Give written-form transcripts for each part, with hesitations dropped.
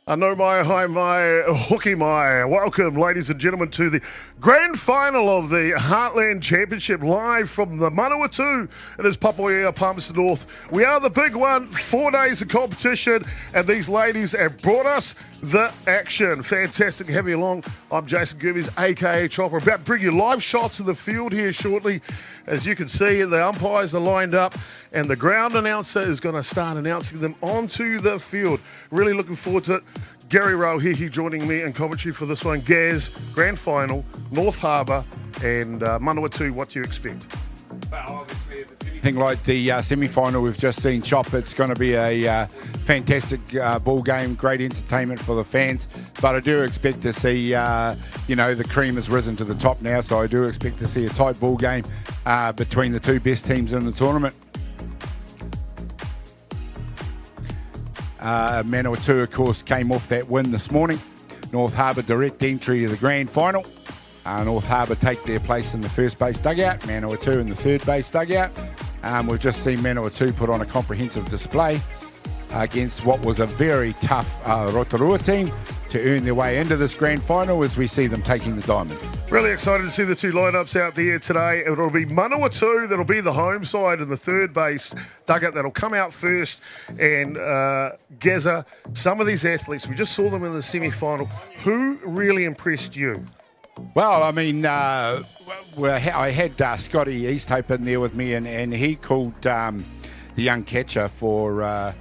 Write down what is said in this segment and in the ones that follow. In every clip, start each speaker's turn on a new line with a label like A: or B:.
A: No mai, hi mai, hoki mai. Welcome, ladies and gentlemen, to the grand final of the Heartland Championship, live from the Manawatū. It is Papoea, Palmerston North. We are the big one, 4 days of competition, and these ladies have brought us the action. Fantastic to have you along. I'm Jason Gerbes, aka Chopper, about to bring you live shots of the field here shortly. As you can see, the umpires are lined up, and the ground announcer is going to start announcing them onto the field. Really looking forward to it. Gary Rohihi joining me in commentary for this one. Gaz, grand final, North Harbour and Manawatū. What do you expect?
B: Well, obviously, if it's anything like the semi-final we've just seen, Chop, it's going to be a fantastic ball game, great entertainment for the fans. But I do expect to see, the cream has risen to the top now, so I do expect to see a tight ball game between the two best teams in the tournament. Manawatū, of course, came off that win this morning. North Harbour direct entry to the grand final. North Harbour take their place in the first base dugout, Manawatū in the third base dugout. We've just seen Manawatū put on a comprehensive display against what was a very tough Rotorua team to earn their way into this grand final as we see them taking the diamond.
A: Really excited to see the two lineups out there today. It'll be Manawatū, that'll be the home side, in the third base dugout that'll come out first. And Gaza, some of these athletes, we just saw them in the semi-final. Who really impressed you?
B: Well, I mean, I had Scotty Easthope in there with me, and he called the young catcher for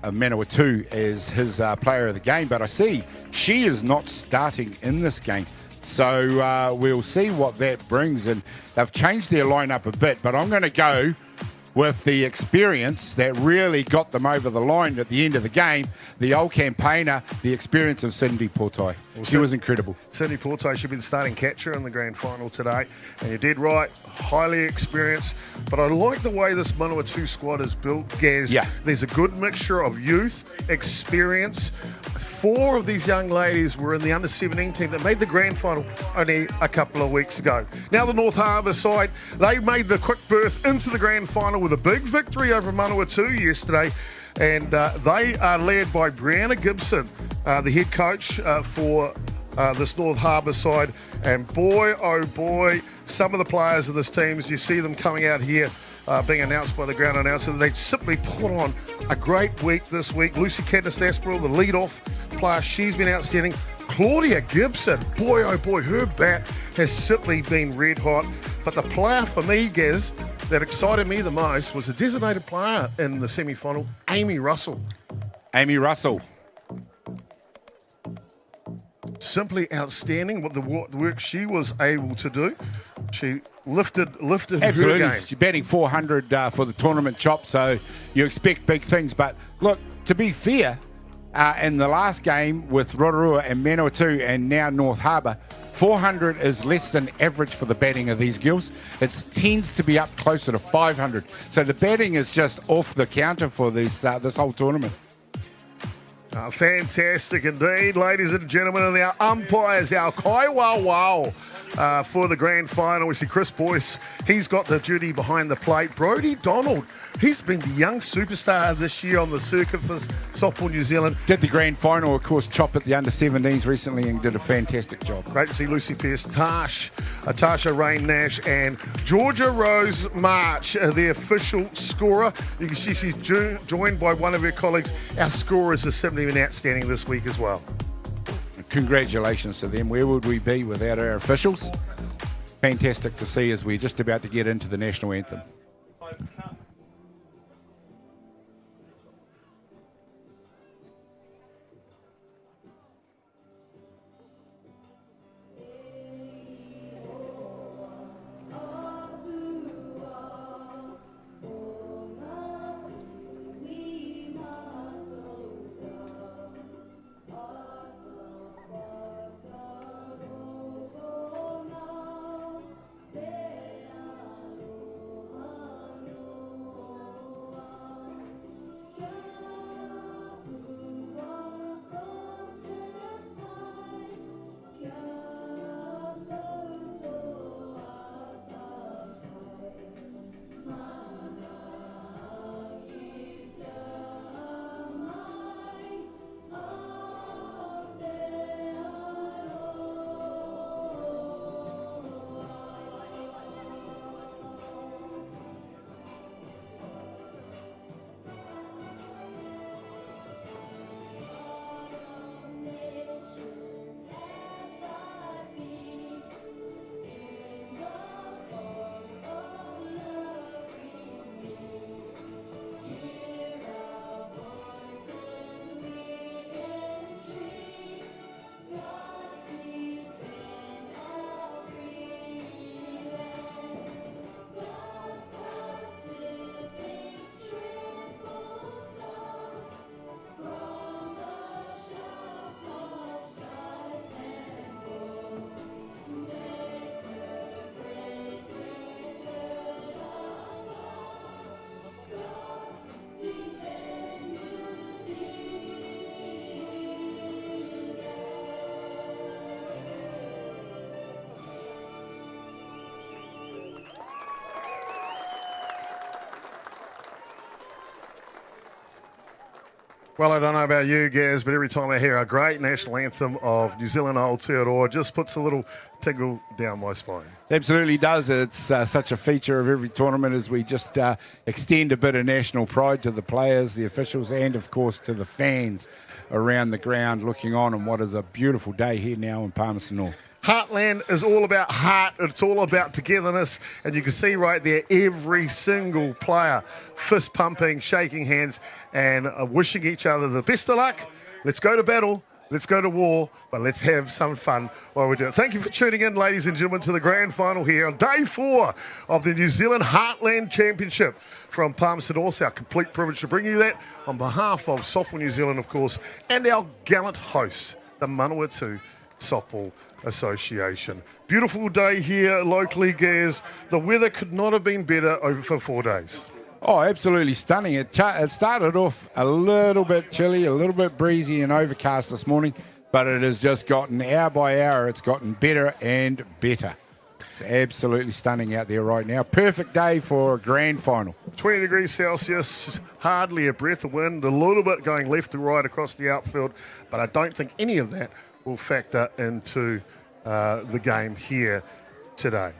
B: Manawatū as his player of the game. But I see she is not starting in this game. So we'll see what that brings. And they've changed their lineup a bit, but I'm going to go with the experience that really got them over the line at the end of the game. The old campaigner, the experience of Cindy Portai. She was incredible.
A: Cindy Portai should be the starting catcher in the grand final today. And you did right, highly experienced. But I like the way this Manawatū squad is built, Gaz.
B: Yeah.
A: There's a good mixture of youth, experience. 4 of these young ladies were in the under-17 team that made the grand final only a couple of weeks ago. Now the North Harbour side, they made the quick berth into the grand final with a big victory over Manawatū yesterday. And they are led by Brianna Gibson, the head coach for this North Harbour side. And boy, oh boy, some of the players of this team, as you see them coming out here, being announced by the ground announcer, they simply put on a great week this week. Lucy Caddice-Aspinall, the lead-off player, she's been outstanding. Claudia Gibson, boy, oh boy, her bat has simply been red hot. But the player for me, Gaz, that excited me the most was a designated player in the semi-final, Amy Russell.
B: Amy Russell.
A: Simply outstanding what the work she was able to do. She lifted
B: Absolutely.
A: her game.
B: She's batting 400 for the tournament, Chop, so you expect big things. But look, to be fair, in the last game with Rotorua and Manawatū and now North Harbour, 400 is less than average for the batting of these girls. It tends to be up closer to 500. So the batting is just off the counter for this whole tournament.
A: Fantastic indeed, ladies and gentlemen. And our umpires, our Kaiwawao for the grand final. We see Chris Boyce. He's got the duty behind the plate. Brodie Donald, he's been the young superstar this year on the circuit for Softball New Zealand.
B: Did the grand final, of course, Chop at the under-17s recently and did a fantastic job.
A: Great to see Lucy Pearce, Tasha Rain Nash, and Georgia Rose March, the official scorer. You can see she's joined by one of her colleagues. Our scorers have simply been outstanding this week as well.
B: Congratulations to them. Where would we be without our officials? Fantastic to see as we're just about to get into the national anthem.
A: Well, I don't know about you, Gaz, but every time I hear a great national anthem of New Zealand Aotearoa, it just puts a little tingle down my spine.
B: Absolutely does. It's such a feature of every tournament as we just extend a bit of national pride to the players, the officials, and, of course, to the fans around the ground looking on on what is a beautiful day here now in Palmerston North.
A: Heartland is all about heart. It's all about togetherness. And you can see right there every single player fist pumping, shaking hands and wishing each other the best of luck. Let's go to battle. Let's go to war, but let's have some fun while we do it. Thank you for tuning in, ladies and gentlemen, to the grand final here on day 4 of the New Zealand Heartland Championship from Palmerston North. Our complete privilege to bring you that on behalf of Softball New Zealand, of course, and our gallant hosts, the Manawatū Softball Association. Beautiful day here locally, Gaz. The weather could not have been better over for 4 days.
B: Oh, absolutely stunning. It started off a little bit chilly, a little bit breezy and overcast this morning, but it has just gotten, hour by hour, it's gotten better and better. It's absolutely stunning out there right now. Perfect day for a grand final. 20
A: degrees Celsius, hardly a breath of wind, a little bit going left to right across the outfield, but I don't think any of that will factor into the game here today.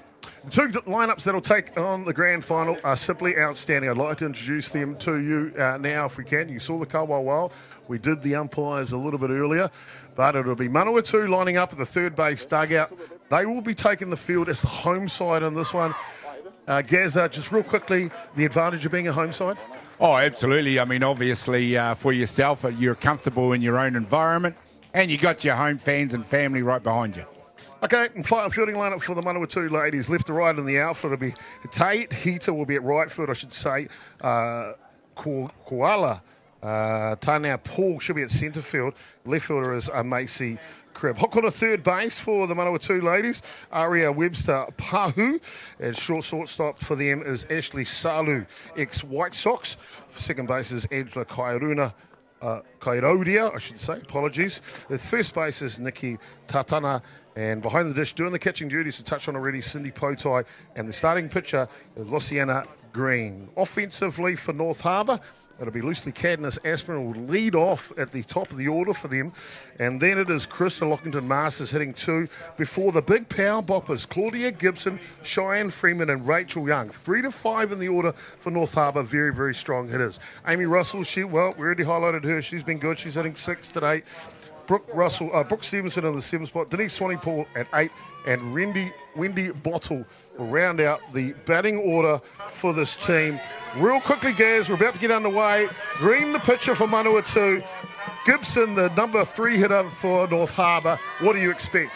A: The 2 lineups that'll take on the grand final are simply outstanding. I'd like to introduce them to you now if we can. You saw the Colquhoun. We did the umpires a little bit earlier, but it'll be Manawatū lining up at the third base dugout. They will be taking the field as the home side on this one. Gaza, just real quickly, the advantage of being a home side?
B: Oh, absolutely. I mean, obviously, for yourself, you're comfortable in your own environment, and you got your home fans and family right behind you.
A: Okay, fielding lineup for the Manawatū ladies. Left to right in the outfield will be Tate. Hita will be at right field, I should say. Koala. Tanea Paul should be at centre field. Left fielder is Macy Cribb. Hook on a third base for the Manawatū ladies. Aria Webster Pahu. And shortstop for them is Ashley Salu, ex-White Sox. Second base is Angela Kairodia, I should say. Apologies. The first base is Nikki Tatana. And behind the dish, doing the catching duties to touch on already, Cindy Potai. And the starting pitcher is Luciana Green. Offensively for North Harbour, it'll be Lucy Cadness Aspirin will lead off at the top of the order for them. And then it is Krista Lockington-Masters hitting 2 before the big power boppers, Claudia Gibson, Cheyenne Freeman and Rachel Young. 3 to 5 in the order for North Harbour. Very, very strong hitters. Amy Russell, we already highlighted her. She's been good. She's hitting 6 today. Brooke Stevenson in the 7th spot, Denise Swanee-Paul at 8, and Wendy Bottle will round out the batting order for this team. Real quickly, Gaz, we're about to get underway. Green, the pitcher for Manawatū. Gibson, the number 3 hitter for North Harbour. What do you expect?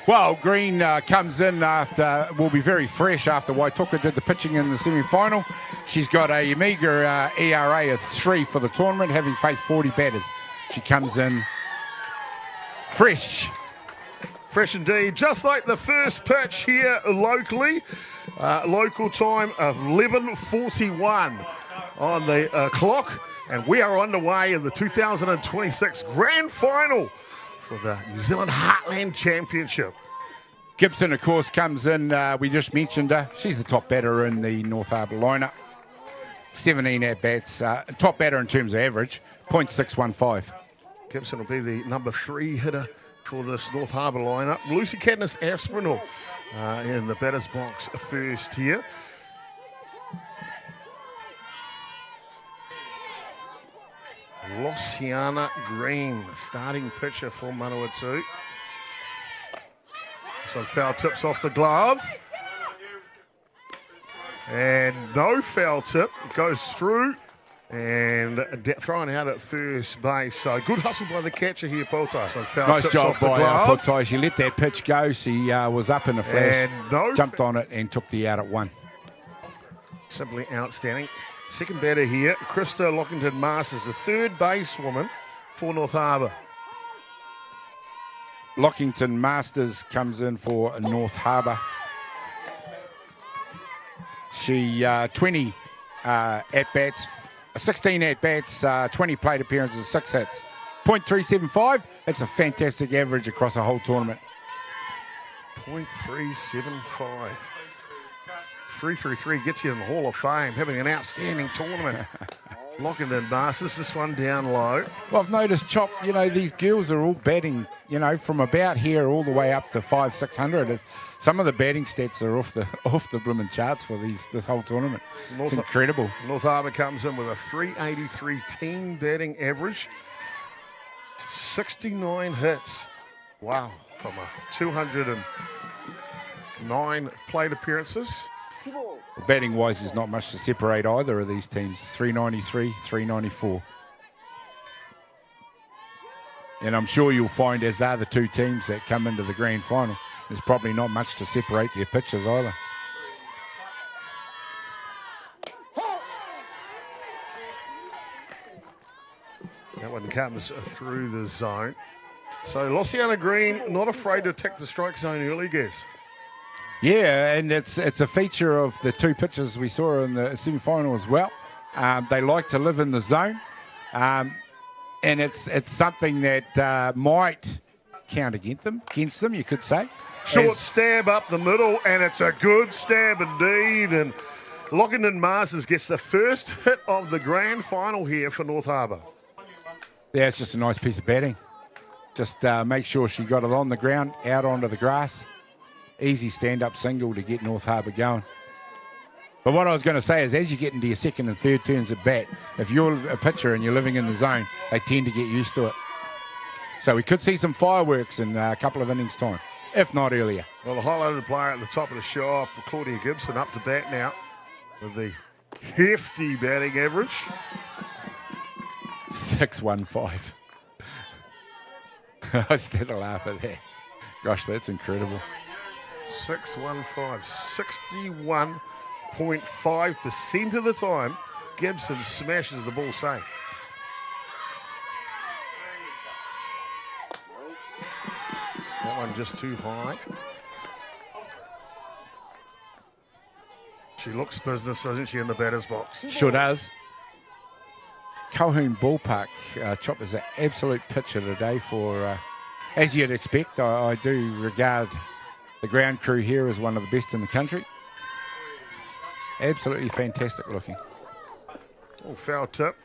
B: Well, Green comes in will be very fresh after Waitoka did the pitching in the semi-final. She's got a meagre ERA of 3 for the tournament, having faced 40 batters. She comes in fresh indeed, just like the first pitch here locally. Local time of 11:41 on the clock, and we are underway in the 2026 grand final for the New Zealand Heartland Championship. Gibson, of course, comes in. We just mentioned her. She's the top batter in the North Harbour lineup. 17 at-bats, top batter in terms of average, .615.
A: Gibson will be the number 3 hitter for this North Harbour lineup. Lucy Cadness Aspinall in the batter's box first here. Luciana Green, starting pitcher for Manawatū. So foul tips off the glove. And no foul tip. It goes through. And thrown out at first base. So good hustle by the catcher here, Potai. So
B: nice job by Potai. She let that pitch go. She was up in a flash, jumped on it and took the out at 1.
A: Simply outstanding. Second batter here, Krista Lockington-Masters, the third basewoman for North Harbour.
B: Lockington-Masters comes in for North Harbour. She 20 at-bats, 16 at-bats, 20 plate appearances, 6 hits. .375, that's a fantastic average across a whole tournament.
A: .375. 333 gets you in the Hall of Fame, having an outstanding tournament. Locking in Masters, this one down low.
B: Well, I've noticed, Chop, these girls are all batting, from about here all the way up to 500-600. Some of the batting stats are off the blooming charts for this whole tournament. It's incredible.
A: North Harbour comes in with a 383 team batting average. 69 hits. Wow, from 209 plate appearances.
B: Batting-wise, there's not much to separate either of these teams. 393, 394. And I'm sure you'll find, as they're the two teams that come into the grand final, there's probably not much to separate their pitches either.
A: That one comes through the zone. So Luciana Green not afraid to attack the strike zone early, guess.
B: Yeah, and it's a feature of the two pitches we saw in the semi-final as well. They like to live in the zone, and it's something that might count against them, you could say.
A: Short stab up the middle, and it's a good stab indeed. And Lockington Masters gets the first hit of the grand final here for North Harbour.
B: Yeah, it's just a nice piece of batting. Just make sure she got it on the ground, out onto the grass. Easy stand-up single to get North Harbour going. But what I was going to say is, as you get into your second and third turns at bat, if you're a pitcher and you're living in the zone, they tend to get used to it. So we could see some fireworks in a couple of innings' time, if not earlier.
A: Well, the highlighted player at the top of the shop, Claudia Gibson, up to bat now with the hefty batting average.
B: 615. I just had to laugh at that. Gosh, that's incredible.
A: 615, 61.5% of the time, Gibson smashes the ball safe. That one just too high. She looks business, doesn't she, in the batter's box?
B: Sure does. Colquhoun Ballpark, Chop, is an absolute pitcher today for, as you'd expect. I do regard the ground crew here as one of the best in the country. Absolutely fantastic looking.
A: Oh, foul tip.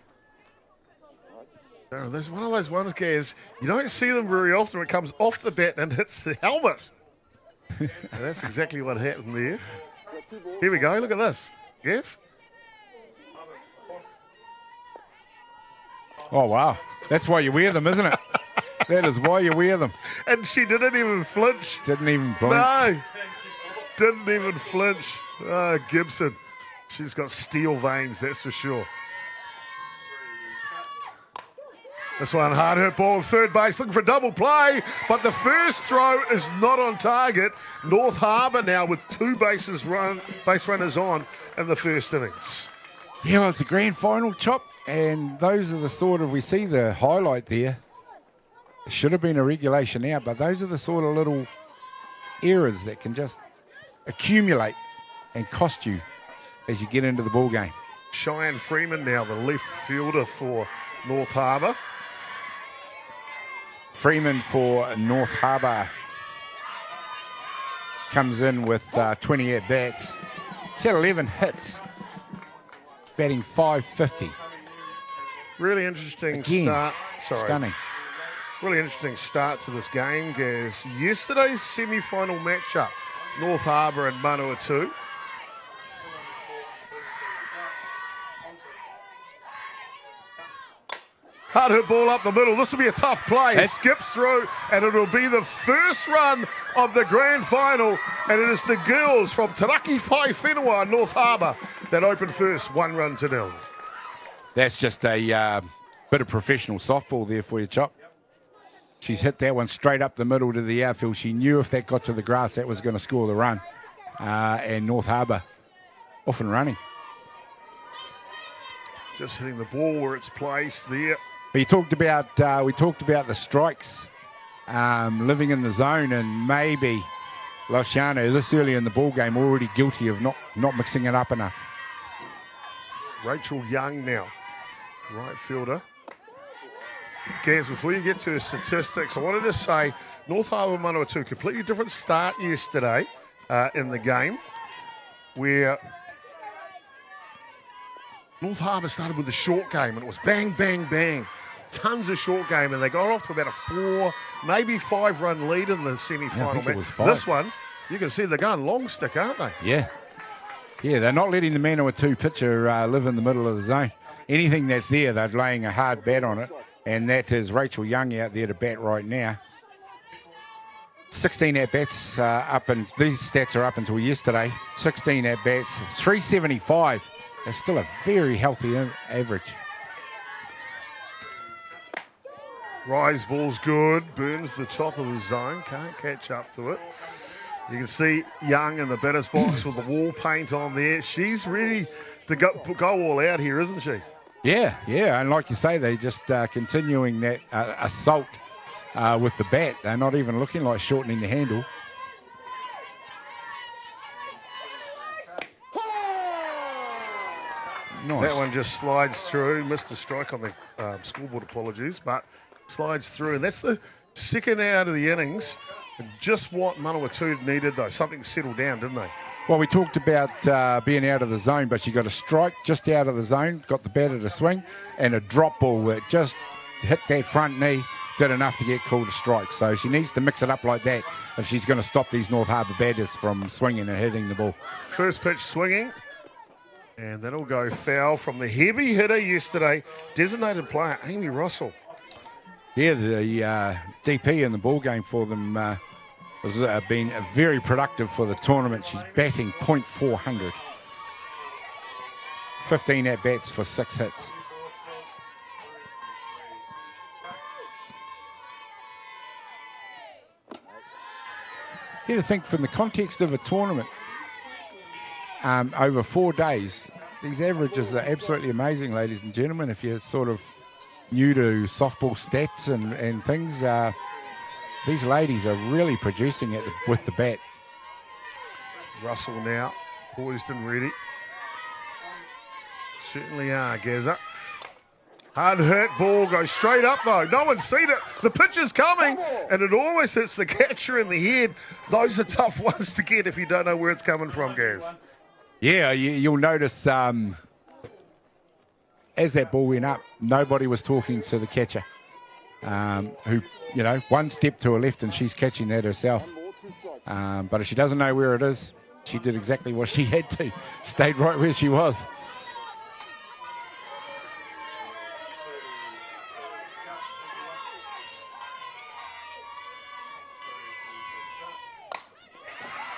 A: There's one of those ones, Gaz, you don't see them very often. It comes off the bat and hits the helmet. And that's exactly what happened there. Here we go, look at this. Yes?
B: Oh, wow. That's why you wear them, isn't it? That is why you wear them.
A: And she didn't even flinch.
B: Didn't even blink.
A: No. Didn't even flinch. Oh, Gibson. She's got steel veins, that's for sure. This one, hard hit ball, third base, looking for double play, but the first throw is not on target. North Harbour now with two base runners on in the first innings.
B: Yeah, well, it's a grand final, Chop, and those are the sort of, we see the highlight there. It should have been a regulation out, but those are the sort of little errors that can just accumulate and cost you as you get into the ball game.
A: Cheyenne Freeman now, the left fielder for North Harbour.
B: Freeman for North Harbour comes in with 20 at-bats. She's had 11 hits, batting .550.
A: Really interesting
B: Again,
A: start.
B: Stunning.
A: Really interesting start to this game, Gaz. Yesterday's semi-final matchup, North Harbour and Manawatū. Hard hit ball up the middle. This will be a tough play. It skips through, and it'll be the first run of the grand final. And it is the girls from Taraki Whai Whenua, North Harbour, that open first, 1-0.
B: That's just a bit of professional softball there for you, Chop. She's hit that one straight up the middle to the outfield. She knew if that got to the grass, that was going to score the run. And North Harbour off and running.
A: Just hitting the ball where it's placed there.
B: We talked about the strikes, living in the zone, and maybe Luciano this early in the ball game already guilty of not mixing it up enough.
A: Rachel Young now, right fielder. Gaz, before you get to statistics, I wanted to say North Harbour Manawatū, completely different start yesterday in the game, where North Harbour started with a short game, and it was bang, bang, bang. Tons of short game, and they got off to about a 4, maybe 5-run lead in the semi-final
B: I think it
A: match.
B: was 5.
A: This one, you can see they're going long stick, aren't they?
B: Yeah. Yeah, they're not letting the Manawatū pitcher live in the middle of the zone. Anything that's there, they're laying a hard bat on it, and that is Rachel Young out there to bat right now. 16 at-bats up, and these stats are up until yesterday. 16 at-bats, 375. That's still a very healthy average.
A: Rise ball's good, burns the top of the zone, can't catch up to it. You can see Young in the batter's box with the wall paint on there. She's ready to go all out here, isn't she?
B: Yeah, and like you say, they just continuing that assault with the bat. They're not even looking like shortening the handle. Nice.
A: That one just slides through. Missed a strike on the scoreboard, apologies, but slides through. And that's the second out of the innings. And just what Manawatū needed, though. Something settled down, didn't they?
B: Well, we talked about being out of the zone, but she got a strike just out of the zone, got the batter to swing, and a drop ball that just hit that front knee, did enough to get called a strike. So she needs to mix it up like that if she's going to stop these North Harbour batters from swinging and hitting the ball.
A: First pitch swinging. And that'll go foul from the heavy hitter yesterday, designated player Amy Russell.
B: Yeah, the DP in the ball game for them has been very productive for the tournament. She's batting .400. 15 at-bats for 6 hits. You have to think from the context of a tournament, over 4 days, these averages are absolutely amazing, ladies and gentlemen. If you're sort of new to softball stats and things, these ladies are really producing it with the bat.
A: Russell now, poised and ready. Certainly are, Gazza. Hard hit ball goes straight up though. No one's seen it. The pitch is coming and it always hits the catcher in the head. Those are tough ones to get if you don't know where it's coming from, Gaz.
B: Yeah, you'll notice as that ball went up, nobody was talking to the catcher, who, one step to her left and she's catching that herself. But if she doesn't know where it is, she did exactly what she had to. Stayed right where she was.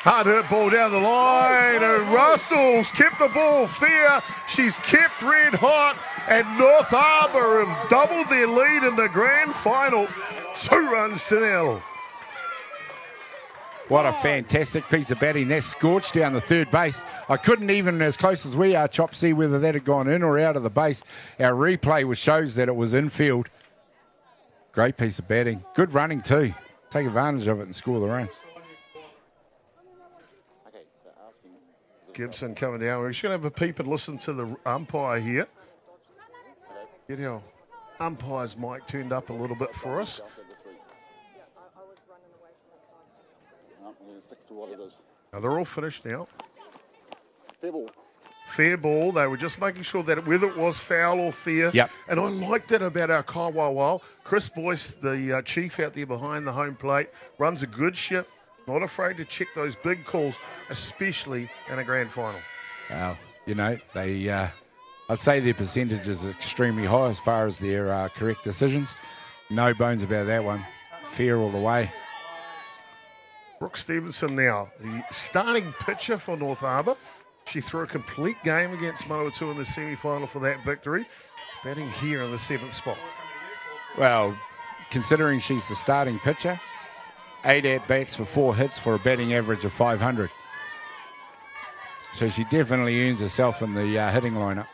A: Hard hit ball down the line, and Russell's kept the ball fair. She's kept red hot, and North Harbour have doubled their lead in the grand final. 2 runs to 0.
B: What a fantastic piece of batting. That scorched down the third base. I couldn't even, as close as we are, Chop, see whether that had gone in or out of the base. Our replay shows that it was infield. Great piece of batting. Good running too. Take advantage of it and score the run.
A: Gibson coming down. We're just going to have a peep and listen to the umpire here. Get our umpire's mic turned up a little bit for us. Now they're all finished now. Fair ball. They were just making sure that whether it was foul or fair.
B: Yep.
A: And I liked that about our Kaiwaiwao. Chris Boyce, the chief out there behind the home plate, runs a good ship. Not afraid to check those big calls, especially in a grand final.
B: Well, they, I'd say their percentage is extremely high as far as their correct decisions. No bones about that one. Fair all the way.
A: Brooke Stevenson now, the starting pitcher for North Harbour. She threw a complete game against Manawatū in the semi-final for that victory, batting here in the 7th spot.
B: Well, considering she's the starting pitcher, 8 at-bats for 4 hits for a batting average of 500. So she definitely earns herself in the hitting lineup.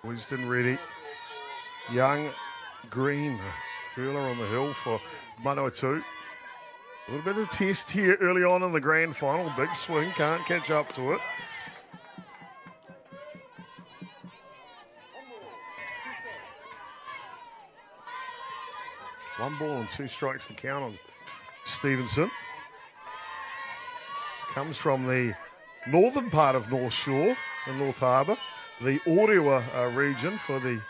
A: Winston ready. Young, Green, curler on the hill for Manawatū. A little bit of test here early on in the grand final. Big swing, can't catch up to it. ball and 2 strikes to count on Stevenson. Comes from the northern part of North Shore in North Harbour, the Orewa region for the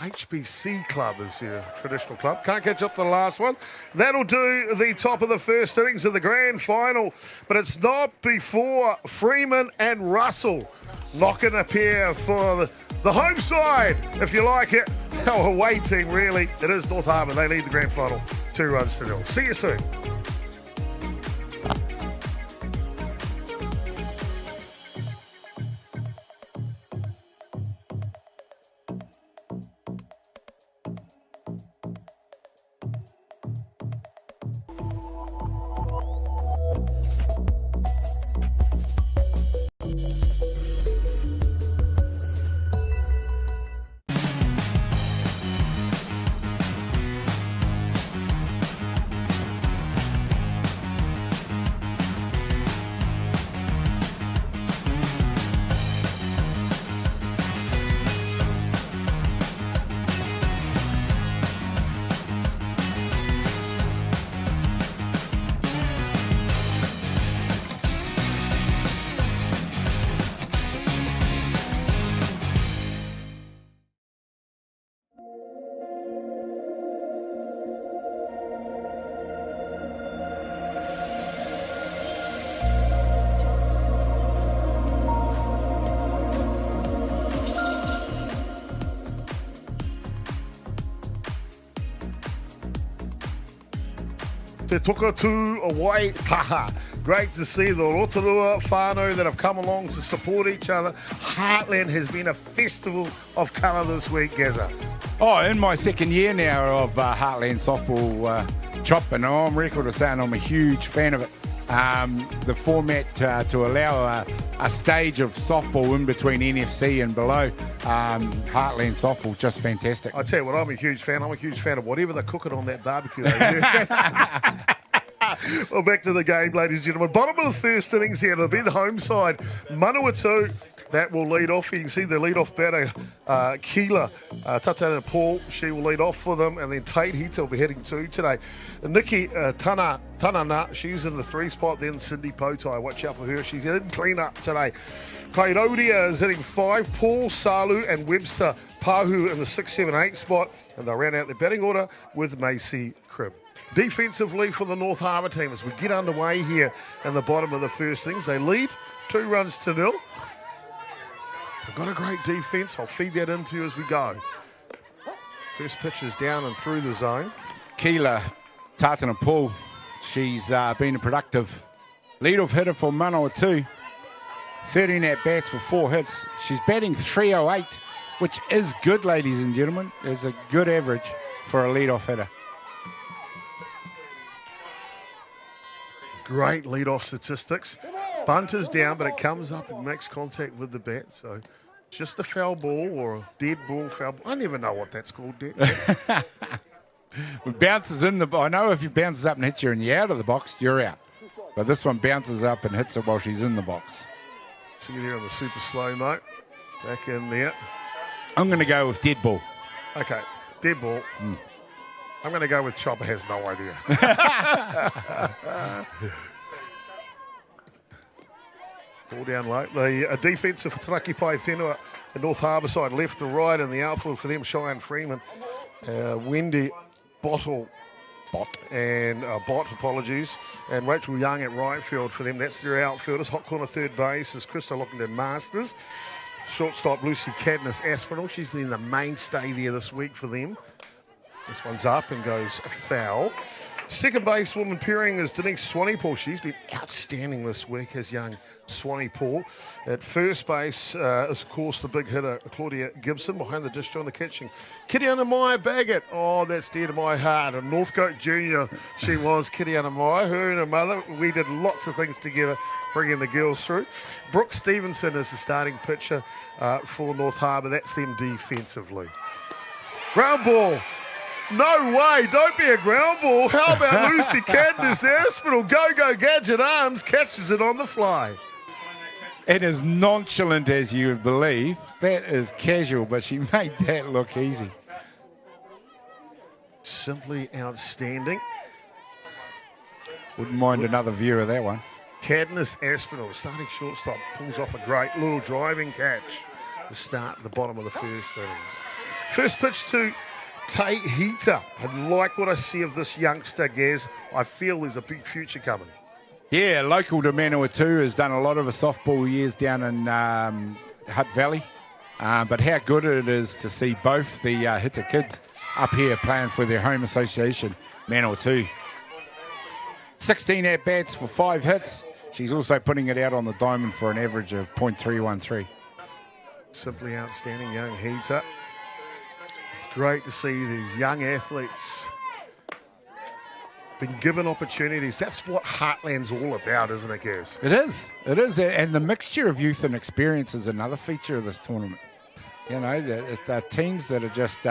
A: HBC club is your traditional club. Can't catch up to the last one. That'll do the top of the first innings of the grand final, but it's not before Freeman and Russell knocking a pair for the home side, if you like it. Our away team, really. It is North Harbour. They lead the grand final 2-0. See you soon. Te Tokatu away taha. Great to see the Rotorua whānau that have come along to support each other. Heartland has been a festival of colour this week, Gaza.
B: Oh, in my second year now of Heartland softball chop, and I'm on record of saying I'm a huge fan of it. The format to allow a stage of softball in between NFC and below, Heartland softball, just fantastic.
A: I tell you what, I'm a huge fan. I'm a huge fan of whatever they're cooking on that barbecue. Well, back to the game, ladies and gentlemen. Bottom of the first innings here. It'll be the home side. Manawatū, that will lead off. You can see the lead-off batter, Keela, Tatana Paul, she will lead off for them. And then Tate Hita will be heading 2 today. Nikki Tanana, she's in the 3 spot. Then Cindy Potai, watch out for her. She didn't clean up today. Kairodia is hitting 5. Paul, Salu and Webster Pahu in the 6, 7, 8 spot. And they'll round out their batting order with Macy Cribb. Defensively for the North Harbour team as we get underway here in the bottom of the first innings. They lead 2-0. They've got a great defence. I'll feed that into you as we go. First pitch is down and through the zone.
B: Keela, Tatana Paul, she's been a productive lead-off hitter for Manawatū. 13 at-bats for 4 hits. She's batting 308, which is good, ladies and gentlemen. It's a good average for a lead-off hitter.
A: Great lead-off statistics. Bunt is down, but it comes up and makes contact with the bat. So it's just a foul ball or a dead ball, foul ball. I never know what that's called, dead.
B: It bounces in the... I know if it bounces up and hits you and you're out of the box, you're out. But this one bounces up and hits her while she's in the box.
A: See you there on the super slow mo. Back in there.
B: I'm going to go with dead ball.
A: Okay, dead ball. I'm going to go with Chopper has no idea. Ball down low. The defensive for Tanaki Pai Whenua, the North Harbour side, left to right, and the outfield for them, Cheyenne Freeman, Wendy Bottle, and apologies, and Rachel Young at right field for them. That's their outfielders. Hot corner third base is Krista Lockington Masters. Shortstop Lucy Cadmus Aspinall. She's been the mainstay there this week for them. This one's up and goes foul. Second base woman pairing is Denise Swanepoel. She's been outstanding this week as young Swanepoel. At first base is, of course, the big hitter, Claudia Gibson. Behind the dish on the catching, Kitty Anamaya Baggett. Oh, that's dear to my heart. A Northcote junior she was, Kitty Anamaya. Her and her mother, we did lots of things together, bringing the girls through. Brooke Stevenson is the starting pitcher for North Harbour. That's them defensively. Ground ball. No way, don't be a ground ball. How about Lucy Cadmus Aspinall? Go Gadget Arms catches it on the fly.
B: It is nonchalant as you would believe. That is casual, but she made that look easy.
A: Simply outstanding.
B: Wouldn't mind another view of that one.
A: Cadmus Aspinall, starting shortstop, pulls off a great little driving catch to start at the bottom of the first innings. First pitch to Te Hita. I like what I see of this youngster, Gaz. I feel there's a big future coming.
B: Yeah, local to Manawatū, has done a lot of his softball years down in Hutt Valley. But how good it is to see both the Hita kids up here playing for their home association, Manawatū. 16 at-bats for 5 hits. She's also putting it out on the diamond for an average of .313.
A: Simply outstanding young Hita. It's great to see these young athletes been given opportunities. That's what Heartland's all about, isn't it, Gaz?
B: It is. It is. And the mixture of youth and experience is another feature of this tournament. You know, it's the teams that are just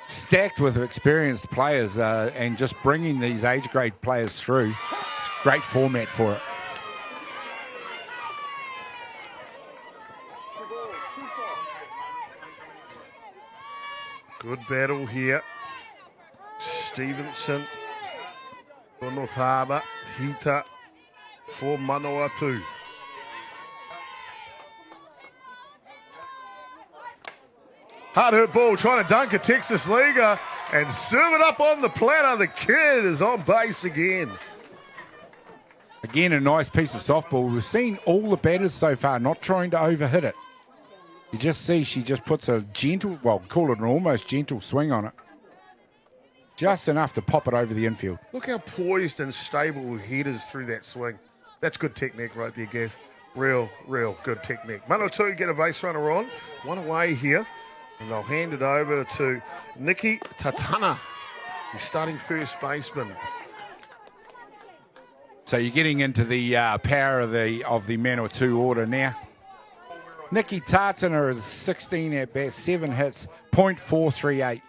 B: stacked with experienced players and just bringing these age grade players through. It's a great format for it.
A: Good battle here. Stevenson for North Harbour, Hita for Manawatū. Hard hit ball, trying to dunk a Texas leaguer and serve it up on the platter. The kid is on base again.
B: Again, a nice piece of softball. We've seen all the batters so far not trying to overhit it. You just see she just puts a gentle, well, call it an almost gentle swing on it. Just enough to pop it over the infield.
A: Look how poised and stable he is through that swing. That's good technique right there, Gaz. Real good technique. Manawatū get a base runner on. One away here. And they'll hand it over to Nikki Tatana. He's starting first baseman.
B: So you're getting into the power of the Manawatū order now. Nikki Tatana is 16 at-bats, 7 hits, .438.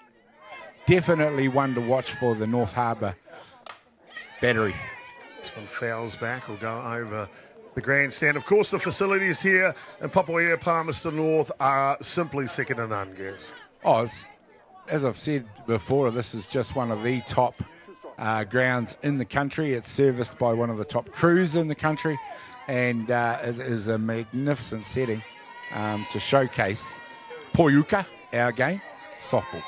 B: Definitely one to watch for the North Harbour battery.
A: This one fouls back. Will go over the grandstand. Of course, the facilities here in Papaia, Palmerston North are simply second to none, Gaz.
B: Oh, as I've said before, this is just one of the top grounds in the country. It's serviced by one of the top crews in the country, and it is a magnificent setting to showcase Poiuka, our game, softball.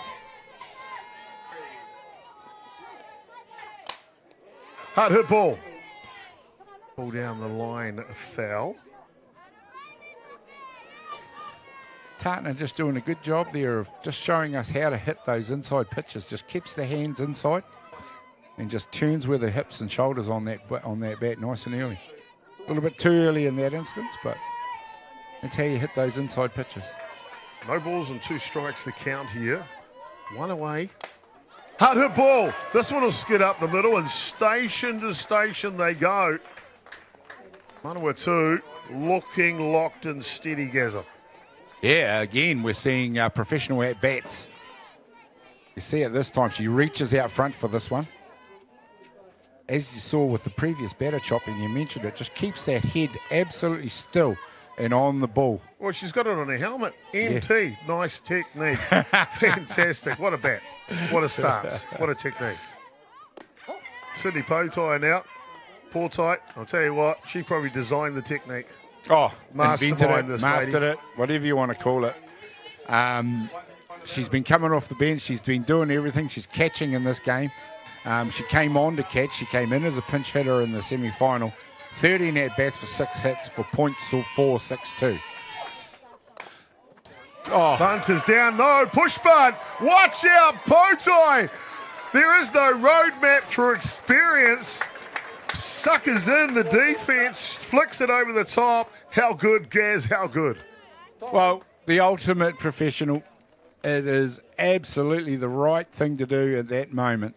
A: Hard hit ball. Ball down the line, foul.
B: Tartner just doing a good job there of just showing us how to hit those inside pitches. Just keeps the hands inside and just turns with the hips and shoulders on that bat nice and early. A little bit too early in that instance, but that's how you hit those inside pitches.
A: No balls and 2 strikes the count here. One away. Hard hit ball. This one will skid up the middle and station to station they go. Manawatū looking locked and steady, Gazza.
B: Yeah, again, we're seeing professional at-bats. You see it this time. She reaches out front for this one. As you saw with the previous batter chop, and you mentioned it, just keeps that head absolutely still and on the ball.
A: Well, she's got it on her helmet. MT, yeah. Nice technique. Fantastic. What a bat. What a stance. What a technique. Sydney Potai now. Poor tight. I'll tell you what, she probably designed the technique.
B: Oh,
A: mastered
B: it, whatever you want to call it. She's been coming off the bench. She's been doing everything. She's catching in this game. She came on to catch. She came in as a pinch hitter in the semi-final. 13 at-bats for 6 hits for .462.
A: Oh. Bunt is down. No, push bunt. Watch out, Potai. There is no roadmap for experience. Suckers in the defense, flicks it over the top. How good, Gaz, how good.
B: Well, the ultimate professional. It is absolutely the right thing to do at that moment.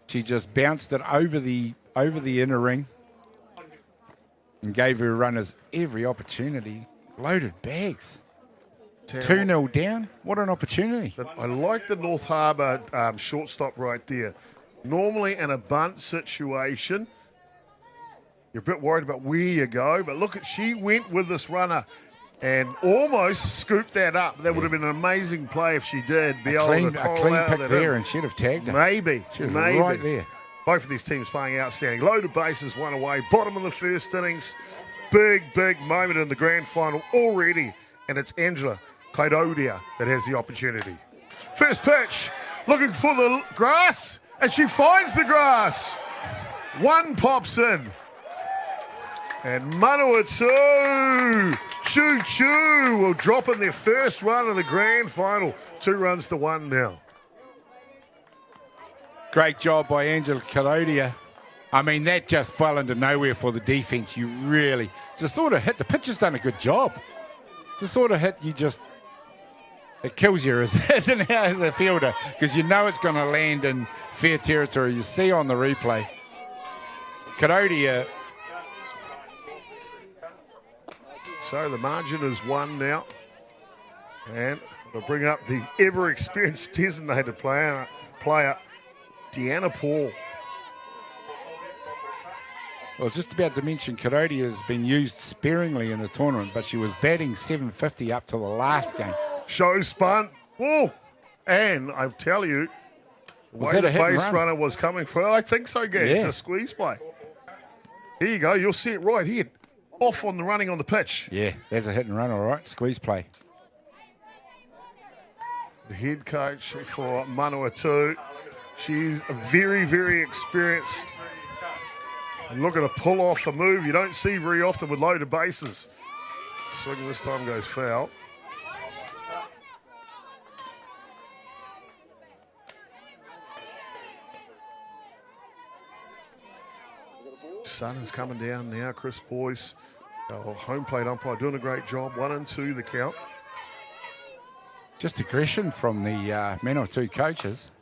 B: She just bounced it over the inner ring and gave her runners every opportunity. Loaded bags. 2-0 down. What an opportunity.
A: But I like the North Harbour shortstop right there. Normally in a bunt situation, you're a bit worried about where you go, but look, she went with this runner and almost scooped that up. That would have been an amazing play if she did. Be able to
B: A clean pick there, and she'd have tagged her.
A: Maybe.
B: She was right there.
A: Both of these teams playing outstanding. Loaded bases, one away. Bottom of the first innings. Big moment in the grand final already. And it's Angela Kairodia that has the opportunity. First pitch, looking for the grass, and she finds the grass. One pops in. And Manawatū, choo-choo, will drop in their first run of the grand final. 2 runs to 1 now.
B: Great job by Angela Kairodia. I mean, that just fell into nowhere for the defence. You really just sort of hit. The pitcher's done a good job. To sort of hit, it kills you as a fielder because you know it's going to land in fair territory. You see on the replay. Kairodia.
A: So the margin is 1 now. And we'll bring up the ever-experienced designated player Deanna Paul.
B: I was just about to mention Kairodia has been used sparingly in the tournament, but she was batting 750 up to the last game.
A: Show spun. Oh, and I tell you, the way the base runner was coming for, I think so, Gaz. It's a squeeze play. Here you go. You'll see it right here. Off on the running on the pitch.
B: Yeah, there's a hit and run, all right. Squeeze play.
A: The head coach for Manawatū. She's very experienced. And looking to pull off a move you don't see very often with loaded bases. Swing this time goes foul. Sun is coming down now. Chris Boyce, our home plate umpire, doing a great job. 1 and 2 the count.
B: Just aggression from the Manawatū coaches.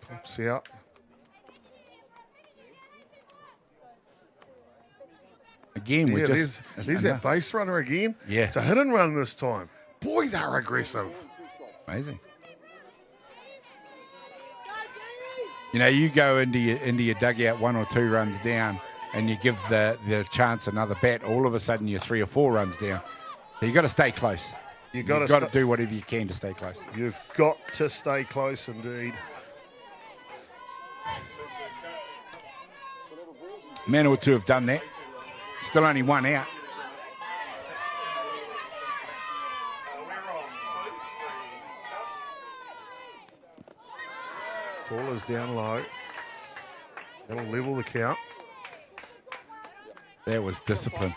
A: Pops out.
B: Again,
A: yeah, there's that base runner again.
B: Yeah.
A: It's a hit and run this time. Boy, they're aggressive.
B: Amazing. You know, you go into your dugout 1 or 2 runs down and you give the chance another bat, all of a sudden you're 3 or 4 runs down. So you've got to stay close. You've got to do whatever you can to stay close.
A: You've got to stay close indeed.
B: Manawatū have done that. Still only 1 out.
A: Ball is down low. That'll level the count.
B: That was discipline.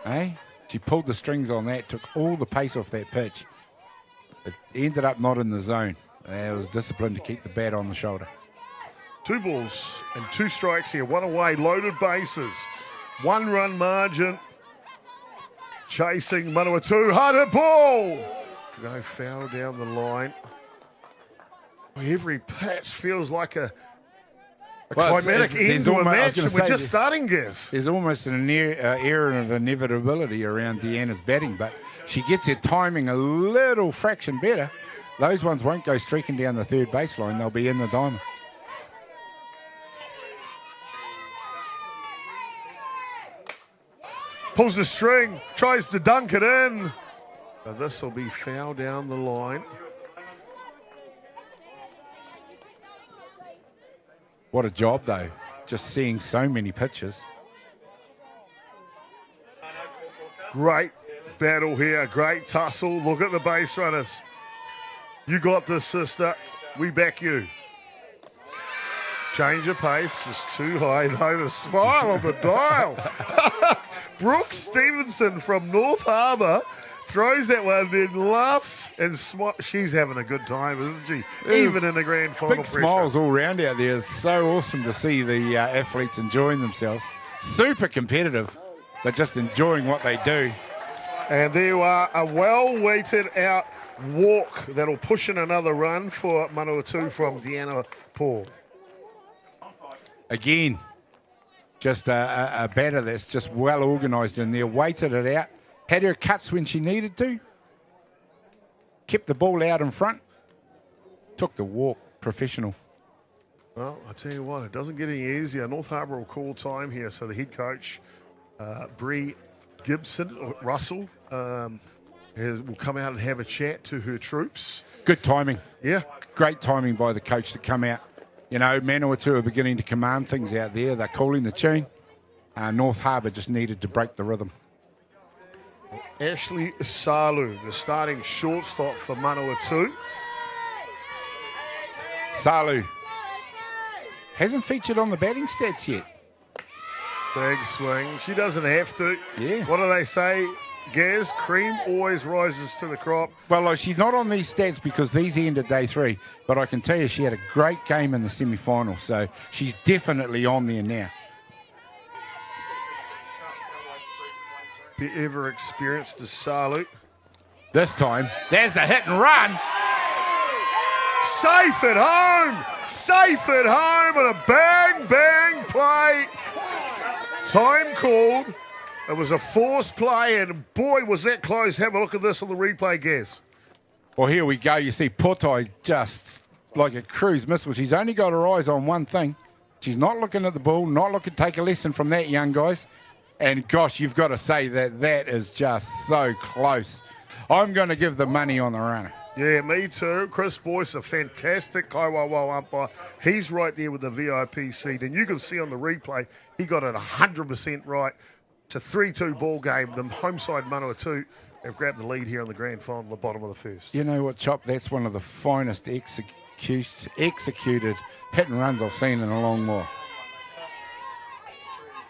B: Eh? She pulled the strings on that, took all the pace off that pitch. It ended up not in the zone. That was discipline to keep the bat on the shoulder.
A: 2 balls and 2 strikes here. 1 away, loaded bases. 1 run margin. Chasing Manawatū. Hard hit ball. Go foul down the line. Every pitch feels like a climatic end to a match, and we're just starting, Gaz.
B: There's almost an air of inevitability around Deanna's batting, but she gets her timing a little fraction better. Those ones won't go streaking down the third baseline. They'll be in the diamond.
A: Pulls the string, tries to dunk it in. But this will be foul down the line.
B: What a job, though. Just seeing so many pitches.
A: Great battle here. Great tussle. Look at the base runners. You got this, sister. We back you. Change of pace is too high, though. The smile on the dial. Brooke Stevenson from North Harbour throws that one, then laughs and she's having a good time, isn't she? Even in the grand final.
B: Big smiles all round out there. It's so awesome to see the athletes enjoying themselves. Super competitive, but just enjoying what they do.
A: And there are a well-weighted out walk that'll push in another run for Manawatū from Deanna Paul.
B: Again, just a batter that's just well organised in there, weighted it out, had her cuts when she needed to, kept the ball out in front, took the walk, professional.
A: Well, I tell you what, it doesn't get any easier. North Harbour will call time here, so the head coach, Bree Gibson, or Russell, will come out and have a chat to her troops.
B: Good timing.
A: Yeah.
B: Great timing by the coach to come out. You know, Manawatū are beginning to command things out there. They're calling the tune. North Harbour just needed to break the rhythm.
A: Ashley Salu, the starting shortstop for Manawatū.
B: Salu hasn't featured on the batting stats yet.
A: Big swing. She doesn't have to.
B: Yeah.
A: What do they say, Gaz? Cream always rises to the crop.
B: Well, she's not on these stats because these ended day 3, but I can tell you she had a great game in the semi-final, so she's definitely on there now.
A: The ever experienced is Salu.
B: This time, there's the hit and run.
A: Safe at home! Safe at home and a bang, bang play. Time called. It was a forced play and boy was that close. Have a look at this on the replay, Gaz.
B: Well, here we go. You see Potai just like a cruise missile. She's only got her eyes on one thing. She's not looking at the ball, not looking to take a lesson from that, young guys. And gosh, you've got to say that is just so close. I'm going to give the money on the runner.
A: Yeah, me too. Chris Boyce, a fantastic Kaiwawa umpire. He's right there with the VIP seat. And you can see on the replay, he got it 100% right. It's a 3-2 ball game. The home side Manawatū have grabbed the lead here in the grand final, the bottom of the first.
B: You know what, Chop? That's one of the finest executed hit and runs I've seen in a long while.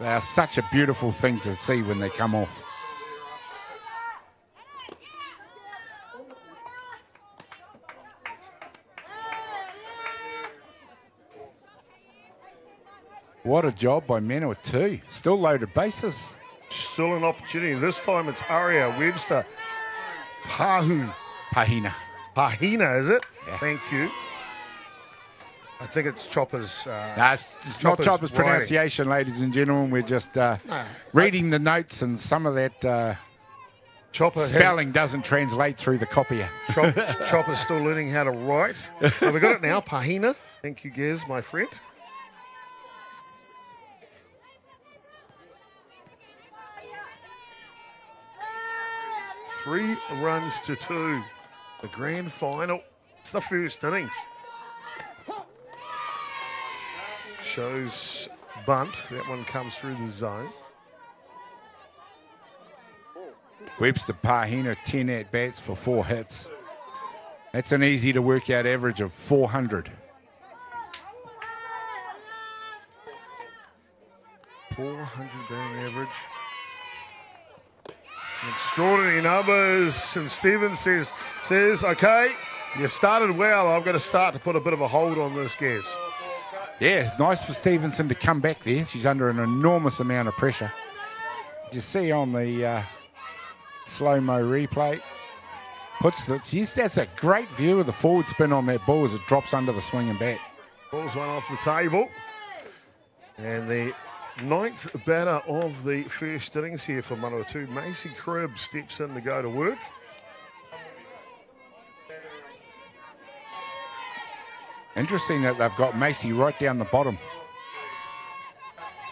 B: They are such a beautiful thing to see when they come off. What a job by Manawatū. Still loaded bases.
A: Still an opportunity. This time it's Aria Webster. Pahina, is it?
B: Yeah.
A: Thank you. I think it's Chopper's.
B: No, it's not Chopper's pronunciation, ladies and gentlemen. We're just reading the notes, and some of that spelling doesn't translate through the copier.
A: Chopper's still learning how to write. Have we got it now? Pahina. Thank you, Gaz, my friend. Three runs to 2. The grand final. It's the first innings. Shows bunt. That one comes through the zone.
B: Webster Pahina, 10 at-bats for 4 hits. That's an easy to work out average of 400.
A: 400 batting average. Extraordinary numbers. And Stevens says, okay, you started well. I've got to start to put a bit of a hold on this, Gaz.
B: Yeah, it's nice for Stevenson to come back there. She's under an enormous amount of pressure. You see on the slow-mo replay. That's a great view of the forward spin on that ball as it drops under the swinging bat.
A: Ball's one off the table. And the 9th batter of the first innings here for Manawatū. Macy Cribb steps in to go to work.
B: Interesting that they've got Macy right down the bottom.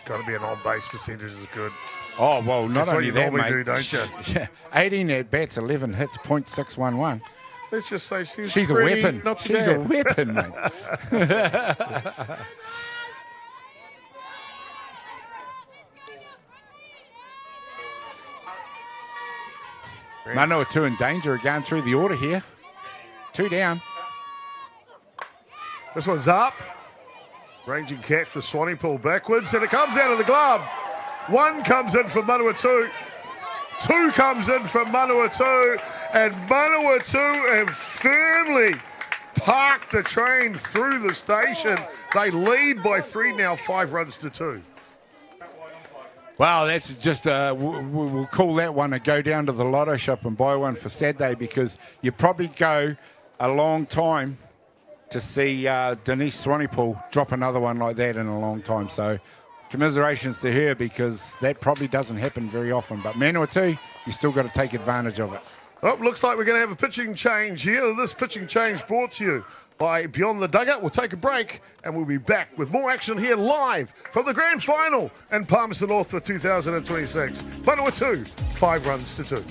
A: Got to be an on-base percentage is good.
B: Oh, well, not
A: That's
B: only that, mate.
A: Do, don't you?
B: 18 at-bats, 11 hits, .611.
A: Let's just say
B: she's a weapon. She's a weapon, mate. Manawatū in danger are going through the order here. 2 down.
A: This one's up. Ranging catch for Swanepoel backwards, and it comes out of the glove. 1 comes in for Manawatū. 2 comes in for Manawatū. And Manawatū have firmly parked the train through the station. They lead by 3 now, 5 runs to 2.
B: Wow, that's just we'll call that one a go down to the lotto shop and buy one for Saturday, because you probably go a long time to see Denise Swanepoel drop another one like that in a long time. So commiserations to her, because that probably doesn't happen very often. But Manawatū, you still got to take advantage of it.
A: Oh, looks like we're going to have a pitching change here. This pitching change brought to you by Beyond the Dugout. We'll take a break and we'll be back with more action here live from the grand final in Palmerston North for 2026. Manawatū, 5 runs to 2.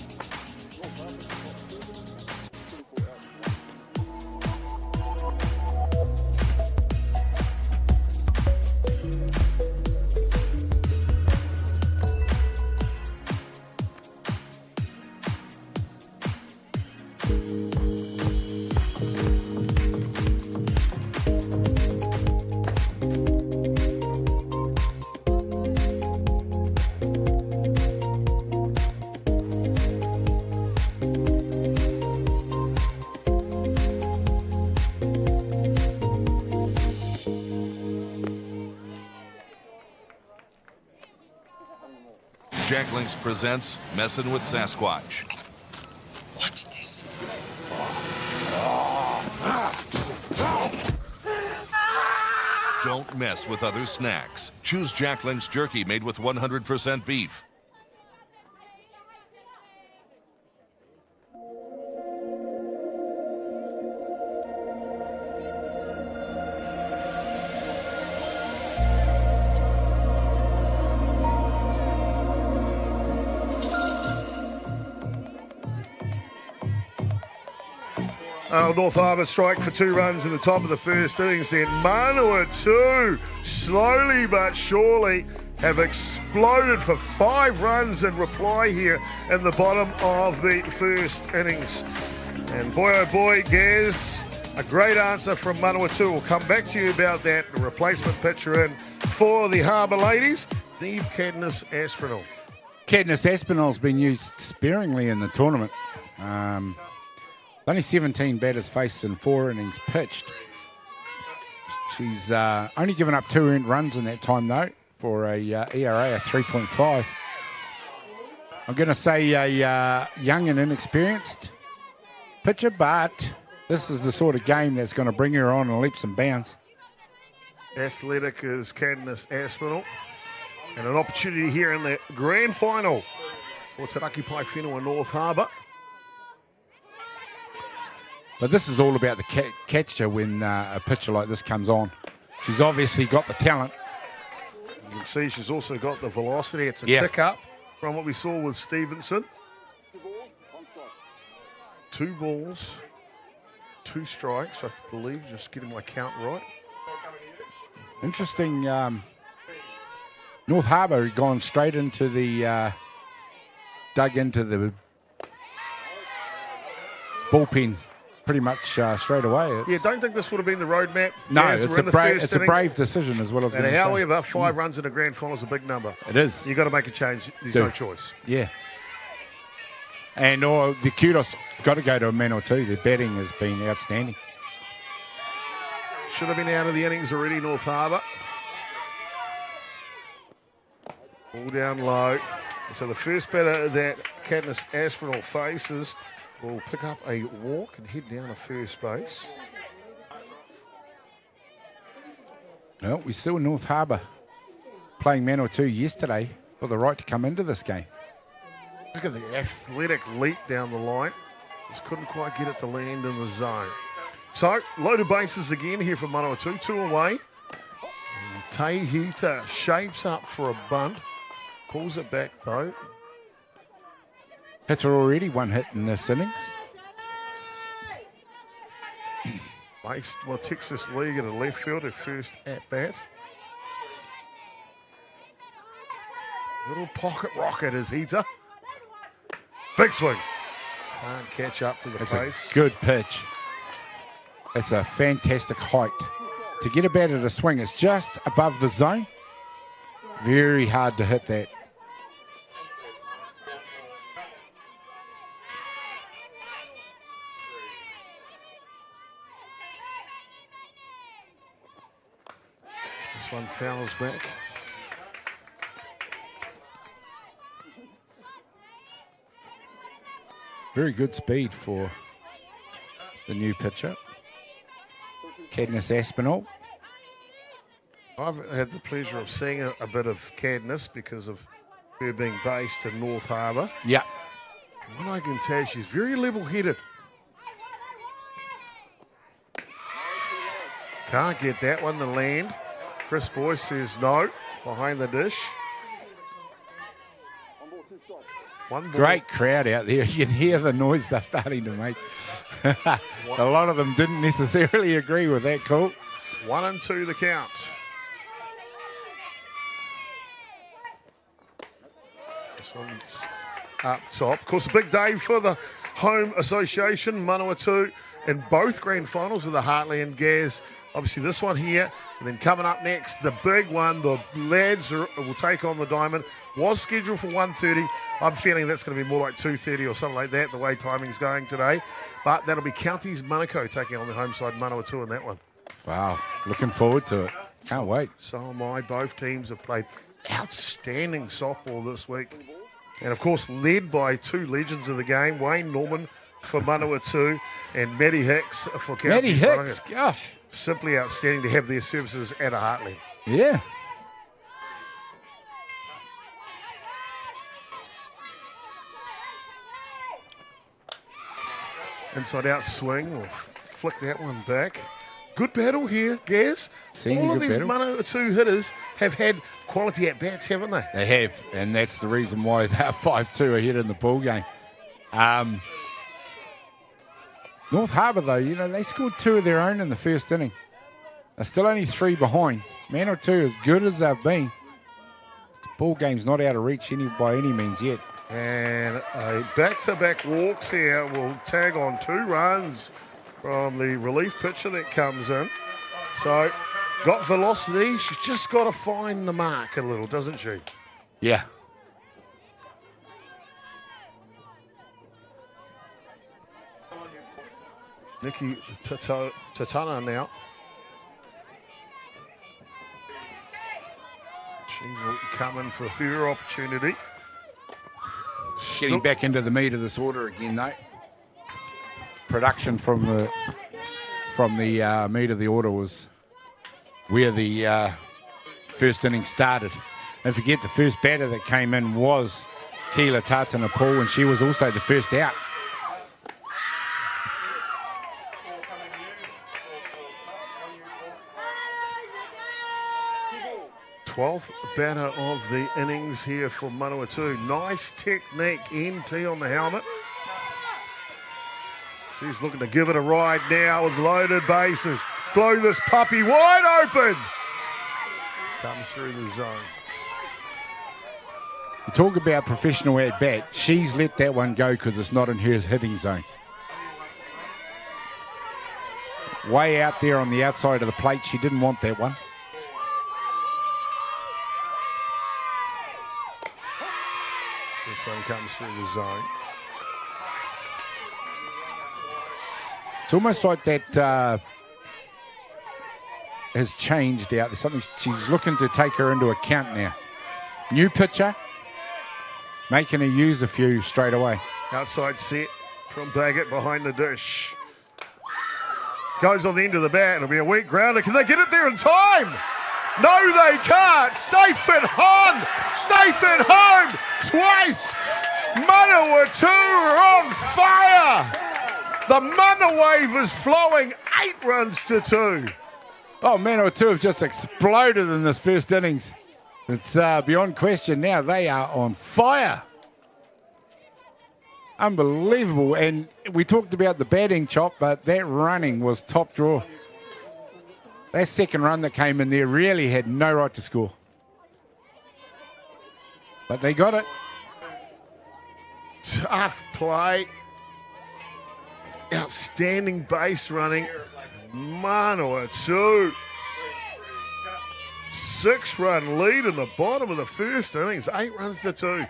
C: Jack Links presents Messin' with Sasquatch.
D: Watch this.
C: Don't mess with other snacks. Choose Jack Links jerky made with 100% beef.
A: North Harbour strike for 2 runs in the top of the first innings. Then Manawatū, slowly but surely, have exploded for 5 runs in reply here in the bottom of the first innings. And boy, oh boy, Gaz, a great answer from Manawatū. We'll come back to you about that. The replacement pitcher in for the Harbour ladies, Steve Cadmus Aspinall.
B: Cadmus Aspinall's been used sparingly in the tournament. Only 17 batters faced in 4 innings pitched. She's only given up 2 earned runs in that time, though, for a ERA of 3.5. I'm going to say a young and inexperienced pitcher, but this is the sort of game that's going to bring her on in leaps and bounds.
A: Athletic is Cadmus Aspinall. And an opportunity here in the grand final for Te Raki Pai Whenua North Harbour.
B: But this is all about the catcher when a pitcher like this comes on. She's obviously got the talent.
A: You can see she's also got the velocity. It's a tick up from what we saw with Stevenson. 2 balls, 2 strikes, I believe, just getting my count right.
B: Interesting. North Harbour had gone straight into the, dug into the bullpen pretty much straight away.
A: Yeah, don't think this would have been the roadmap.
B: No,
A: Yes,
B: it's
A: a
B: brave decision as well as.
A: And however, 5 runs in a grand final is a big number.
B: It is.
A: You've got to make a change. There's no choice.
B: Yeah. And the kudos got to go to Manawatū. Their batting has been outstanding.
A: Should have been out of the innings already, North Harbour. All down low. So the first batter that Cadmus Aspinall faces will pick up a walk and head down to first base.
B: Well, we saw North Harbour playing Manawatū yesterday for the right to come into this game.
A: Look at the athletic leap down the line. Just couldn't quite get it to land in the zone. So, loaded bases again here for Manawatū. 2 away. And Tahita shapes up for a bunt. Pulls it back though.
B: Hits are already 1 hit in this innings.
A: Texas League at a left field at first at bat. Little pocket rocket is Heater. Big swing. Can't catch up to the pace.
B: A good pitch. It's a fantastic height. To get a batter to swing, it's just above the zone. Very hard to hit that.
A: This one fouls back.
B: Very good speed for the new pitcher, Cadmus Aspinall.
A: I've had the pleasure of seeing a bit of Cadmus because of her being based in North Harbour.
B: Yeah.
A: What I can tell you, she's very level-headed. Can't get that one to land. Chris Boyce says no, behind the dish. One ball.
B: Great crowd out there. You can hear the noise they're starting to make. A lot of them didn't necessarily agree with that call.
A: 1 and 2 the count. This one's up top. Of course, a big day for the home association, Manawatū, in both grand finals of the Heartland Gas. Obviously, this one here, and then coming up next, the big one, the lads will take on the Diamond. Was scheduled for 1:30. I'm feeling that's going to be more like 2:30 or something like that, the way timing's going today. But that'll be Counties Manukau taking on the home side, Manawatū, in that one.
B: Wow, looking forward to it. Can't wait.
A: So am I. Both teams have played outstanding softball this week. And, of course, led by two legends of the game, Wayne Norman for Manawatū and Maddie Hicks for Counties.
B: Maddie Hicks, gosh.
A: Simply outstanding to have their services at a Heartland.
B: Yeah.
A: Inside out swing, we'll flick that one back. Good battle here, Gaz. All of these Manawatū hitters have had quality at-bats, haven't they?
B: They have, and that's the reason why they're 5-2 ahead in the ball game. North Harbour, though, you know, they scored 2 of their own in the first inning. They're still only 3 behind. Manawatū, as good as they've been, the ball game's not out of reach by any means yet.
A: And a back-to-back walks here will tag on 2 runs from the relief pitcher that comes in. So, got velocity. She's just got to find the mark a little, doesn't she?
B: Yeah.
A: Nikki Tatana now. She will come in for her opportunity.
B: Getting back into the meat of this order again, though. Production from the meat of the order was where the first inning started. Don't forget, the first batter that came in was Keela Tatana Paul, and she was also the first out.
A: 12th batter of the innings here for Manawatū. Nice technique, NT on the helmet. She's looking to give it a ride now with loaded bases. Blow this puppy wide open. Comes through the zone.
B: You talk about professional at bat. She's let that one go because it's not in her hitting zone. Way out there on the outside of the plate. She didn't want that one.
A: This one comes through the zone.
B: It's almost like that has changed out. There's something she's looking to take her into account now. New pitcher, making her use a few straight away.
A: Outside set from Baggett behind the dish. Goes on the end of the bat. It'll be a weak grounder. Can they get it there in time? No, they can't. Safe at home. Safe at home. Twice. Manawatū are on fire. The Mana wave is flowing. 8 runs to 2.
B: Oh, Manawatū have just exploded in this first innings. It's beyond question now. They are on fire. Unbelievable. And we talked about the batting chop, but that running was top draw. That second run that came in there really had no right to score. But they got it.
A: Tough play. Outstanding base running. Manawatū. 6-run lead in the bottom of the first innings. 8 runs to 2.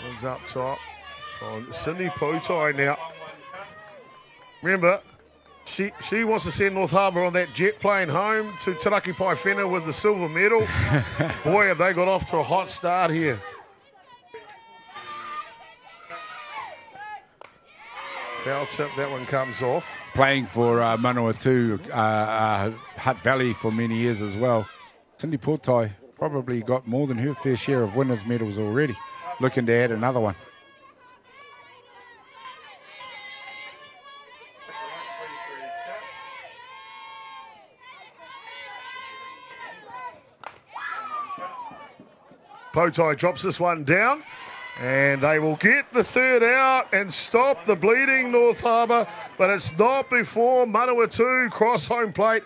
A: One's up top on Cindy Poutai now. Remember, she wants to send North Harbour on that jet plane home to Taraki Paifena with the silver medal. Boy, have they got off to a hot start here. Foul tip, that one comes off.
B: Playing for Manawatū, Hutt Valley for many years as well. Cindy Poutai probably got more than her fair share of winners' medals already. looking to add another one.
A: Potai drops this one down, and they will get the third out and stop the bleeding North Harbour, but it's not before Manawatū cross home plate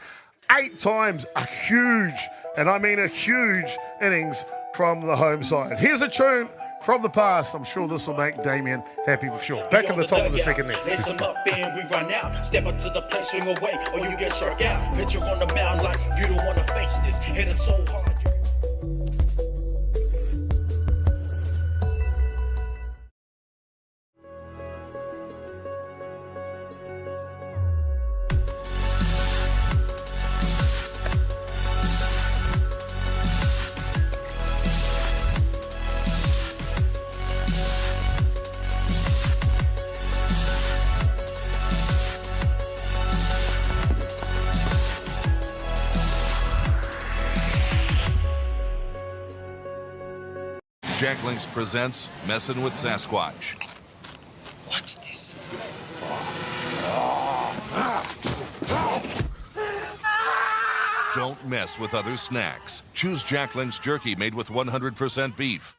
A: 8 times. A huge, and I mean a huge innings from the home side. Here's a tune from the past. I'm sure this will make Damien happy for sure. Back at the top of the second net.
E: Lace them up and we run out. Step up to the plate, swing away, or you get struck out. Pitcher on the mound like you don't want to face this. Hitting so hard.
C: Jack Links presents Messin' with Sasquatch.
D: Watch this.
C: Don't mess with other snacks. Choose Jack Links jerky made with 100% beef.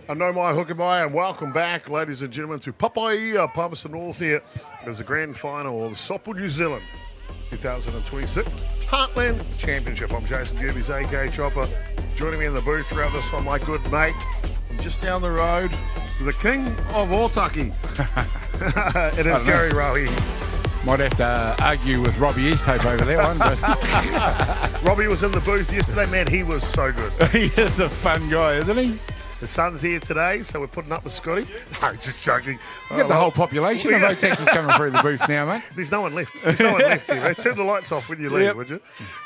A: I know my hook and my, and welcome back, ladies and gentlemen, to Papaia, Palmerston North here. There's the grand final of the Soppel New Zealand 2026 Heartland Championship. I'm Jason Gerbes, aka Chopper. Joining me in the booth throughout this one, my good mate, from just down the road, the king of Otaki. It is Gary Rowie.
B: Might have to argue with Robbie Easthope over that one. But
A: Robbie was in the booth yesterday. Man, he was so good.
B: he is a fun guy, isn't he?
A: The sun's here today, so we're putting up with Scotty. No, just joking.
B: You got the whole population of Otaki coming through the booth now, mate.
A: There's no one left. There's no one left here. Turn the lights off when you leave, would you?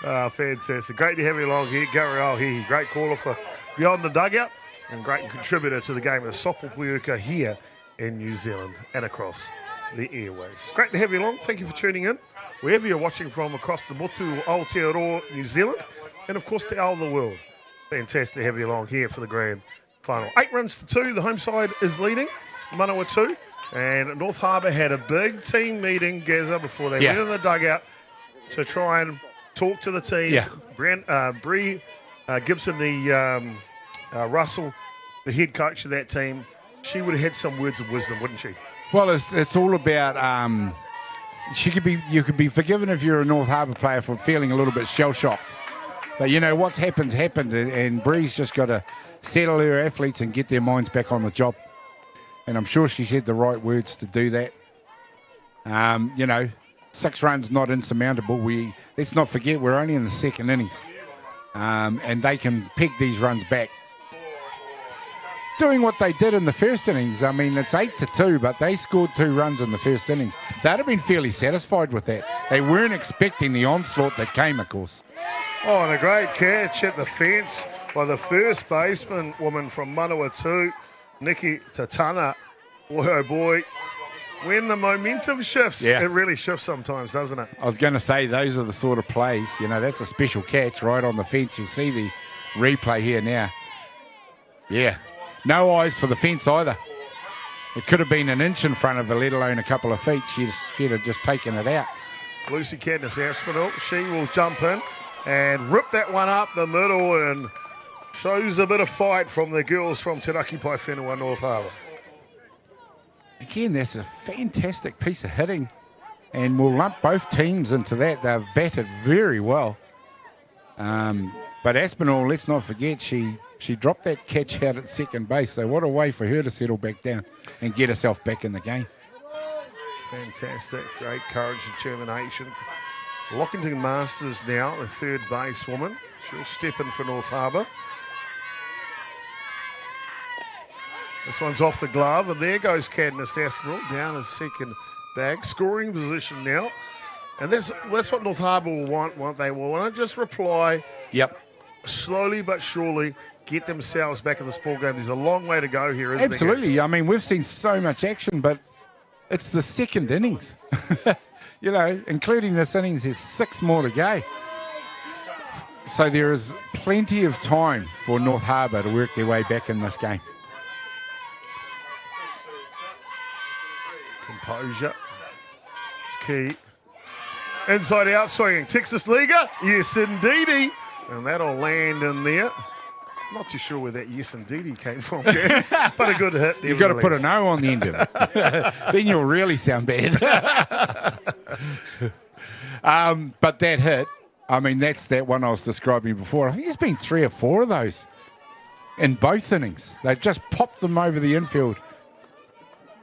A: Fantastic. Great to have you along here. Gary Rowie, great caller for Beyond the Dugout and great contributor to the game of Soppel Puuka here in New Zealand and across the airways. Great to have you along. Thank you for tuning in. Wherever you're watching from across the Motu, Aotearoa, New Zealand, and of course to all the world. Fantastic to have you along here for the grand final. 8 runs to 2. The home side is leading, Manawatū. And North Harbour had a big team meeting, Gaza, before they went in the dugout to try and talk to the team.
B: Yeah.
A: Bree Gibson, Russell, the head coach of that team, she would have had some words of wisdom, wouldn't she?
B: Well, it's all about you could be forgiven if you're a North Harbour player for feeling a little bit shell-shocked. But, you know, what's happened, and Bree's just got to settle her athletes and get their minds back on the job. And I'm sure she said the right words to do that. You know, 6 runs not insurmountable. Let's not forget we're only in the second innings. And they can peg these runs back. Doing what they did in the first innings, I mean, it's 8-2, but they scored 2 runs in the first innings. They'd have been fairly satisfied with that. They weren't expecting the onslaught that came, of course.
A: Oh, and a great catch at the fence by the first baseman woman from Manawatū, Nikki Tatana. Boy, oh boy, when the momentum shifts, it really shifts sometimes, doesn't it?
B: I was going to say, those are the sort of plays, you know, that's a special catch right on the fence. You'll see the replay here now. Yeah, no eyes for the fence either. It could have been an inch in front of her, let alone a couple of feet. She'd have just taken it out.
A: Lucy Cadness Aspinall, she will jump in and rip that one up the middle and shows a bit of fight from the girls from Te Raki Pai Whenua, North Harbour.
B: Again, that's a fantastic piece of hitting, and we'll lump both teams into that. They've batted very well. But Aspinall, let's not forget, she dropped that catch out at second base, so what a way for her to settle back down and get herself back in the game.
A: Fantastic, great courage and determination. Lockington Masters now, the third base woman. She'll step in for North Harbour. This one's off the glove, and there goes Cadness Aspinall down a second bag. Scoring position now. And that's what North Harbour will want. They will want to just reply slowly but surely, get themselves back in this ball game. There's a long way to go here, isn't
B: Absolutely.
A: there?
B: I mean, we've seen so much action, but it's the second innings. You know, including this innings, there's 6 more to go. So there is plenty of time for North Harbour to work their way back in this game.
A: Composure is key. Inside out swinging. Texas Liga. Yes, indeedy. And that'll land in there. Not too sure where that yes, indeedy came from, guys, but a good hit.
B: You've got to put an O on the end of it. Then you'll really sound bad. But that hit, I mean, that's that one I was describing before. I think there's been 3 or 4 of those in both innings. They just popped them over the infield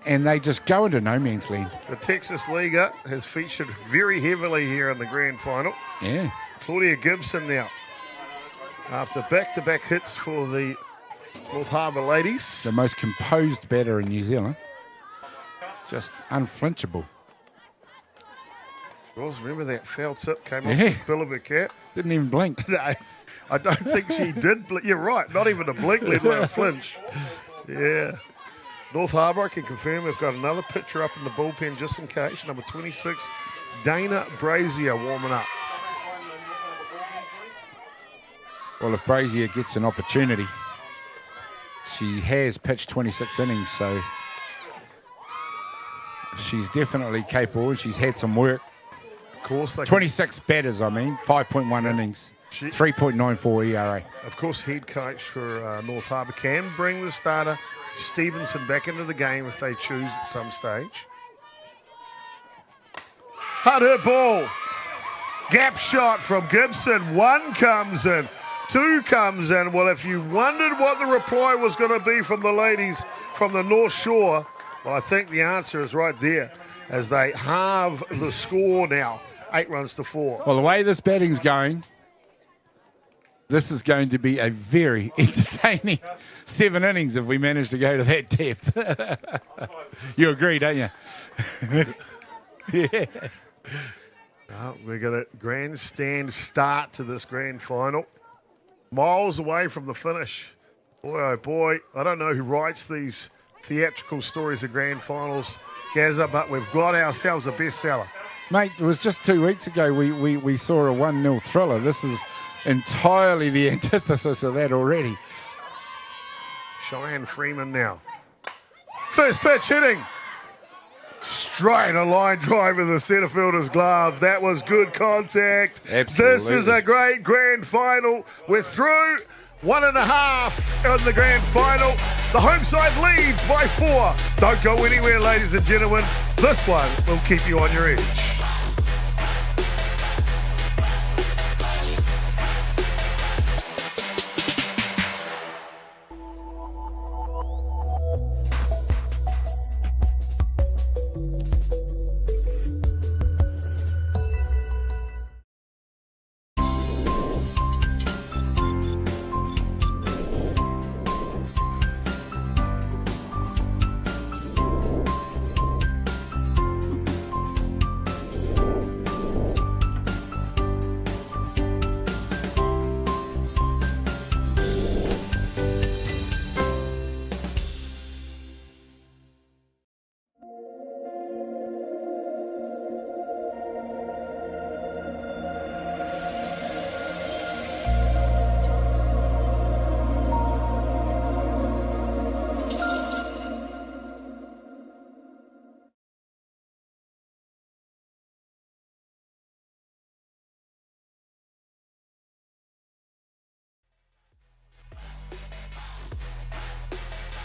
B: and they just go into no man's land.
A: The Texas Liga has featured very heavily here in the grand final.
B: Yeah.
A: Claudia Gibson now, after back-to-back hits for the North Harbour ladies.
B: The most composed batter in New Zealand. Just unflinchable.
A: Ross, remember that foul tip came off
B: Yeah.
A: the bill of her cap?
B: Didn't even blink.
A: No, I don't think she did. You're right, not even a blink, let alone a flinch. Yeah. North Harbour, I can confirm we've got another pitcher up in the bullpen just in case. Number 26, Dana Brazier warming up.
B: Well, if Brazier gets an opportunity, she has pitched 26 innings, so she's definitely capable and she's had some work.
A: Of course, they
B: 26 batters, 5.1 innings, 3.94 ERA.
A: Of course, head coach for North Harbour can bring the starter Stevenson back into the game if they choose at some stage. Hard hit ball. Gap shot from Gibson. 1 comes in. 2 comes in. Well, if you wondered what the reply was going to be from the ladies from the North Shore, well, I think the answer is right there as they halve the score now. 8 runs to 4.
B: Well, the way this batting's going, this is going to be a very entertaining 7 innings if we manage to go to that depth. You agree, don't you? Yeah.
A: We got a grandstand start to this grand final. Miles away from the finish. Boy, oh boy, I don't know who writes these theatrical stories of grand finals, Gazza, but we've got ourselves a bestseller.
B: Mate, it was just 2 weeks ago we saw a 1-0 thriller. This is entirely the antithesis of that already.
A: Cheyenne Freeman now. First pitch hitting. Straight a line drive in the centre fielder's glove. That was good contact.
B: Absolutely.
A: This is a great grand final. We're through 1.5 in the grand final. The home side leads by 4. Don't go anywhere, ladies and gentlemen. This one will keep you on your edge.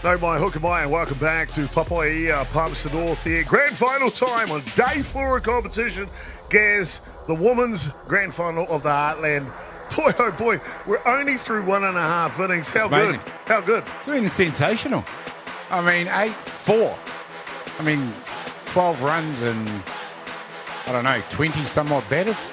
A: No, my hook am I, and welcome back to Papaia, Palmerston North here. Grand final time on day 4 of competition. Gaz, the women's grand final of the Heartland. Boy, oh boy, we're only through 1.5 innings. How good?
B: amazing.
A: How good?
B: It's been sensational. 8-4. 12 runs and, 20 some odd batters.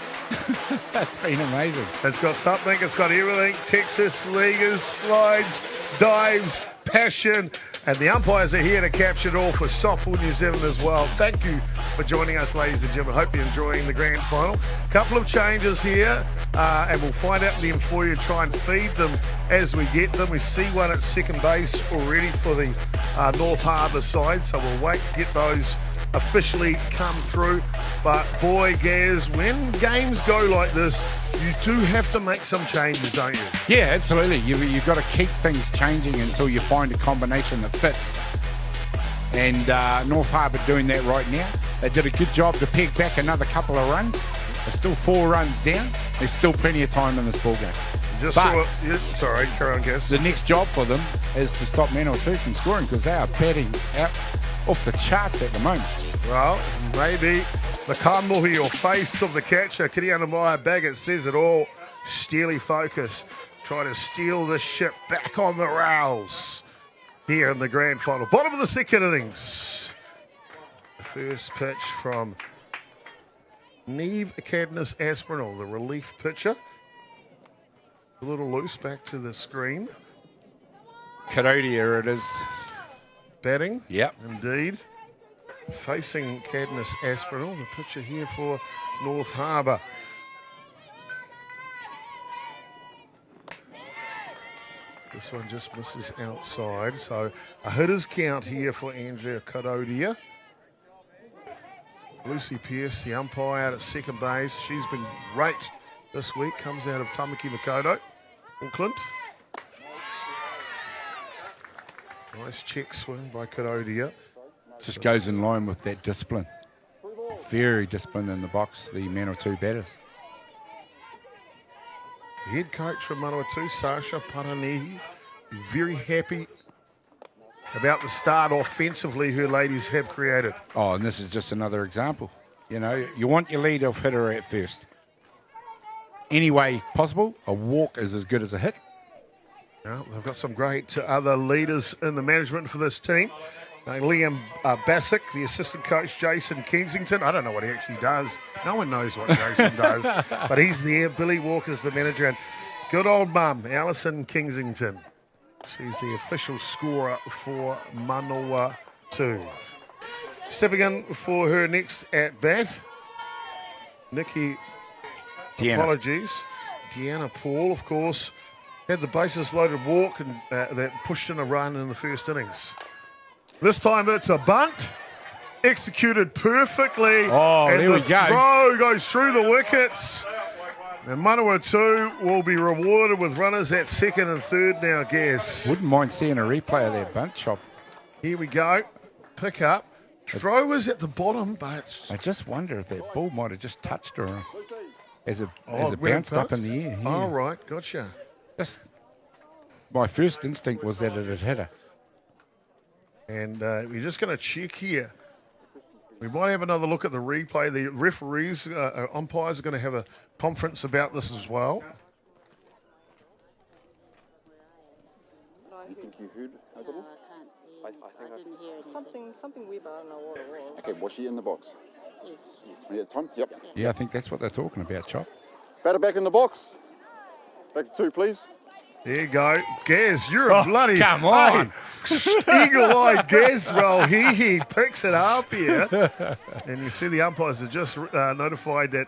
B: That's been amazing.
A: It's got something, it's got everything. Texas, leaguers, slides, dives, passion, and the umpires are here to capture it all for softball New Zealand as well. Thank you for joining us, ladies and gentlemen. Hope you're enjoying the grand final. Couple of changes here, and we'll find out them for you, try and feed them as we get them. We see one at second base already for the North Harbour side, so we'll wait to get those officially come through. But boy, Gaz, when games go like this, you do have to make some changes, don't you?
B: Yeah, absolutely. You've got to keep things changing until you find a combination that fits. And North Harbour doing that right now. They did a good job to peg back another couple of runs. They're still 4 runs down. There's still plenty of time in this ball game.
A: Sorry, carry on, Gaz.
B: The next job for them is to stop Manawatū from scoring, because they are batting out off the charts at the moment.
A: Well, maybe the kamohi or face of the catcher, Kirianamaya Baggett, says it all. Steely focus, try to steal the ship back on the rails here in the grand final. Bottom of the second innings. The first pitch from Neve Cadnis Aspinall, the relief pitcher. A little loose, back to the screen.
B: Karodia it is.
A: Batting.
B: Yep.
A: Indeed. Facing Cadnis Aspinall, the pitcher here for North Harbour. This one just misses outside. So a hitter's count here for Andrea Karodia. Lucy Pearce, the umpire out at second base. She's been great this week. Comes out of Tamaki Makaurau, Auckland. Nice check swing by Karodia.
B: Just goes in line with that discipline. Very disciplined in the box, the Manawatū batters.
A: The head coach from Manawatū, Sasha Paranihi, very happy about the start offensively her ladies have created.
B: Oh, and this is just another example. You know, you want your lead-off hitter at first. Any way possible, a walk is as good as a hit.
A: Well, they've got some great other leaders in the management for this team. Liam Bassick, the assistant coach, Jason Kensington. I don't know what he actually does. No one knows what Jason does, but he's there. Billy Walker's the manager, and good old mum, Alison Kensington. She's the official scorer for Manawatū. Stepping in for her next at-bat, Deanna Paul, of course, had the bases loaded walk and that pushed in a run in the first innings. This time it's a bunt, executed perfectly.
B: Oh,
A: and
B: there we
A: the
B: go.
A: throw goes through the wickets. And Manawatū will be rewarded with runners at second and third now, Gaz.
B: Wouldn't mind seeing a replay of that bunt chop.
A: Here we go. Pick up. Throw was at the bottom, but it's...
B: I just wonder if that ball might have just touched her as it
A: went
B: bounced up
A: post?
B: in the air. Yeah.
A: Oh, right. Gotcha.
B: Just, my first instinct was that it had hit her.
A: And we're just going to check here. We might have another look at the replay. The referees, umpires are going to have a conference about this as well.
F: You think you heard a little?
G: No, I can't see. I didn't hear anything.
H: Something weird, but I don't know what it was.
F: Okay, was she in the box?
G: Yes.
F: Yeah, Tom? Yep.
B: Yeah, I think that's what they're talking about, Chop.
F: Batter back in the box. Back to 2, please.
A: There you go. Gaz, you're a bloody...
B: come on.
A: Hey, eagle-eyed Gaz. Well, he picks it up here. And you see the umpires have just notified that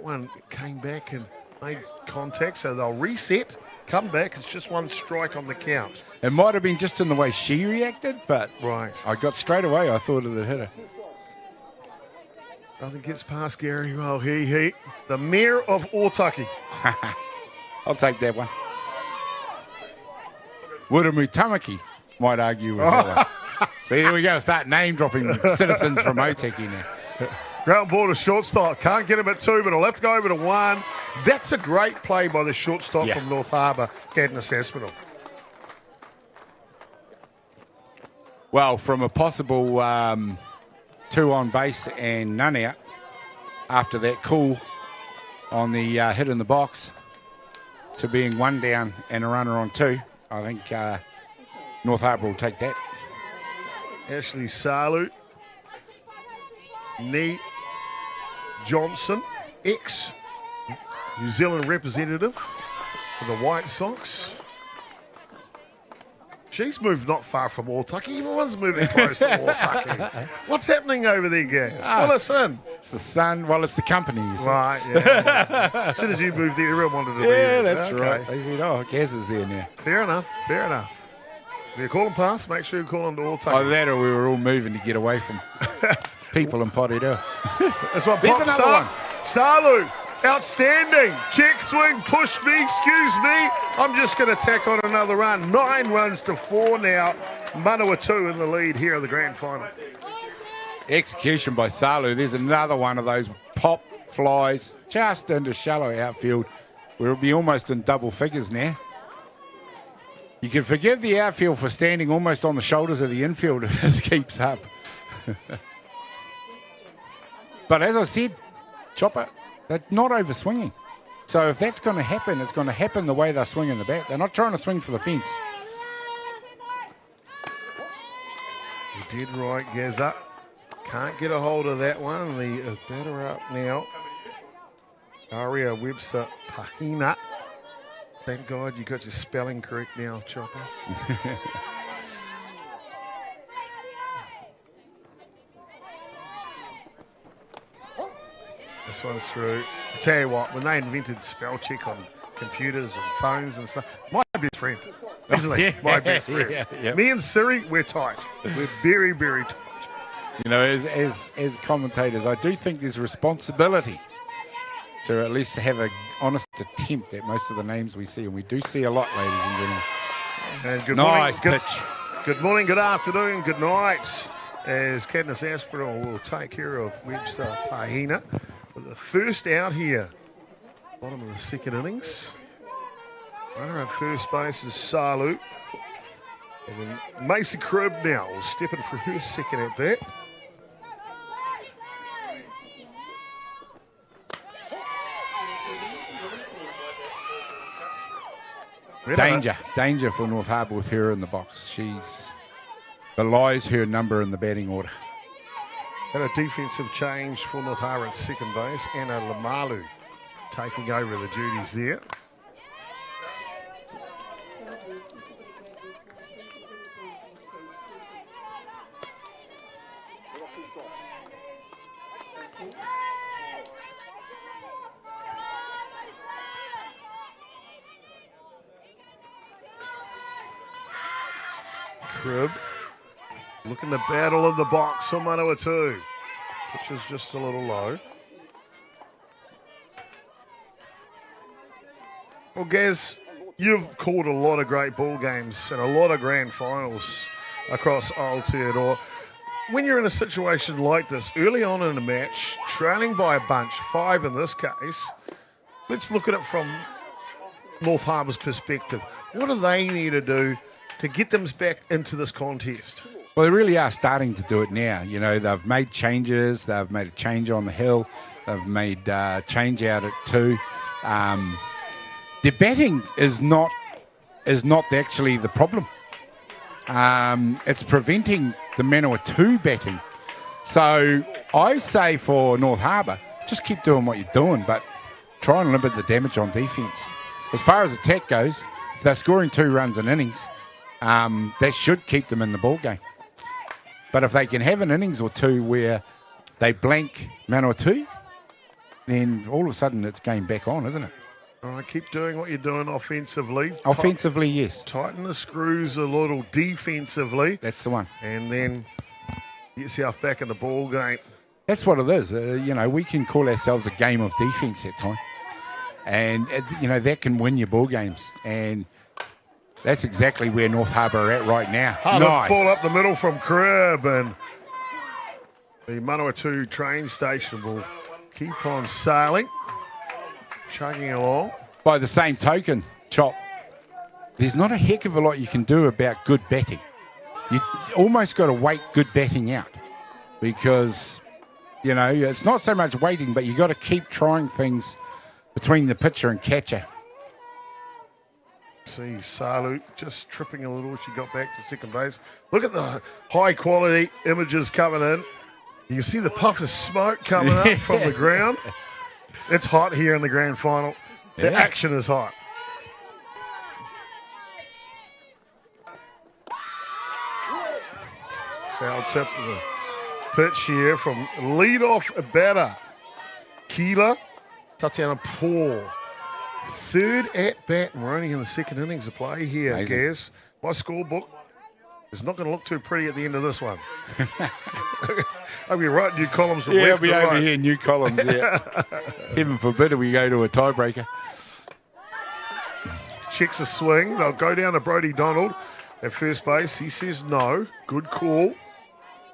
A: one came back and made contact, so they'll reset, come back. It's just one strike on the count.
B: It might have been just in the way she reacted, but
A: Right.
B: I got straight away, I thought it had hit her.
A: Nothing gets past Gary. Well, the mayor of Otaki.
B: I'll take that one. Wuramu Tamaki might argue with that one. So here we go, start name dropping citizens from Otaki now.
A: Ground ball to shortstop. Can't get him at 2, but he'll have to go over to 1. That's a great play by the shortstop from North Harbour, Cadnis Aspinall.
B: Well, from a possible 2 on base and none out after that call on the hit in the box to being 1 down and a runner on 2, I think North Harbour will take that.
A: Ashley Salu, Nee Johnson, ex-New Zealand representative for the White Sox. She's moved not far from Wautucky. Everyone's moving close to Wautucky. What's happening over there, Gaz? Fill us in.
B: It's the sun. Well, it's the companies.
A: Right, yeah. As soon as you moved there, everyone wanted to be
B: Yeah,
A: there.
B: that's right. They said, oh, Gaz is there now.
A: Fair enough. If you call them past, make sure you call them to Wautucky.
B: Oh, that or we were all moving to get away from people in Porirua.
A: That's what
B: There's
A: pops
B: another
A: up. Salu, outstanding. Check swing, push me, excuse me. I'm just going to tack on another run. 9 runs to 4 now. Manawatū in the lead here in the grand final.
B: Execution by Salu. There's another one of those pop flies just into shallow outfield. We'll be almost in double figures now. You can forgive the outfield for standing almost on the shoulders of the infield if this keeps up. But as I said, Chopper, they're not over-swinging. So if that's going to happen, it's going to happen the way they're swinging the bat. They're not trying to swing for the fence.
A: You did right, Gazza. Can't get a hold of that one. The batter up now. Aria Webster Pahina. Thank God you got your spelling correct now, Chopper. This one's through. I tell you what, when they invented spell check on computers and phones and stuff, my best friend, isn't he? My best friend.
B: Yeah.
A: Me and Siri, we're tight. We're very, very tight.
B: You know, as commentators, I do think there's responsibility to at least have an honest attempt at most of the names we see, and we do see a lot, ladies and gentlemen.
A: And good
B: Nice
A: morning,
B: pitch.
A: Good morning, good afternoon, good night. As Cadmus Aspinall will take care of Webster Pahina. With the first out here, bottom of the second innings. Runner at first base is Salu. And then Macy Cribb now will step in for her second at bat.
B: Danger for North Harbour with her in the box. She's belies her number in the batting order.
A: And a defensive change for North Harbour at second base. Anna Lamalu taking over the duties there. Cribb looking to battle in the box for Manawatū. Which is just a little low. Well, Gaz, you've called a lot of great ball games and a lot of grand finals across Aotearoa. When you're in a situation like this, early on in a match, trailing by a bunch, 5 in this case, let's look at it from North Harbour's perspective. What do they need to do to get them back into this contest?
B: Well, they really are starting to do it now. You know, they've made changes. They've made a change on the hill. They've made change out at 2. Their batting is not actually the problem. It's preventing the Manawatū batting. So I say for North Harbour, just keep doing what you're doing, but try and limit the damage on defence. As far as attack goes, if they're scoring 2 runs in innings, that should keep them in the ball game. But if they can have an innings or 2 where they blank Manawatū, then all of a sudden it's game back on, isn't it?
A: All right, keep doing what you're doing offensively.
B: Offensively, yes.
A: Tighten the screws a little defensively.
B: That's the one.
A: And then get yourself back in the ball game.
B: That's what it is. You know, we can call ourselves a game of defence at times. And, you know, that can win your ball games. And that's exactly where North Harbour are at right now. Nice.
A: Ball up the middle from Cribb, and the Manawatū train station will keep on sailing, chugging along.
B: By the same token, Chop, there's not a heck of a lot you can do about good batting. You almost got to wait good batting out because, you know, it's not so much waiting, but you got to keep trying things between the pitcher and catcher.
A: See Salu just tripping a little. She got back to second base. Look at the high quality images coming in. You can see the puff of smoke coming up from the ground. It's hot here in the grand final. The action is hot. Foul tip of the pitch here from lead-off batter. Keeler, touchdown Paul. Third at bat, and we're only in the second innings of play here, Gaz. My scorebook is not going to look too pretty at the end of this one. I'll be writing new columns from left
B: I'll be
A: to
B: over
A: right.
B: here, new columns, Heaven forbid we go to a tiebreaker.
A: Checks a swing. They'll go down to Brodie Donald at first base. He says no. Good call.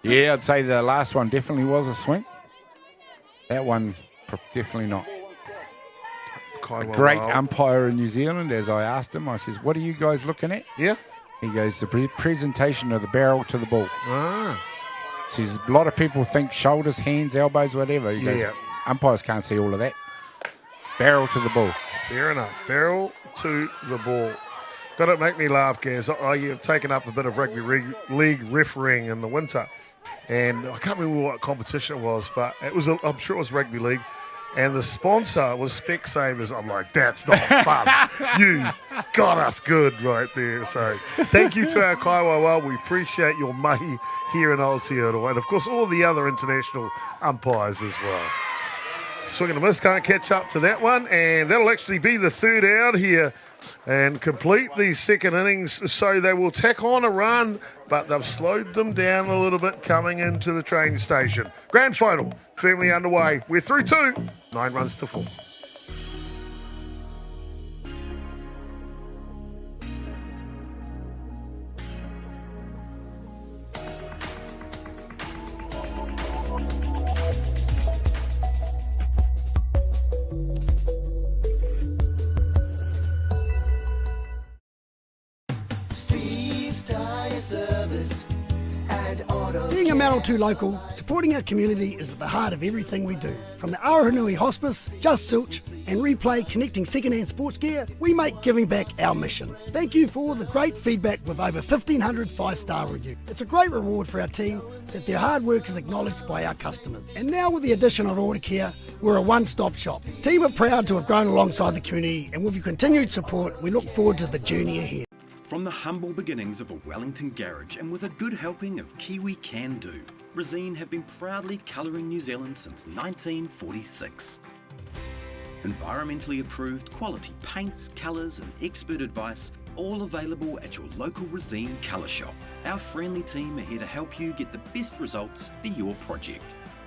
B: Yeah, I'd say the last one definitely was a swing. That one, definitely not. A great umpire in New Zealand, as I asked him, I says, what are you guys looking at?
A: Yeah.
B: He goes, the presentation of the barrel to the ball.
A: Ah.
B: Says, a lot of people think shoulders, hands, elbows, whatever. He goes, umpires can't see all of that. Barrel to the ball.
A: Fair enough. Barrel to the ball. Got to make me laugh, Gaz. You've taken up a bit of rugby league refereeing in the winter. And I can't remember what competition it was, but it was. I'm sure it was rugby league. And the sponsor was Specsavers. I'm like, that's not fun. You got us good right there. So thank you to our Kaiwawa. We appreciate your mahi here in Aotearoa. And, of course, all the other international umpires as well. Swing and a miss, can't catch up to that one. And that'll actually be the third out here and complete the second innings. So they will tack on a run, but they've slowed them down a little bit coming into the train station. Grand final firmly underway. We're through 2, 9 runs to 4.
I: Being a Manawatū local, supporting our community is at the heart of everything we do. From the Aoranui Hospice, Just Silch and Replay connecting second-hand sports gear, we make giving back our mission. Thank you for all the great feedback with over 1,500 5-star reviews. It's a great reward for our team that their hard work is acknowledged by our customers. And now with the addition of Order Care, we're a one-stop shop. The team are proud to have grown alongside the community, and with your continued support, we look forward to the journey ahead.
J: From the humble beginnings of a Wellington garage and with a good helping of Kiwi Can Do, Resine have been proudly colouring New Zealand since 1946. Environmentally approved quality paints, colours and expert advice, all available at your local Resine colour shop. Our friendly team are here to help you get the best results for your project.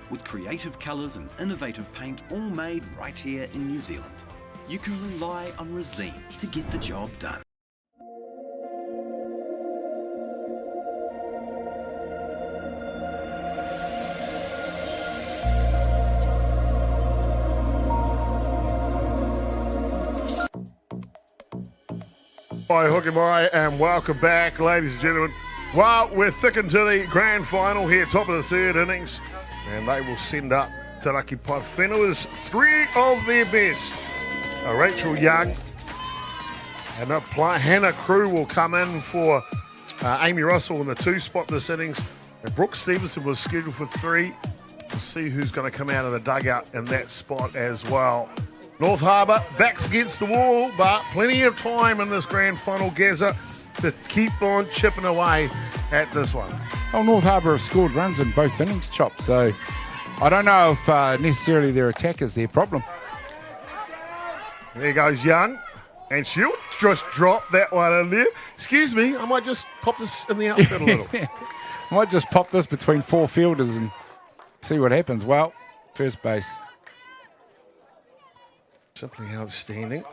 J: With creative colours and innovative paint all made right here in New Zealand. You can rely on Resine to get the job done.
A: Hi, Hooky Mai, and welcome back, ladies and gentlemen. Well, we're thick into the grand final here, top of the third innings, and they will send up Te Raki Paewhenua's 3 of their best. Rachel Young and Hannah Crew will come in for Amy Russell in the 2 spot this innings. And Brooke Stevenson was scheduled for 3. We'll see who's going to come out of the dugout in that spot as well. North Harbour, backs against the wall, but plenty of time in this grand final, Gazza, to keep on chipping away at this one.
B: Well, North Harbour have scored runs in both innings, Chop, so I don't know if necessarily their attack is their problem.
A: There goes Young, and she'll just drop that one in there. Excuse me, I might just pop this in the outfit a little.
B: I might just pop this between 4 fielders and see what happens. Well, first base.
A: Simply outstanding.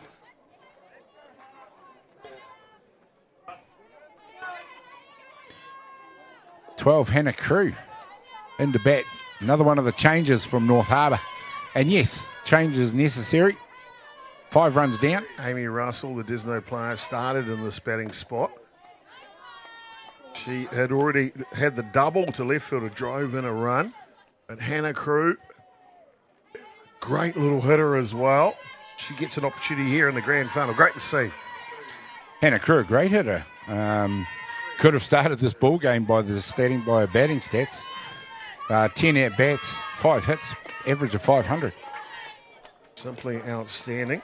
B: "12 Hannah Crew into bat. Another one of the changes from North Harbour. And yes, change is necessary. 5 runs down.
A: Amy Russell, the Disno player, started in this batting spot. She had already had the double to left field, drove in a run. But Hannah Crew, great little hitter as well. She gets an opportunity here in the grand final. Great to see.
B: Hannah Crew, a great hitter. Could have started this ball game by her batting stats. 10 at bats, 5 hits, average of 500.
A: Simply outstanding.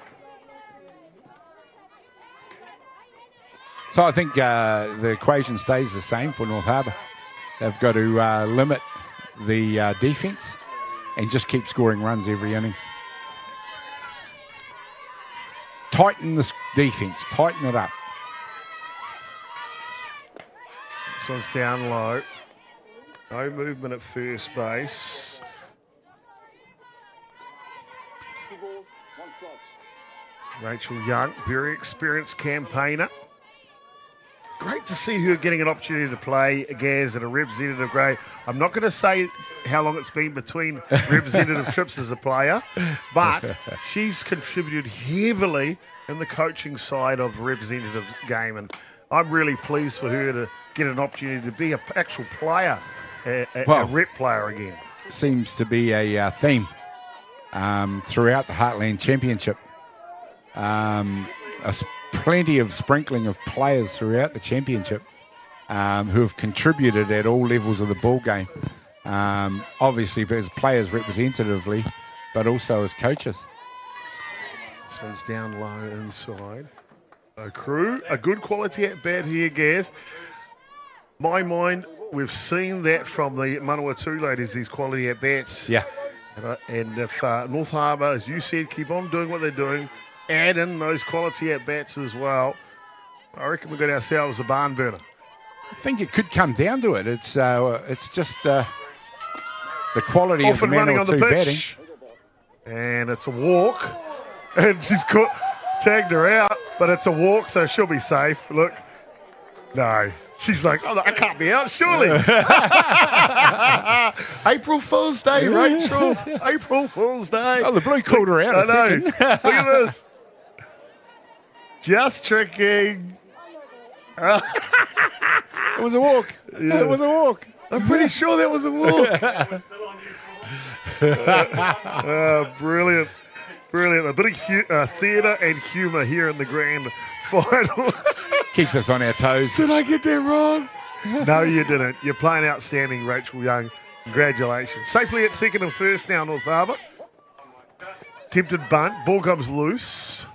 B: So I think the equation stays the same for North Harbour. They've got to limit the defence and just keep scoring runs every innings. Tighten this defence. Tighten it up.
A: This one's down low. No movement at first base. Rachel Young, very experienced campaigner. Great to see her getting an opportunity to play Gaz at a representative grade. I'm not going to say how long it's been between representative trips as a player, but she's contributed heavily in the coaching side of the representative game, and I'm really pleased for her to get an opportunity to be an actual player, a rep player again.
B: Seems to be a theme throughout the Heartland Championship. Plenty of sprinkling of players throughout the championship who have contributed at all levels of the ball game. Obviously as players representatively, but also as coaches.
A: This one's down low inside. So Crew, a good quality at bat here, Gaz. My mind, we've seen that from the Manawatū ladies, these quality at bats.
B: Yeah.
A: And if North Harbour, as you said, keep on doing what they're doing, add in those quality at-bats as well, I reckon we've got ourselves a barn burner.
B: I think it could come down to it. It's just the quality of the Manawatū batting.
A: And it's a walk. And she's tagged her out, but it's a walk, so she'll be safe. Look. No. She's like, oh, I can't be out, surely. April Fool's Day, Rachel. April Fool's Day.
B: Oh, the blue called her out a second.
A: Look at this. Just tricking.
B: It was a walk. Yeah. It was a walk.
A: I'm pretty sure that was a walk. Brilliant. Brilliant. A bit of theatre and humour here in the grand final.
B: Keeps us on our toes.
A: Did I get that wrong? No, you didn't. You're playing outstanding, Rachel Young. Congratulations. Safely at second and first now, North Harbour. Tempted bunt. Ball comes loose.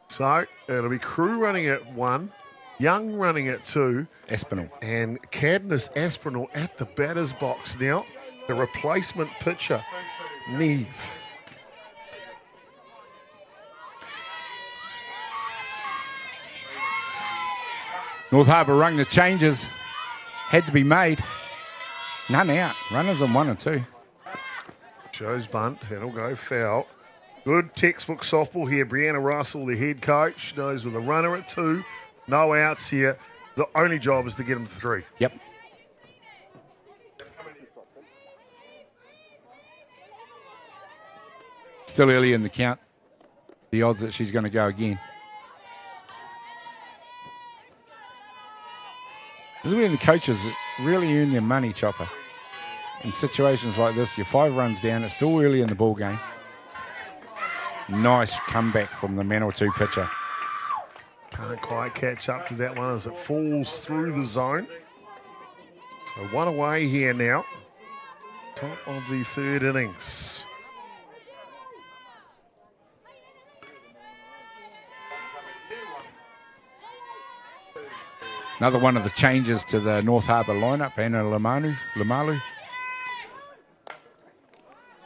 A: So it'll be Crew running at 1, Young running at 2.
B: Aspinall.
A: And Cadmus Aspinall at the batter's box now. The replacement pitcher, Neve.
B: North Harbour rung the changes. Had to be made. None out. Runners on 1 and 2.
A: Shows bunt. That'll go foul. Good textbook softball here. Brianna Russell, the head coach, knows with a runner at 2, no outs here. The only job is to get them to 3.
B: Yep. Still early in the count. The odds that she's going to go again. This is where the coaches really earn their money, Chopper. In situations like this, you're 5 runs down. It's still early in the ball game. Nice comeback from the Manawatū pitcher.
A: Can't quite catch up to that one as it falls through the zone. So 1 away here now. Top of the 3rd innings.
B: Another one of the changes to the North Harbour lineup, Anna Lamalu.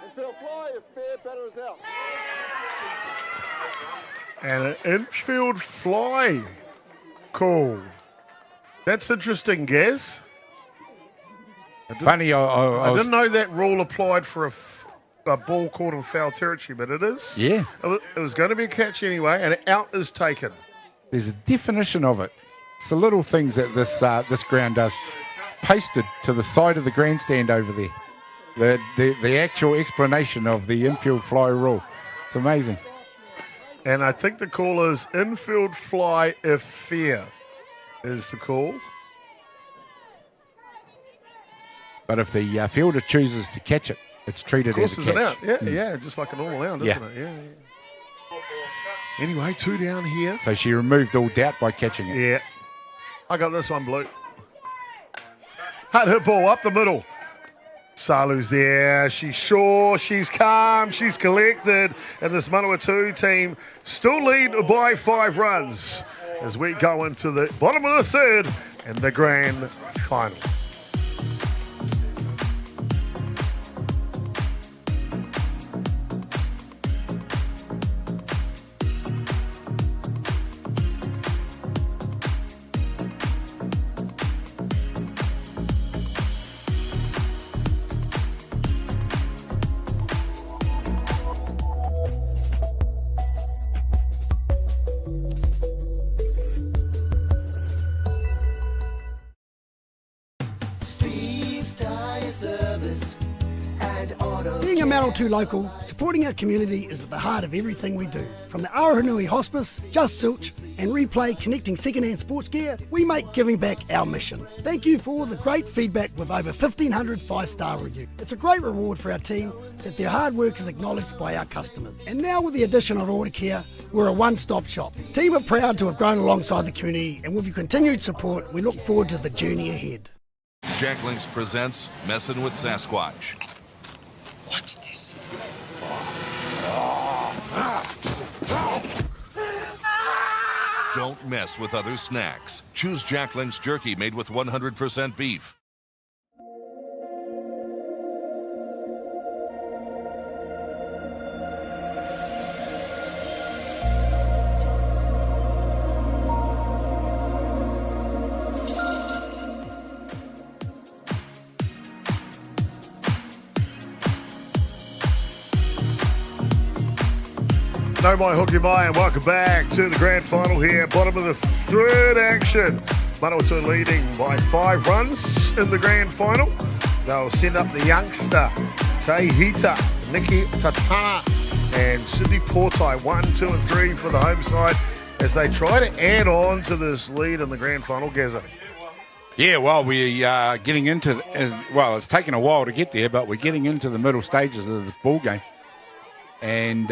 F: Infield fly, if fair, batter is out.
A: And an infield fly call. That's interesting, Gaz.
B: Funny,
A: I didn't know that rule applied for a ball caught in foul territory, but it is.
B: Yeah.
A: It was going to be a catch anyway, and out is taken.
B: There's a definition of it. It's the little things that this ground does. Pasted to the side of the grandstand over there. The actual explanation of the infield fly rule. It's amazing.
A: And I think the call is infield fly if fair is the call.
B: But if the fielder chooses to catch it, it's treated as a catch.
A: Of course it's an out. Yeah, just like a normal out, isn't it? Yeah. Anyway, 2 down here.
B: So she removed all doubt by catching it.
A: Yeah. I got this one, Blue. Hard hit ball up the middle. Salu's there. She's sure. She's calm. She's collected. And this Manawatū team still lead by 5 runs as we go into the bottom of the 3rd. in the grand final.
I: Being a Manawatū local, supporting our community is at the heart of everything we do. From the Aoranui Hospice, Just Zilch and Replay connecting second-hand sports gear, we make giving back our mission. Thank you for all the great feedback with over 1,500 five-star reviews. It's a great reward for our team that their hard work is acknowledged by our customers. And now with the addition of order care, we're a one-stop shop. The team are proud to have grown alongside the community, and with your continued support, we look forward to the journey ahead.
C: Jack Links presents Messin' with Sasquatch.
D: Watch this.
C: Don't mess with other snacks. Choose Jack Links jerky made with 100% beef.
A: No mai hook you mai, and welcome back to the grand final here. Bottom of the third action. Manawatū leading by 5 runs in the grand final. They'll send up the youngster, Te Hita, Nikki Tatana, and Sydney Portai, 1, 2 and 3 for the home side as they try to add on to this lead in the grand final, Gazza.
B: Yeah, well, we are getting into, well, it's taken a while to get there, but we're getting into the middle stages of the ball game. And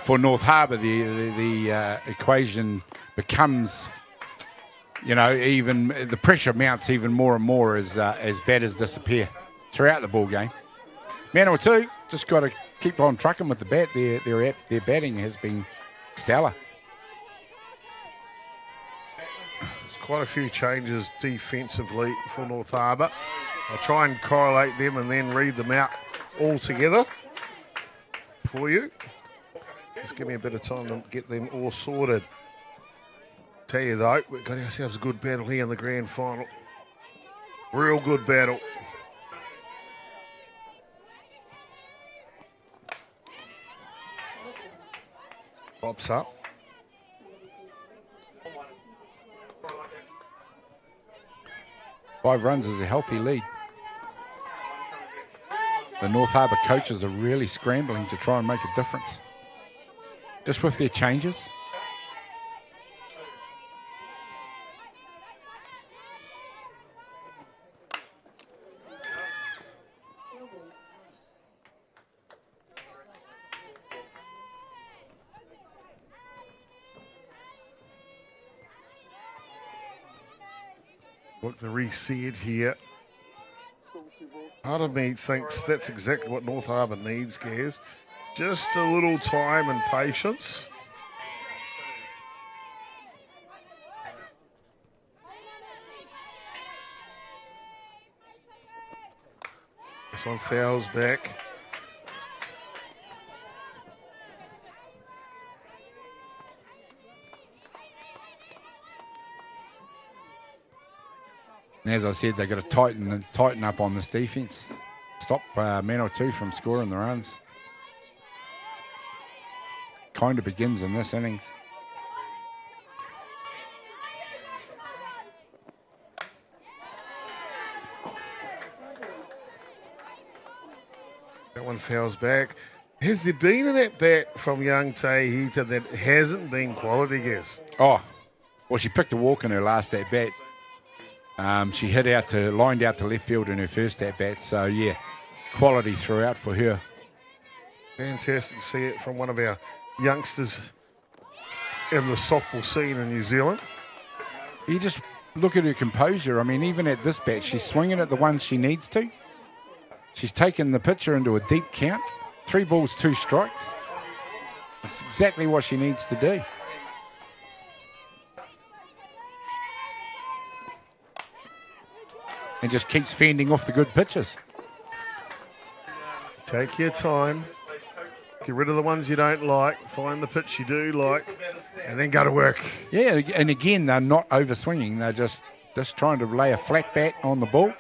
B: for North Harbour, the equation becomes, you know, even the pressure mounts even more and more as batters disappear throughout the ball game. Manawatū just got to keep on trucking with the bat. Their batting has been stellar.
A: There's quite a few changes defensively for North Harbour. I'll try and correlate them and then read them out all together for you. Just give me a bit of time to get them all sorted. Tell you though, we've got ourselves a good battle here in the grand final. Real good battle. Pops up.
B: Five runs is a healthy lead. The North Harbour coaches are really scrambling to try and make a difference. Just with their changes.
A: Look, the reset here. Part of me thinks that's exactly what North Harbour needs, Gaz. Just a little time and patience. This one fouls back.
B: And as I said, they've got to tighten up on this defence. Stop Manawatū from scoring the runs. Kind of begins in this innings.
A: That one fouls back. Has there been an at-bat from young Te Hita that hasn't been quality, Gaz?
B: Oh, well, she picked a walk in her last at-bat. She lined out to left field in her first at-bat. So, yeah, quality throughout for her.
A: Fantastic to see it from one of our youngsters in the softball scene in New Zealand.
B: You just look at her composure. I mean, even at this bat, she's swinging at the ones she needs to. She's taken the pitcher into a deep count. 3 balls, 2 strikes. That's exactly what she needs to do. and just keeps fending off the good pitches.
A: Take your time. Get rid of the ones you don't like. Find the pitch you do like, and then go to work.
B: Yeah, and again, they're not overswinging. They're just trying to lay a flat bat on the ball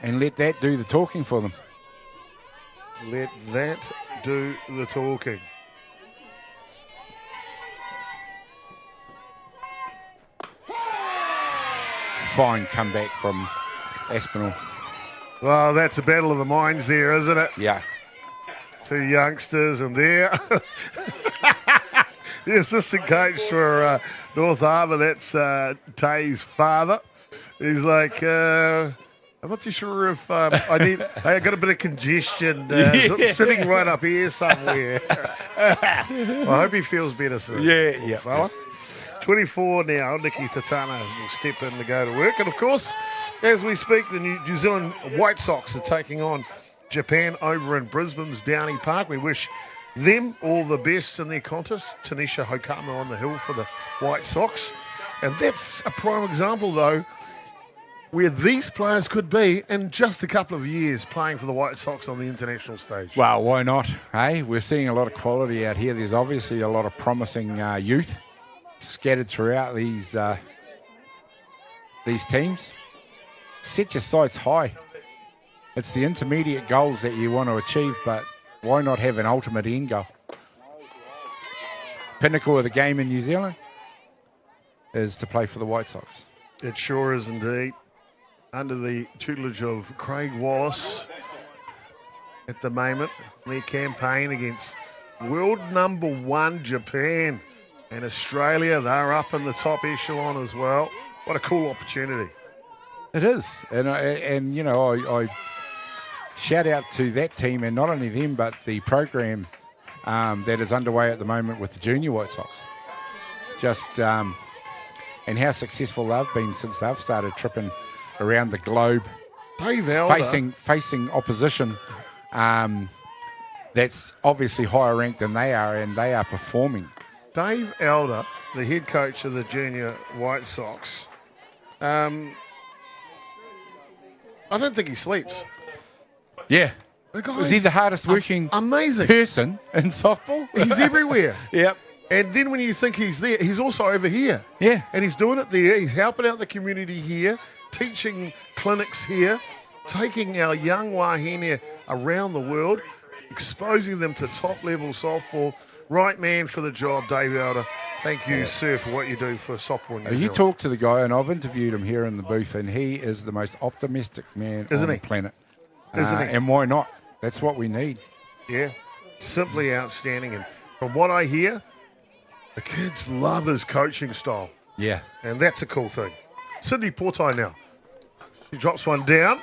B: and let that do the talking for them.
A: Let that do the talking.
B: Fine comeback from Aspinall.
A: Well, that's a battle of the minds there, isn't it?
B: Yeah.
A: Two youngsters, and there. The assistant coach for North Harbour, that's Tay's father. He's like, I'm not too sure if I got a bit of congestion sitting right up here somewhere. I hope he feels better soon.
B: Yeah.
A: Fella. 24 now, Nikki Tatana will step in to go to work. And, of course, as we speak, the New Zealand White Sox are taking on Japan over in Brisbane's Downing Park. We wish them all the best in their contest. Tanisha Hokama on the hill for the White Sox. And that's a prime example, though, where these players could be in just a couple of years playing for the White Sox on the international stage.
B: Well, why not? Hey, we're seeing a lot of quality out here. There's obviously a lot of promising youth scattered throughout these teams. Set your sights high. It's the intermediate goals that you want to achieve, but why not have an ultimate end goal? Pinnacle of the game in New Zealand is to play for the White Sox.
A: It sure is indeed. Under the tutelage of Craig Wallace at the moment, their campaign against world number 1 Japan. And Australia, they're up in the top echelon as well. What a cool opportunity.
B: It is. And you know, I shout out to that team, and not only them, but the program that is underway at the moment with the junior White Sox. Just and how successful they've been since they've started tripping around the globe,
A: Dave Elder,
B: facing opposition that's obviously higher ranked than they are, and they are performing.
A: Dave Elder, the head coach of the junior White Sox, I don't think he sleeps.
B: Yeah.
A: Is
B: he the hardest working person in softball?
A: He's everywhere.
B: Yep.
A: And then when you think he's there, he's also over here.
B: Yeah.
A: And he's doing it there. He's helping out the community here, teaching clinics here, taking our young wahine around the world, exposing them to top-level softball. Right man for the job, Dave Elder. Thank you, sir, for what you do for softball in New Zealand.
B: You talk to the guy, and I've interviewed him here in the booth, and he is the most optimistic man on the planet.
A: Isn't he?
B: And why not? That's what we need.
A: Yeah, simply outstanding. And from what I hear, the kids love his coaching style.
B: Yeah.
A: And that's a cool thing. Sydney Portai now. She drops one down.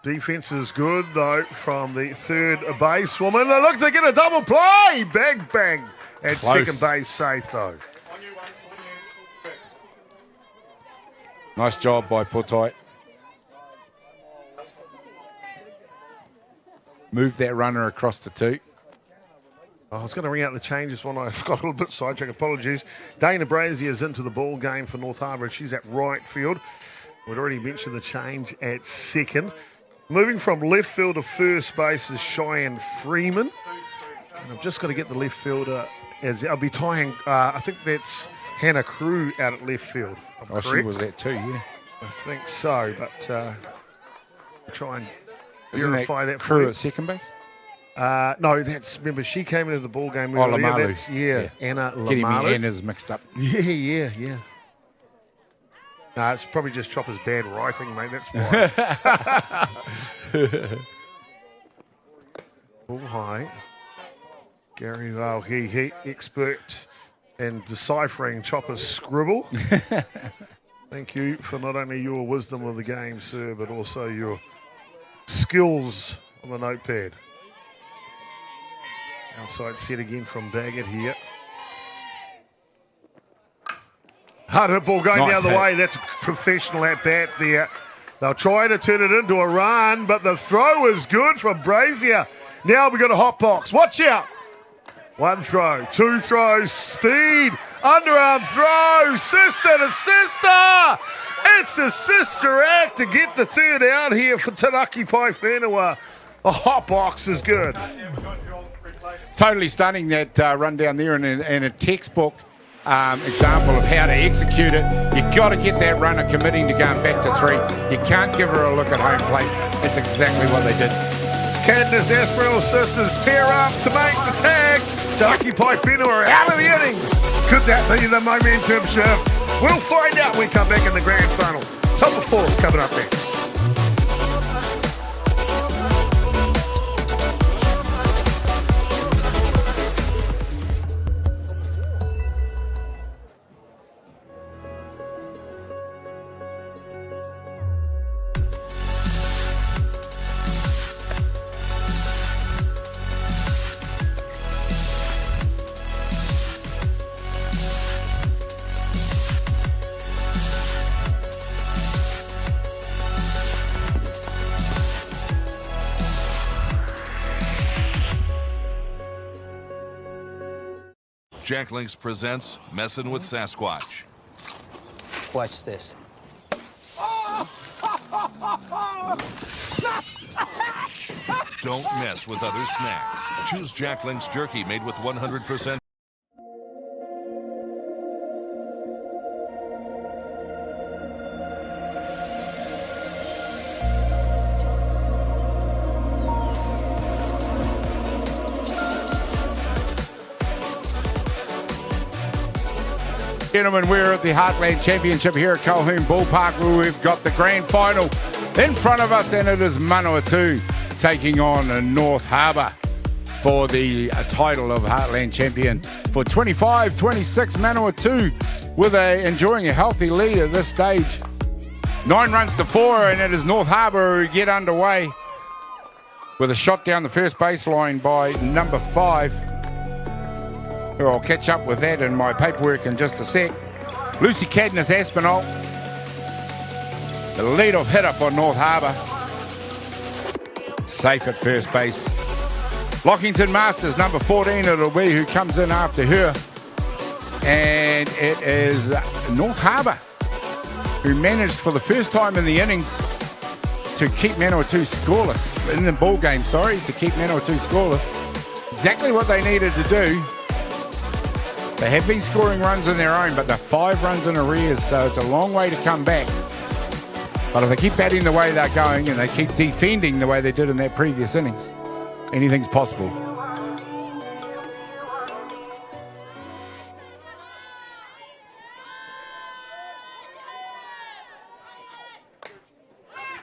A: Defense is good, though, from the third basewoman. They look to get a double play. Bang, bang. And
B: Close.
A: Second base safe, though.
B: Nice job by Portai. Move that runner across the 2.
A: I was going to ring out the changes when I got a little bit sidetracked. Apologies. Dana Brazier is into the ball game for North Harbour, and she's at right field. We'd already mentioned the change at second. Moving from left field to first base is Cheyenne Freeman. And I've just got to get the left fielder. I'll be tying, I think that's Hannah Crew out at left field.
B: She was that too, yeah.
A: I think so, but we'll try and
B: Isn't
A: verify that for
B: Crew
A: you.
B: at second base?
A: No, remember, she came into the ball game earlier.
B: Lamalu.
A: Anna Lamalu.
B: Getting my Anna's mixed up.
A: Yeah. No, it's probably just Chopper's bad writing, mate. That's why. Ball high. Gary Vale, he expert in deciphering Chopper's scribble. Thank you for not only your wisdom of the game, sir, but also your skills on the notepad. Outside set again from Baggett here. Hard hit ball going the other way. That's professional at bat there. They'll try to turn it into a run, but the throw is good from Brazier. Now we've got a hot box. Watch out. One throw, two throws, speed, underarm throw, sister to sister. It's a sister act to get the third out here for Tanaki Paewhenua. The hot box is good.
B: Totally stunning, that run down there, and a textbook example of how to execute it. You've got to get that runner committing to going back to three. You can't give her a look at home plate. That's exactly what they did.
A: Cadmus Aspinall sisters pair up to make the tag. Tanaki Paewhenua are out of the innings. Could that be the momentum shift? We'll find out when we come back in the grand final. Top of four is coming up next.
C: Jack Links presents Messin' with Sasquatch.
D: Watch this.
C: Don't mess with other snacks. Choose Jack Links jerky made with 100%.
B: Gentlemen, we're at the Heartland Championship here at Colquhoun Ballpark, where we've got the grand final in front of us, and it is Manawatū taking on North Harbour for the title of Heartland Champion for 25-26. Manawatū enjoying a healthy lead at this stage. 9 runs to 4, and it is North Harbour who get underway with a shot down the first baseline by number 5. I'll catch up with that in my paperwork in just a sec. Lucy Cadmus Aspinall, the lead-off hitter for North Harbour. Safe at first base. Lockington Masters, number 14, it'll be who comes in after her. And it is North Harbour who managed for the first time in the innings to keep Manawatū scoreless. In the ball game, to keep Manawatū scoreless. Exactly what they needed to do. They have been scoring runs on their own, but they're 5 runs in arrears, so it's a long way to come back. But if they keep batting the way they're going and they keep defending the way they did in that previous innings, anything's possible.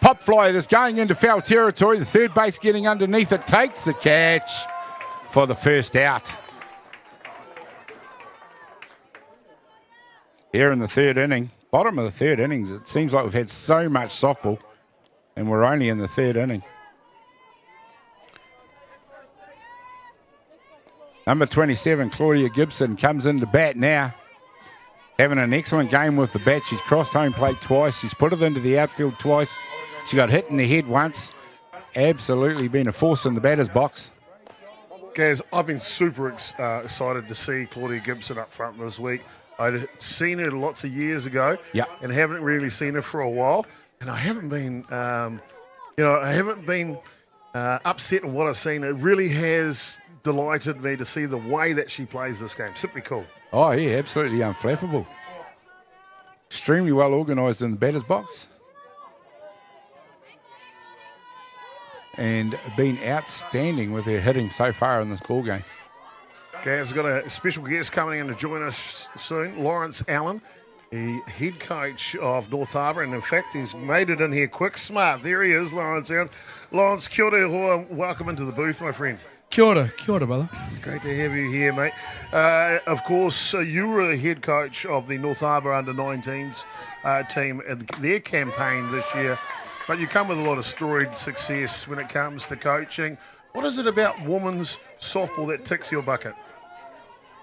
B: Pop fly that's going into foul territory. The third base getting underneath it, takes the catch for the first out. Here in the third inning, bottom of the third innings, it seems like we've had so much softball and we're only in the third inning. Number 27, Claudia Gibson, comes into bat now. Having an excellent game with the bat. She's crossed home plate twice. She's put it into the outfield twice. She got hit in the head once. Absolutely been a force in the batter's box.
A: Gaz, I've been super excited to see Claudia Gibson up front this week. I'd seen her lots of years ago, and haven't really seen her for a while. And I haven't been, upset with what I've seen. It really has delighted me to see the way that she plays this game. Simply cool.
B: Oh yeah, absolutely unflappable. Extremely well organised in the batter's box, and been outstanding with her hitting so far in this ball game.
A: Gaz, we've got a special guest coming in to join us soon, Lawrence Allen, the head coach of North Harbour, and in fact he's made it in here quick, smart. There he is, Lawrence Allen. Lawrence, kia ora hoa, welcome into the booth, my friend.
K: Kia ora, brother.
A: Great to have you here, mate. Of course, you were the head coach of the North Harbour under-19s team in their campaign this year, but you come with a lot of storied success when it comes to coaching. What is it about women's softball that ticks your bucket?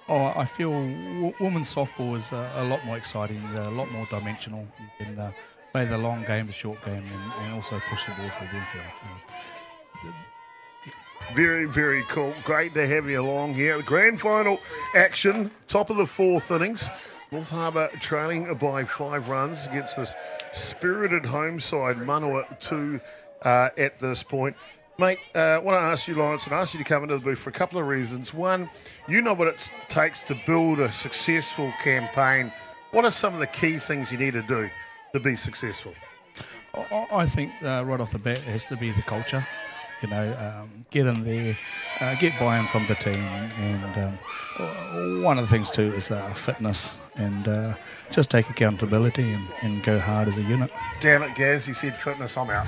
K: Oh, I feel women's softball is a lot more exciting, a lot more dimensional. You can play the long game, the short game, and also push the ball through the infield.
A: Very, very cool. Great to have you along here. The grand final action, top of the fourth innings. North Harbour trailing by 5 runs against this spirited home side, Manawatū, at this point. Mate, I want to ask you, Lawrence, and ask you to come into the booth for a couple of reasons. One, you know what it takes to build a successful campaign. What are some of the key things you need to do to be successful?
K: I think right off the bat it has to be the culture. You know, get in there, get buy-in from the team, and one of the things too is fitness, and just take accountability and go hard as a unit.
A: Damn it, Gaz, he said fitness, I'm out.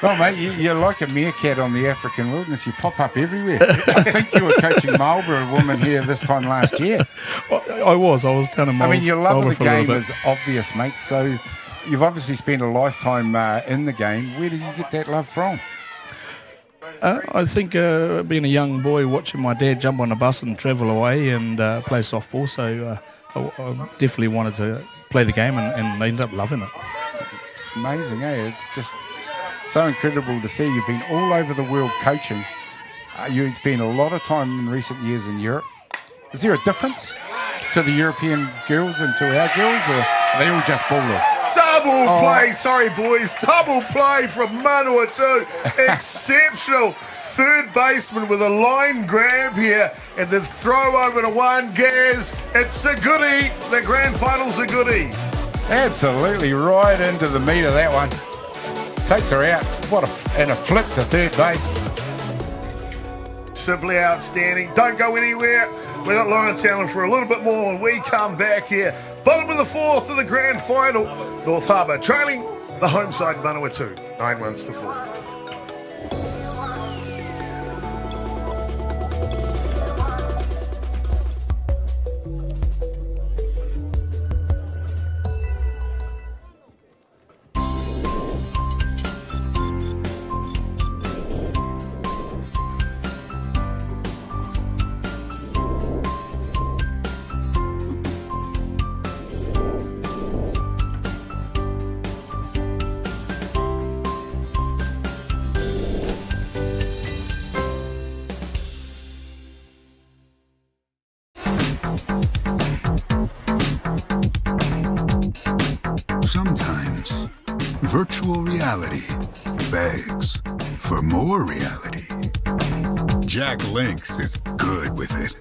B: Well, mate, you're like a meerkat on the African wilderness. You pop up everywhere. I think you were coaching Marlborough woman here this time last year.
K: I was telling
B: I mean, your love of the game is obvious, mate, so you've obviously spent a lifetime in the game. Where did you get that love from?
K: I think being a young boy, watching my dad jump on a bus and travel away and play softball, so I definitely wanted to play the game and ended up loving it.
B: It's amazing, eh? It's just so incredible to see. You've been all over the world coaching. You spent a lot of time in recent years in Europe. Is there a difference to the European girls and to our girls, or are they all just ballers?
A: Double play, sorry boys, double play from Manawatū. Exceptional third baseman with a line grab here and then throw over to one. Gaz, it's a goodie. The grand final's a goodie.
B: Absolutely right into the meat of that one. Takes her out. And a flip to third base.
A: Simply outstanding. Don't go anywhere. We've got Lawrence Allen for a little bit more when we come back here. Bottom of the fourth of the grand final. North Harbour trailing the home side Manawatū 9 runs to 4.
L: Sometimes, virtual reality begs for more reality. Jack Links is good with it.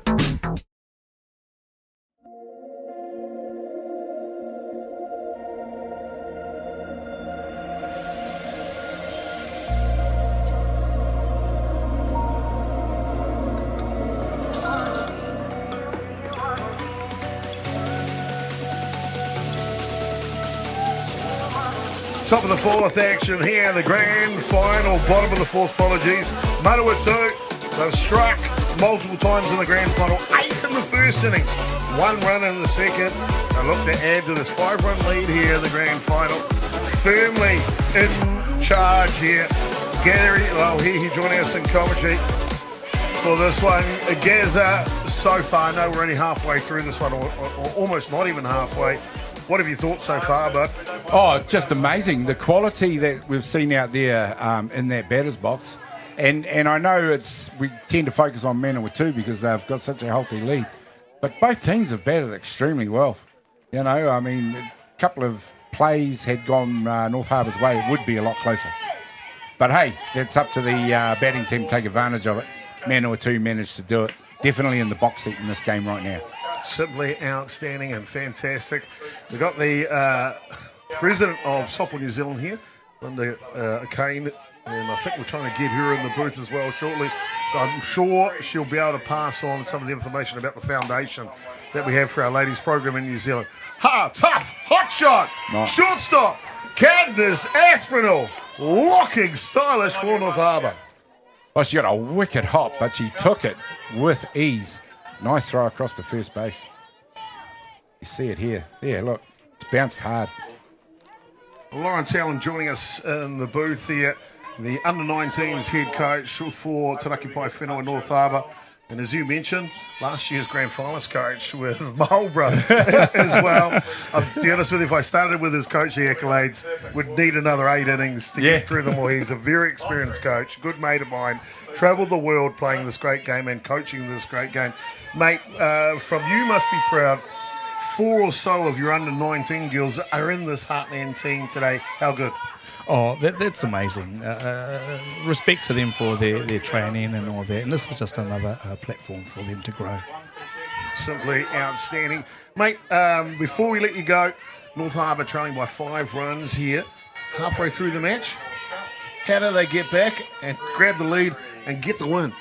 A: Top of the fourth action here, the grand final, bottom of the fourth, apologies. Manawatū, they've struck multiple times in the grand final, 8 in the first innings, 1 run in the second. They look to add to this 5-run lead here in the grand final. Firmly in charge here. Gary, well, he joining us in commentary for this one. Gaza, so far, no, we're only halfway through this one, or almost not even halfway. What have you thought so far, bud?
B: Oh, just amazing. The quality that we've seen out there in that batter's box. And I know we tend to focus on Manawatū because they've got such a healthy lead. But both teams have batted extremely well. You know, I mean, a couple of plays had gone North Harbour's way. It would be a lot closer. But hey, it's up to the batting team to take advantage of it. Manawatū managed to do it. Definitely in the box seat in this game right now.
A: Simply outstanding and fantastic. We've got the president of Softball New Zealand here, Linda Kane, and I think we're trying to get her in the booth as well shortly. I'm sure she'll be able to pass on some of the information about the foundation that we have for our ladies program in New Zealand. Tough, hot shot, nice. Shortstop, Cadmus Aspinall, looking stylish for North Harbour.
B: Well, she got a wicked hop, but she took it with ease. Nice throw across the first base. You see it here. Yeah, look, it's bounced hard.
A: Lawrence Allen joining us in the booth here, the under-19s head coach for Tanaki Pai Whenua in North Harbour. And as you mentioned, last year's grand finals coach with Marlborough as well. To be honest with you, if I started with his coaching accolades, would need another 8 innings to get through them all. He's a very experienced coach, good mate of mine, travelled the world playing this great game and coaching this great game. Mate, from you must be proud. 4 or so of your under-19 girls are in this Heartland team today. How good?
K: Oh, that's amazing. Respect to them for their training and all that. And this is just another platform for them to grow.
A: Simply outstanding. Mate, before we let you go, North Harbour trailing by 5 runs here, halfway through the match. How do they get back and grab the lead and get the win?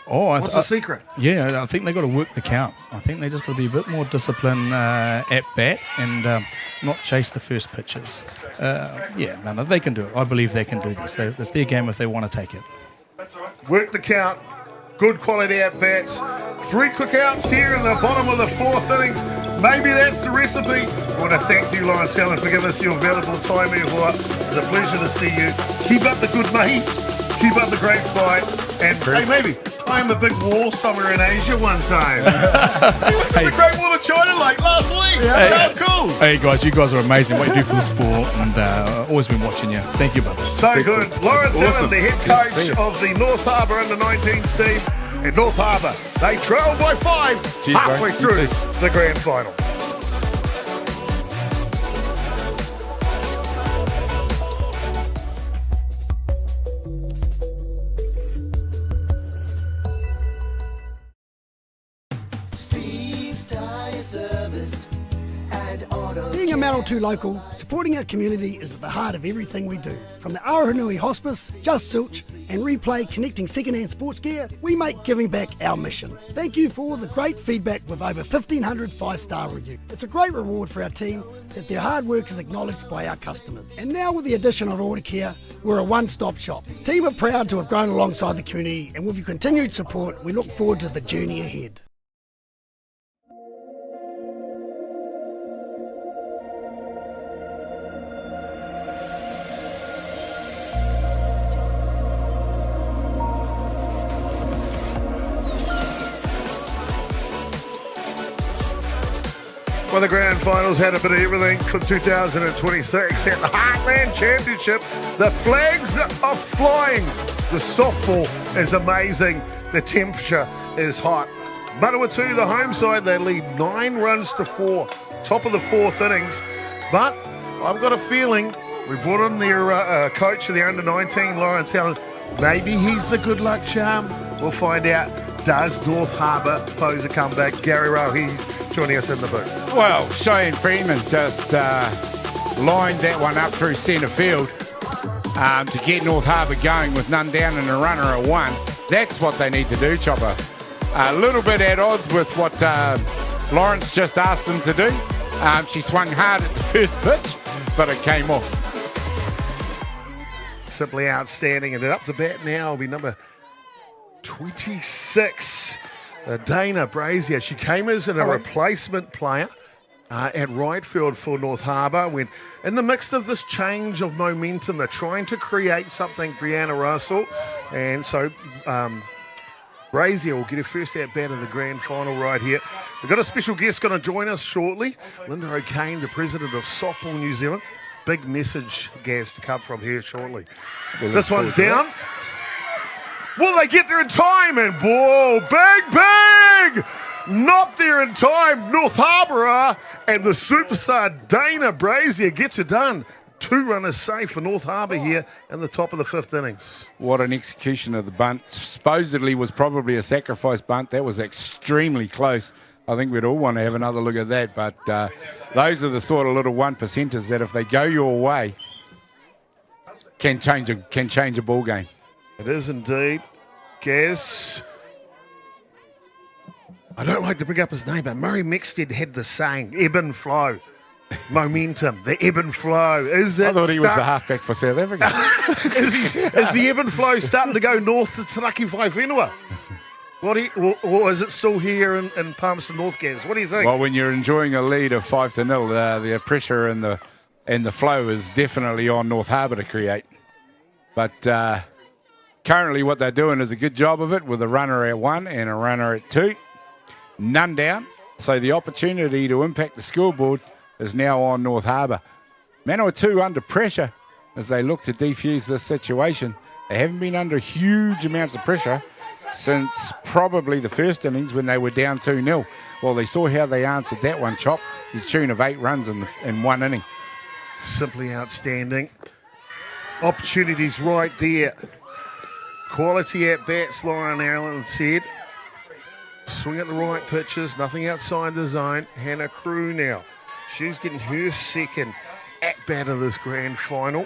A: What's the secret?
K: Yeah, I think they've got to work the count. I think they just got to be a bit more disciplined at bat and not chase the first pitches. They can do it. I believe they can do this. It's their game if they want to take it.
A: Work the count. Good quality at-bats. 3 quick outs here in the bottom of the 4th innings. Maybe that's the recipe. I want to thank you, Lawrence Allen, for giving us your valuable time here. It's a pleasure to see you. Keep up the good mahi. Keep up the great fight. And hey, maybe climb a big wall somewhere in Asia one time. He was in the Great Wall of China like last week. How cool.
K: Hey, guys, you guys are amazing. What you do for the sport. And always been watching you. Thank you, brother.
A: So good. Lawrence Allen, the head coach of the North Harbour under-19s team. In North Harbour, they trail by 5 halfway through the grand final.
I: Being a Manawatū local, supporting our community is at the heart of everything we do. From the Aoranui Hospice, Just Zilch and Replay connecting second-hand sports gear, we make giving back our mission. Thank you for all the great feedback with over 1,500 5-star reviews. It's a great reward for our team that their hard work is acknowledged by our customers. And now with the addition of order care, we're a one-stop shop. The team are proud to have grown alongside the community, and with your continued support, we look forward to the journey ahead.
A: Well, the grand finals had a bit of everything for 2026 at the Heartland Championship. The flags are flying. The softball is amazing. The temperature is hot. Manawatū, the home side, they lead 9 runs to 4. Top of the 4th innings. But I've got a feeling we brought in their coach of the under-19, Lawrence Allen. Maybe he's the good luck charm. We'll find out. Does North Harbour pose a comeback? Gary Rohe joining us in the booth.
B: Well, Cheyenne Freeman just lined that one up through centre field to get North Harbour going with none down and a runner at 1. That's what they need to do, Chopper. A little bit at odds with what Lawrence just asked them to do. She swung hard at the first pitch, but it came off.
A: Simply outstanding. And up to bat now will be number 26, Dana Brazier. She came as a replacement player at right field for North Harbour. When in the midst of this change of momentum, they're trying to create something, Brianna Russell. And so Brazier will get her first at bat of the grand final right here. We've got a special guest going to join us shortly. Linda O'Kane, the president of Softball New Zealand. Big message, Gaz, to come from here shortly. This one's down. Will they get there in time? And whoa, big! Not there in time. North Harbour are, and the superstar Dana Brazier gets it done. 2 runners safe for North Harbour here in the top of the 5th innings.
B: What an execution of the bunt. Supposedly was probably a sacrifice bunt. That was extremely close. I think we'd all want to have another look at that. But those are the sort of little 1%ers that if they go your way, can change a ball game.
A: It is indeed. Gaz, I don't like to bring up his name, but Murray Mexted had the saying, ebb and flow. Momentum, the ebb and flow. Is it?
B: I thought he was the halfback for South Africa.
A: is the ebb and flow starting to go north to Taraki Whenua? Or is it still here in Palmerston North, Gaz? What do you think?
B: Well, when you're enjoying a lead of 5-0, the pressure and the flow is definitely on North Harbour to create. But currently what they're doing is a good job of it with a runner at 1 and a runner at 2. None down. So the opportunity to impact the scoreboard is now on North Harbour. Manawatū under pressure as they look to defuse this situation. They haven't been under huge amounts of pressure since probably the first innings when they were down 2-0. Well, they saw how they answered that one, Chop, to the tune of 8 runs in one inning.
A: Simply outstanding. Opportunities right there. Quality at bats, Lauren Allen said. Swing at the right pitches, nothing outside the zone. Hannah Crew now. She's getting her second at bat of this grand final.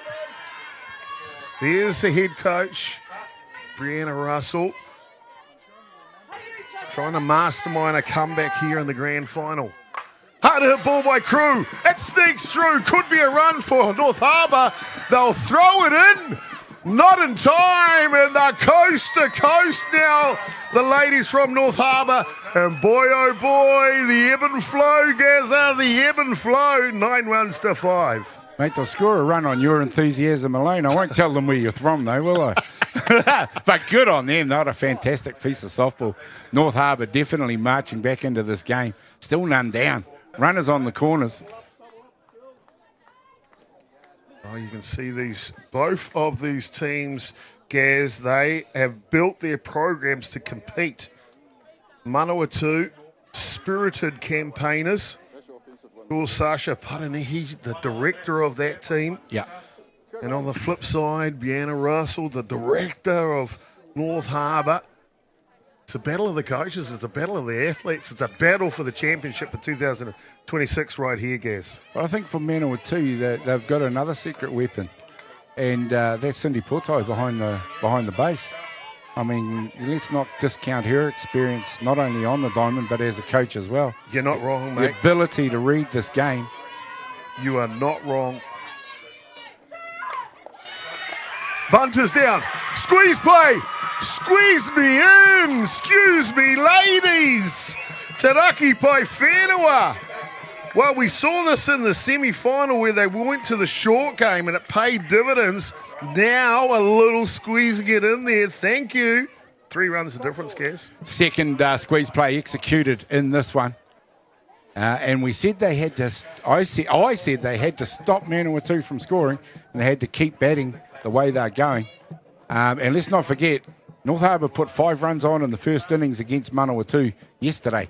A: There's the head coach, Brianna Russell, trying to mastermind a comeback here in the grand final. Hard hit ball by Crew. It sneaks through. Could be a run for North Harbour. They'll throw it in. Not in time. And they're coast to coast now. The ladies from North Harbour. And boy, oh boy, the ebb and flow, Gazza, the ebb and flow. 9 runs to 5.
B: Mate, they'll score a run on your enthusiasm alone. I won't tell them where you're from, though, will I? But good on them. Not a fantastic piece of softball. North Harbour definitely marching back into this game. Still none down. Runners on the corners.
A: Oh, you can see both of these teams, Gaz, they have built their programs to compete. Manawatū, spirited campaigners. Sasha Paranihi, the director of that team.
B: Yeah.
A: And on the flip side, Brianna Russell, the director of North Harbour. It's a battle of the coaches. It's a battle of the athletes. It's a battle for the championship for 2026 right here, Gaz.
B: Well, I think for Manawatū that they've got another secret weapon, and that's Cindy Portai behind the base. I mean, let's not discount her experience, not only on the diamond, but as a coach as well.
A: You're not wrong, mate.
B: The ability to read this game.
A: You are not wrong. Bunters down. Squeeze play. Squeeze me in. Excuse me, ladies. Taraki by Whenua. Well, we saw this in the semi-final where they went to the short game and it paid dividends. Now a little squeezing it in there. Thank you. 3 runs the difference, Gaz.
B: Second squeeze play executed in this one. And we said they had to, I said they had to stop Manawatū from scoring and they had to keep batting the way they're going. And let's not forget, North Harbour put 5 runs on in the first innings against Manawatū yesterday.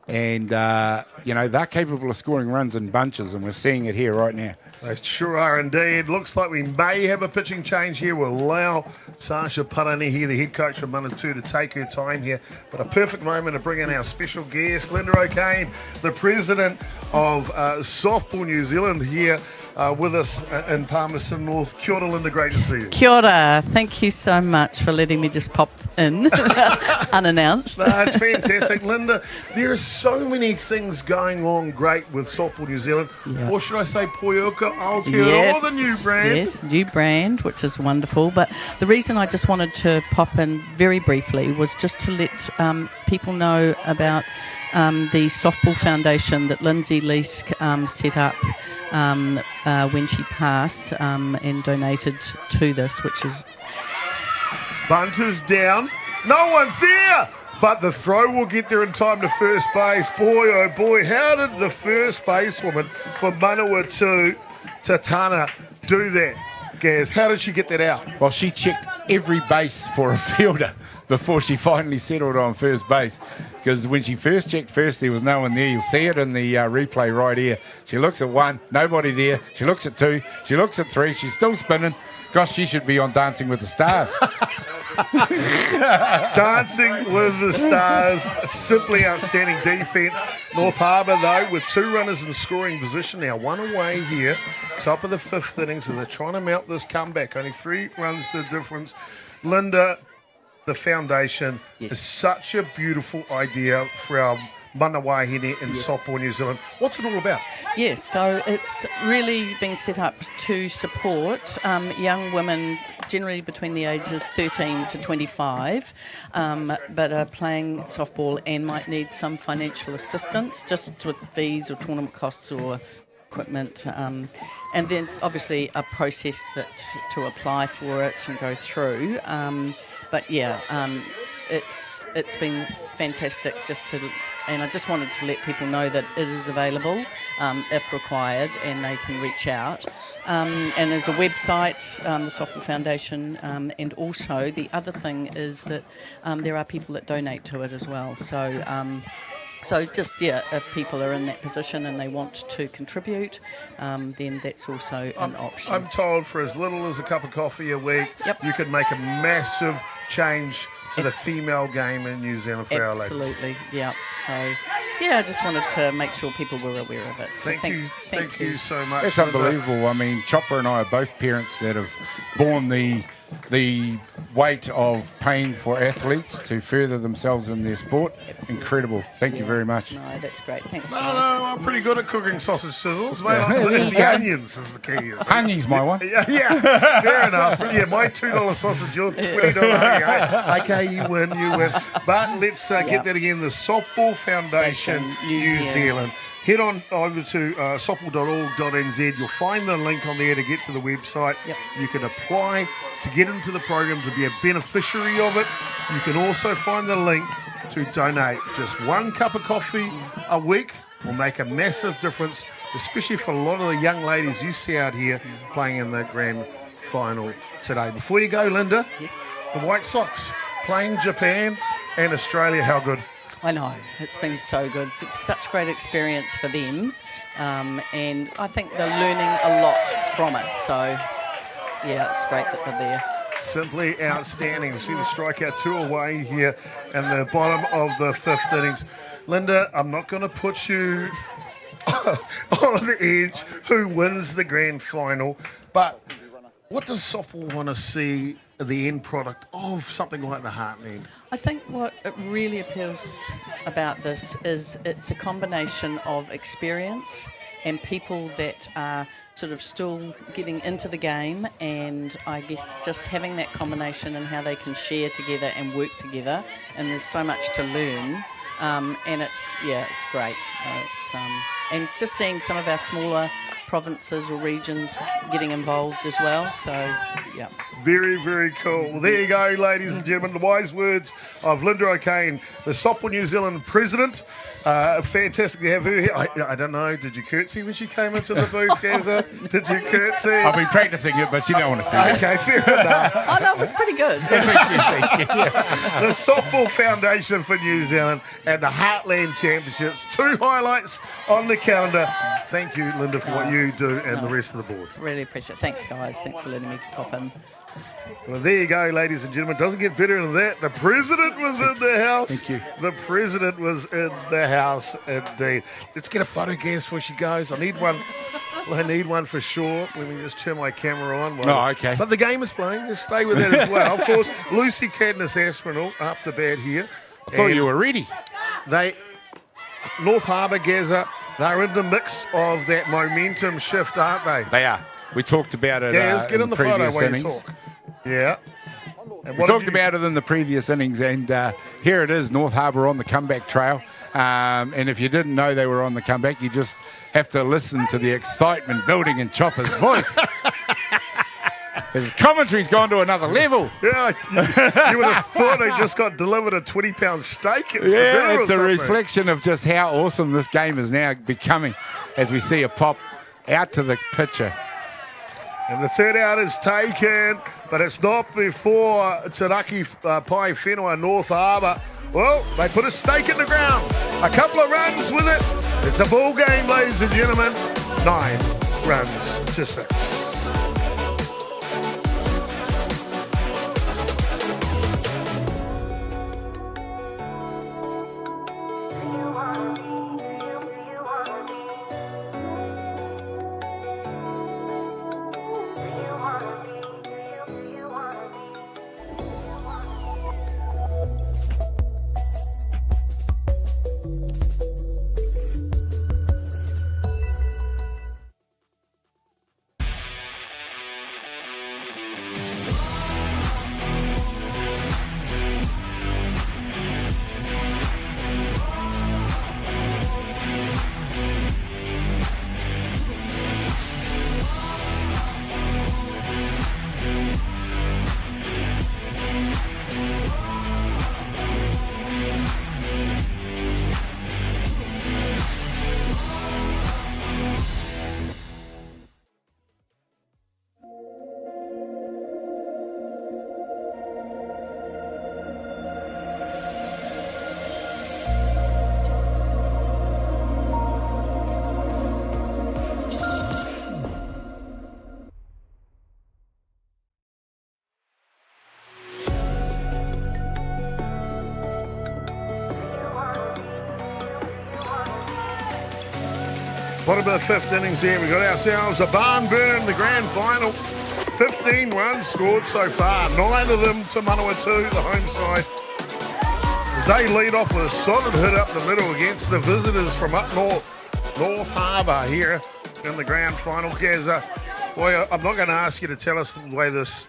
B: And, they're capable of scoring runs in bunches, and we're seeing it here right now.
A: They sure are indeed. Looks like we may have a pitching change here. We'll allow Sasha Paranihi, the head coach from Manawatū, to take her time here. But a perfect moment to bring in our special guest, Linda O'Kane, the president of Softball New Zealand, here with us in Palmerston North. Kia ora, Linda, great to see you.
M: Kia ora. Thank you so much for letting me just pop in unannounced.
A: No, it's fantastic. Linda, there are so many things going on great with Softball New Zealand. Yep. Or should I say Poiuka Aotearoa, the new brand?
M: Yes, new brand, which is wonderful. But the reason I just wanted to pop in very briefly was just to let people know about the Softball Foundation that Lindsay Leask set up when she passed and donated to this, which is...
A: Bunters down. No one's there, but the throw will get there in time to first base. Boy, oh boy, how did the first basewoman for Manawatū, Tatana, do that? Gaz, how did she get that out?
B: Well, she checked every base for a fielder before she finally settled on first base. Because when she first checked first, there was no one there. You'll see it in the replay right here. She looks at 1, nobody there. She looks at 2, she looks at 3, she's still spinning. Gosh, she should be on Dancing with the Stars.
A: Dancing with the Stars. Simply outstanding defence. North Harbour, though, with 2 runners in scoring position now. 1 away here. Top of the 5th innings, and they're trying to mount this comeback. Only 3 runs the difference. Linda, the foundation is such a beautiful idea for our mana wahine in Softball New Zealand. What's it all about?
M: Yes, so it's really been set up to support young women, generally between the ages of 13 to 25, but are playing softball and might need some financial assistance just with fees or tournament costs or equipment. And then it's obviously a process to apply for it and go through. But yeah, it's been fantastic and I just wanted to let people know that it is available if required, and they can reach out. And there's a website, the Softball Foundation, and also the other thing is that there are people that donate to it as well. So just, if people are in that position and they want to contribute, then that's also an option.
A: I'm told for as little as a cup of coffee a week, you could make a massive change to the female game in New Zealand for our ladies.
M: Absolutely, yeah. So, I just wanted to make sure people were aware of it. So
A: thank you so much.
B: It's unbelievable. I mean, Chopper and I are both parents that have borne the weight of pain for athletes to further themselves in their sport.
M: Absolutely.
B: Incredible. Thank you very much.
M: No, that's great. Thanks,
A: No,
M: guys.
A: I'm pretty good at cooking sausage sizzles, mate. It's the onions is the key.
B: Honey's my one.
A: Yeah, fair enough. Yeah, my $2 sausage, your $20. Okay, you win. But let's get that again. The Softball Foundation New Zealand. Head on over to softball.org.nz. You'll find the link on there to get to the website.
M: Yep.
A: You can apply to get into the program to be a beneficiary of it. You can also find the link to donate. Just one cup of coffee a week will make a massive difference, especially for a lot of the young ladies you see out here playing in the grand final today. Before you go, Linda, the White Sox playing Japan and Australia. How good?
M: I know, it's been so good. It's such great experience for them, and I think they're learning a lot from it. So, it's great that they're there.
A: Simply outstanding. We see the strikeout 2 away here in the bottom of the 5th innings. Linda, I'm not going to put you on the edge who wins the grand final, but what does softball want to see the end product of something like the Heartland?
M: I think what it really appeals about this is it's a combination of experience and people that are sort of still getting into the game, and I guess just having that combination and how they can share together and work together, and there's so much to learn, and it's great. And just seeing some of our smaller provinces or regions getting involved as well. So, yeah.
A: Very, very cool. Well, there you go, ladies and gentlemen. The wise words of Linda O'Kane, the Softball New Zealand president. Fantastic to have her here. I don't know, did you curtsy when she came into the booth, Gazza? Did you curtsy?
B: I've been practicing it, but you don't want to see it.
A: Okay, fair enough.
M: Oh, no, it was pretty good.
B: Thank you.
A: The Softball Foundation for New Zealand and the Heartland Championships. 2 highlights on the calendar. Thank you, Linda, for what you do and the rest of the board.
M: Really appreciate it. Thanks, guys. Thanks for letting me pop in.
A: Well, there you go, ladies and gentlemen. Doesn't get better than that. The president was in the house.
B: Thank you.
A: The president was in the house, indeed. Let's get a photo, Gaz, before she goes. I need one for sure. Let me just turn my camera on.
B: Oh, okay.
A: But the game is playing. Just stay with that as well. Of course, Lucy Cadmus Aspinall up to bat here.
B: I thought you were ready.
A: North Harbour, Gazza, they're in the mix of that momentum shift, aren't they?
B: They are. We talked about it
A: Gaz, get in the photo while you talk. Yeah.
B: We talked about it in the previous innings, and here it is, North Harbour on the comeback trail. And if you didn't know they were on the comeback, you just have to listen to the excitement building in Chopper's voice. His commentary's gone to another level.
A: Yeah, you would have thought they just got delivered a 20-pound steak.
B: Yeah, it's a reflection of just how awesome this game is now becoming as we see a pop out to the pitcher.
A: And the third out is taken, but it's not before Taraki Pai Whenua North Harbour. Well, they put a stake in the ground. A couple of runs with it. It's a ball game, ladies and gentlemen. 9 runs to 6. Bottom of the fifth innings here. We got ourselves a barn burner in the grand final. 15 runs scored so far. 9 of them to Manawatū, the home side. As they lead off with a solid hit up the middle against the visitors from up north. North Harbour here in the grand final. Gazza, boy, I'm not going to ask you to tell us the way this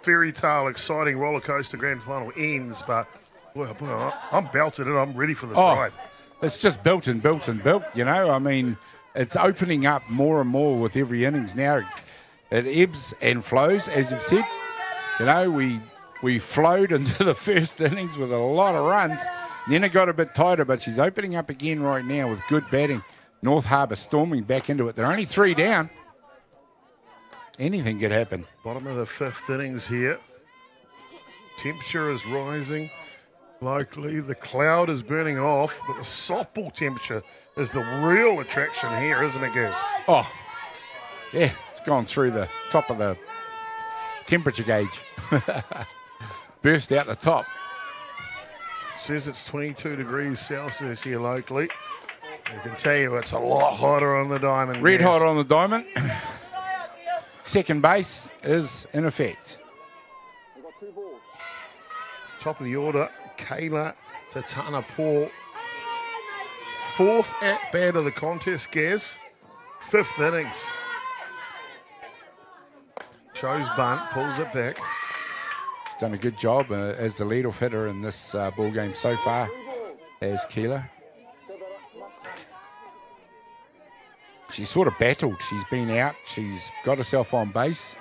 A: fairy tale, exciting roller coaster grand final ends, but boy, I'm belted and I'm ready for this ride.
B: It's just built and built and built, you know. I mean, it's opening up more and more with every innings now. It ebbs and flows, as you've said. You know, we flowed into the first innings with a lot of runs. Then it got a bit tighter, but she's opening up again right now with good batting. North Harbour storming back into it. They're only 3 down. Anything could happen.
A: Bottom of the fifth innings here. Temperature is rising locally. The cloud is burning off, but the softball temperature is the real attraction here, isn't it, Gaz?
B: Oh, yeah. It's gone through the top of the temperature gauge. Burst out the top.
A: Says it's 22 degrees Celsius here locally. I can tell you it's a lot hotter on the diamond.
B: Red hot on the diamond. Second base is in effect.
A: Top of the order, Kayla Tatana Paul. 4th at-bat of the contest, Gaz. 5th innings. Shows bunt, pulls it back.
B: She's done a good job as the lead-off hitter in this ball game so far, as Keela. She's sort of battled. She's been out. She's got herself on base.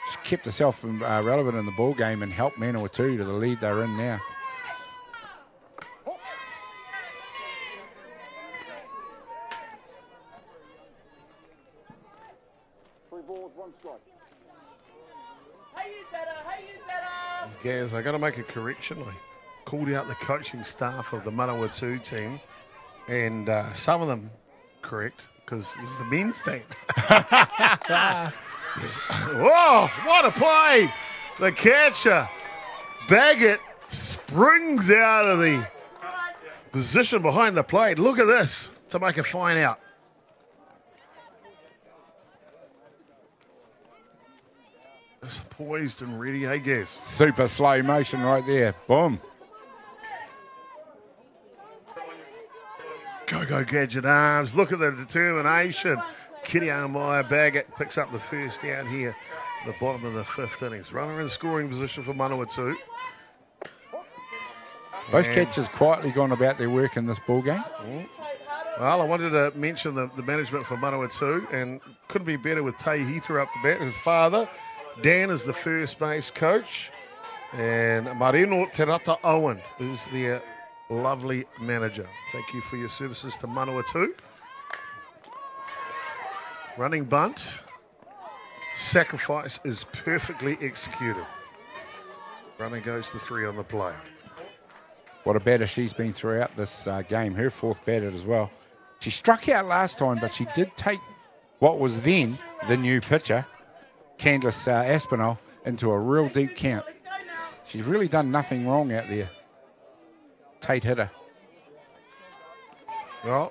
B: She's kept herself relevant in the ball game and helped Manawatū to the lead they're in now.
A: Gaz, I got to make a correction. I called out the coaching staff of the Manawatū team, and some of them correct because it was the men's team. Whoa! What a play! The catcher, Baggett, springs out of the position behind the plate. Look at this to make a fine out. It's poised and ready, hey, Gaz?
B: Super slow motion right there. Boom.
A: Go, Gadget Arms. Look at the determination. Kitty Armaya Baggett picks up the first out here at the bottom of the 5th innings. Runner in scoring position for Manawatū.
B: Both catchers quietly gone about their work in this ball game.
A: Well, I wanted to mention the management for Manawatū, and couldn't be better with Te Hita up the bat. His father, Dan, is the first base coach, and Marino Terata Owen is their lovely manager. Thank you for your services to Manawatū. Running bunt. Sacrifice is perfectly executed. Runner goes to 3 on the play.
B: What a batter she's been throughout this game. Her 4th batter as well. She struck out last time, but she did take what was then the new pitcher, Candice Aspinall, into a real deep count. She's really done nothing wrong out there. Tate hitter.
A: Well,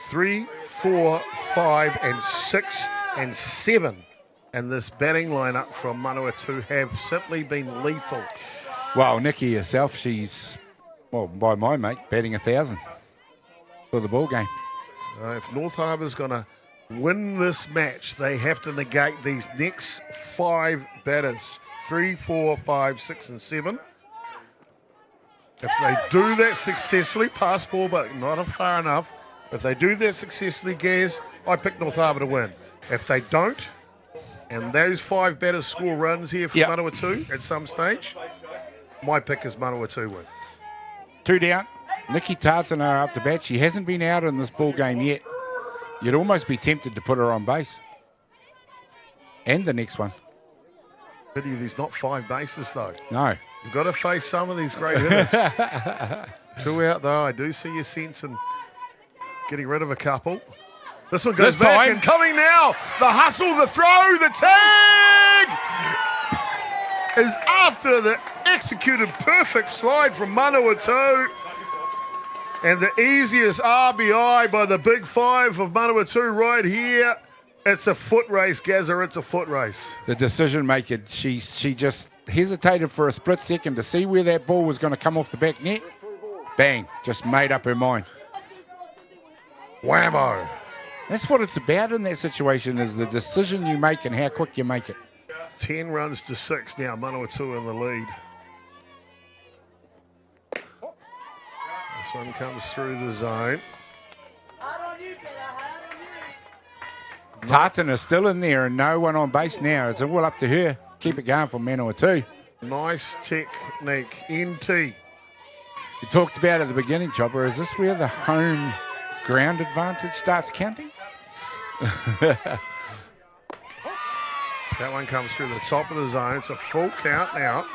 A: 3, 4, 5, and 6, and 7 and this batting lineup from Manawatū have simply been lethal.
B: Well, Nikki herself, she's, well, by my mate, batting 1,000 for the ball game.
A: So if North Harbour's going to win this match, they have to negate these next 5 batters. 3, 4, 5, 6, and 7. If they do that successfully, pass ball, but not far enough. If they do that successfully, Gaz, I pick North Harbour to win. If they don't, and those 5 batters score runs here for Manawatū at some stage, my pick is Manawatū win.
B: 2 down. Nikki Tartana up to bat. She hasn't been out in this ball game yet. You'd almost be tempted to put her on base. And the next one.
A: Pity there's not 5 bases, though.
B: No.
A: You've got to face some of these great hitters. 2 out, though. I do see your sense in getting rid of a couple. This one goes back and coming now. The hustle, the throw, the tag is after the executed perfect slide from Manawatū. And the easiest RBI by the big five of Manawatū right here. It's a foot race, Gazza. It's a foot race.
B: The decision maker, she just hesitated for a split second to see where that ball was going to come off the back net. Bang, just made up her mind.
A: Whammo.
B: That's what it's about in that situation, is the decision you make and how quick you make it.
A: 10 runs to 6 now. Manawatū in the lead. This one comes through the zone.
B: Tartan is still in there and no one on base now. It's all up to her. Keep it going for Manawatū.
A: Nice technique. NT.
B: You talked about at the beginning, Chopper. Is this where the home ground advantage starts counting?
A: That one comes through the top of the zone. It's a full count now.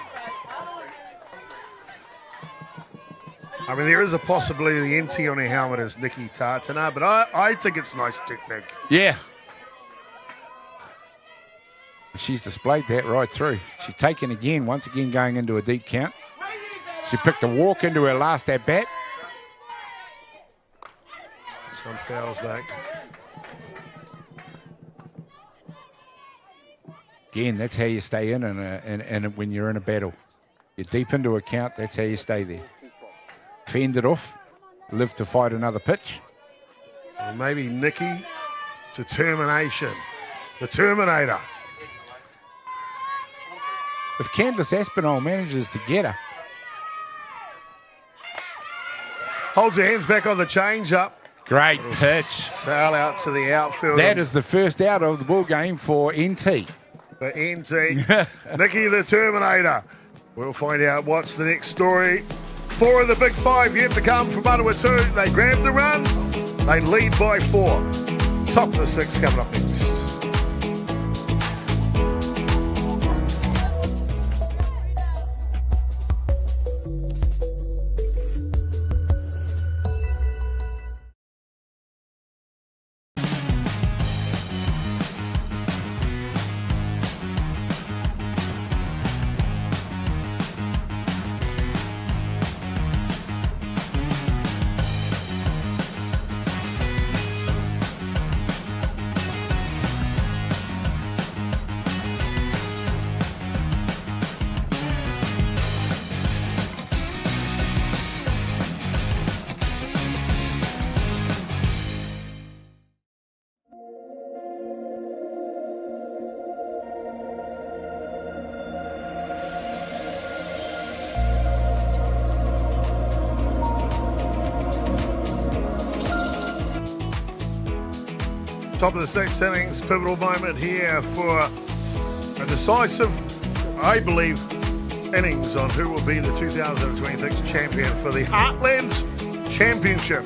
A: I mean, there is a possibility the NT on her helmet is Nikki Tartana, but I think it's nice technique.
B: Yeah. She's displayed that right through. She's taken again, once again going into a deep count. She picked a walk into her last at-bat.
A: This one fouls back.
B: Again, that's how you stay in and when you're in a battle. You're deep into a count, that's how you stay there. Fend it off, live to fight another pitch.
A: Or maybe Nikki, determination. The Terminator.
B: If Candice Aspinall manages to get her.
A: Holds her hands back on the change-up.
B: Great pitch.
A: Sail out to the outfield.
B: That is the first out of the ball game for NT.
A: For NT. Nikki the Terminator. We'll find out what's the next story. 4 of the big 5 yet to come from Manawatū. They grab the run. They lead by 4. Top of the 6 coming up next. Top of the 6th innings, pivotal moment here for a decisive, I believe, innings on who will be the 2026 champion for the Heartland Championship.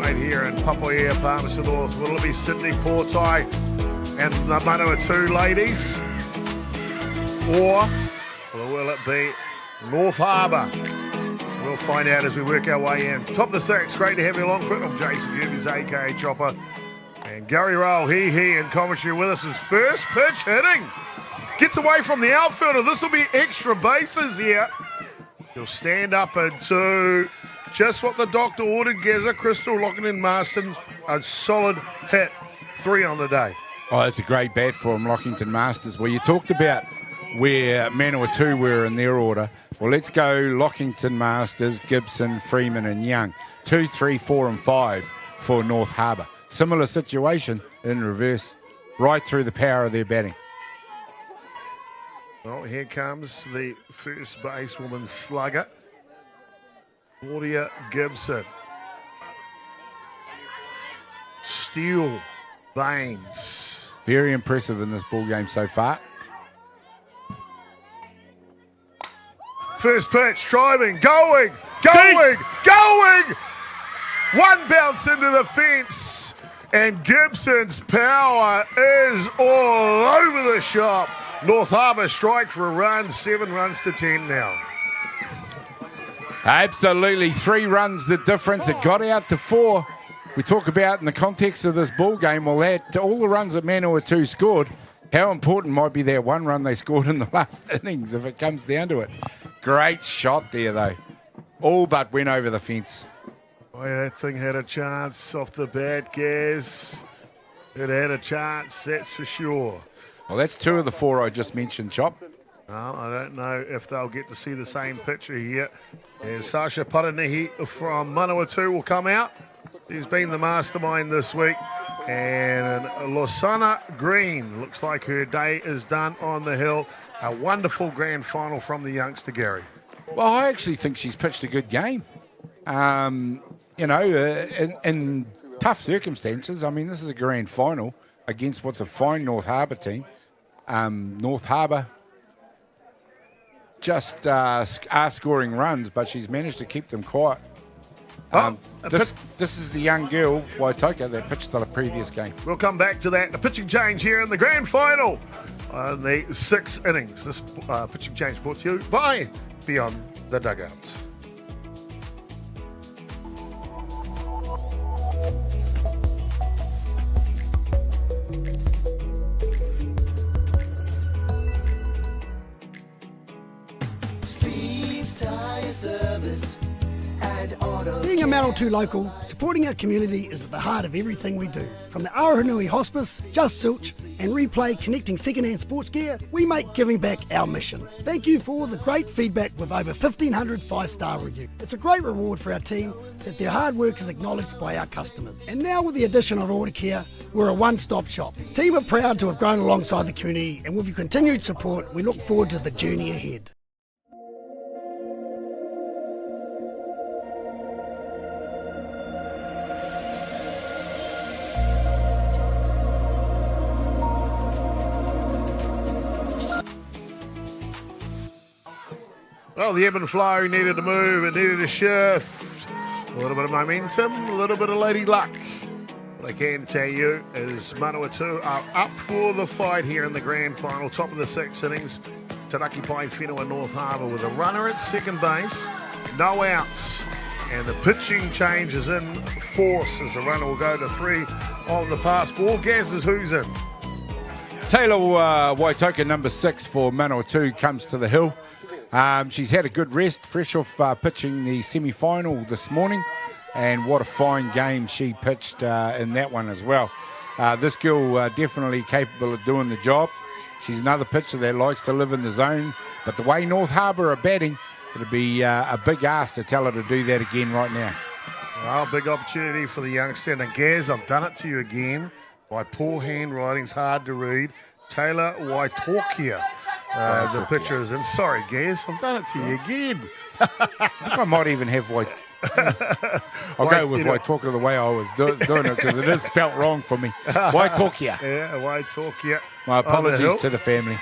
A: Right here in Papoea, Palmerston North. Will it be Sydney Portai and the Manawatū ladies? Or will it be North Harbour? We'll find out as we work our way in. Top of the 6th, great to have you along for it. I'm Jason Gerbes, aka Chopper. And Gary Roll, he in commentary with us. His first pitch hitting. Gets away from the outfielder. This will be extra bases here. He'll stand up into just what the doctor ordered. Gazza, Crystal, locking in Marston. A solid hit. 3 on the day.
B: Oh, it's a great bat from Lockington Masters. Well, you talked about where Manawatū were in their order. Well, let's go Lockington Masters, Gibson, Freeman and Young. 2, 3, 4 and 5 for North Harbour. Similar situation in reverse, right through the power of their batting.
A: Well, here comes the first basewoman slugger, Claudia Gibson. Steel veins.
B: Very impressive in this ball game so far.
A: First pitch, driving, going! One bounce into the fence, and Gibson's power is all over the shop. North Harbour strike for a run, 7 runs to 10 now.
B: Absolutely, 3 runs the difference. It got out to 4. We talk about in the context of this ball game, well, that all the runs that Manawatū scored, how important might be that 1 run they scored in the last innings if it comes down to it. Great shot there, though. All but went over the fence.
A: Boy, that thing had a chance off the bat, Gaz. It had a chance, that's for sure.
B: Well, that's 2 of the 4 I just mentioned, Chop.
A: Well, I don't know if they'll get to see the same picture here. As Sasha Paranihi from Manawatū will come out. She's been the mastermind this week. And Losana Green, looks like her day is done on the hill. A wonderful grand final from the youngster, Gary.
B: Well, I actually think she's pitched a good game. In tough circumstances. I mean, this is a grand final against what's a fine North Harbour team. North Harbour just are scoring runs, but she's managed to keep them quiet. This is the young girl, Waitoka, that pitched the previous game.
A: We'll come back to that. A pitching change here in the grand final in the 6 innings. This pitching change brought to you by Beyond the Dugout.
I: Being a Manawatū local, supporting our community is at the heart of everything we do. From the Aoranui Hospice, Just Zilch, and Replay connecting second-hand sports gear, we make giving back our mission. Thank you for all the great feedback with over 1,500 5-star reviews. It's a great reward for our team that their hard work is acknowledged by our customers. And now with the addition of order care, we're a one-stop shop. The team are proud to have grown alongside the community, and with your continued support, we look forward to the journey ahead.
A: Well, the ebb and flow needed to move, it needed to shift. A little bit of momentum, a little bit of lady luck. What I can tell you is Manawatū are up for the fight here in the grand final, top of the 6 innings. Taraki Pai Whenua North Harbour with a runner at second base, no outs. And the pitching change is in force as the runner will go to 3 on the pass ball. Gaz is who's in?
B: Taylor Waitoka, number 6 for Manawatū, comes to the hill. She's had a good rest, fresh off pitching the semi-final this morning, and what a fine game she pitched in that one as well. This girl definitely capable of doing the job. She's another pitcher that likes to live in the zone, but the way North Harbour are batting, it'll be a big ask to tell her to do that again right now.
A: Well, big opportunity for the youngster. And Gaz, I've done it to you again. By poor handwriting, it's hard to read. Taylor Waitoka. The pitcher is in. Sorry, Gaz, I've done it to you again.
B: I think I might even have I'll go with Waitoka the way I was doing it, because it is spelt wrong for me. Waitoka.
A: Yeah, Waitoka.
B: My apologies to the family.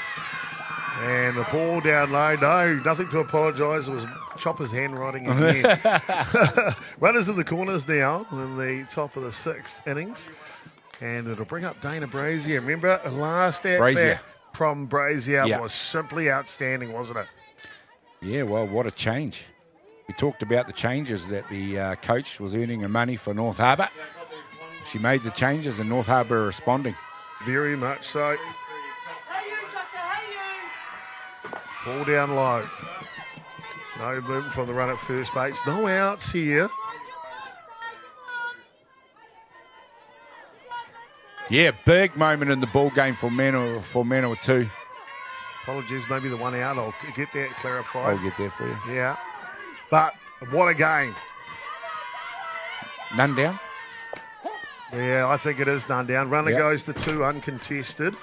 A: And the ball down low. No, nothing to apologise. It was Chopper's handwriting again. Runners in the corners now in the top of the 6th innings. And it'll bring up Dana Brazier. Remember, last at-bat from Brazier was simply outstanding, wasn't it?
B: Yeah, well, what a change. We talked about the changes that the coach was earning her money for North Harbour. She made the changes and North Harbour are responding.
A: Very much so. Ball down low. No movement from the run at first base. No outs here.
B: Yeah, big moment in the ball game for Manawatū.
A: Apologies, maybe the one out. I'll get that clarified.
B: I'll get there for you.
A: Yeah. But what a game.
B: None down?
A: Yeah, I think it is none down. Runner goes to 2 uncontested.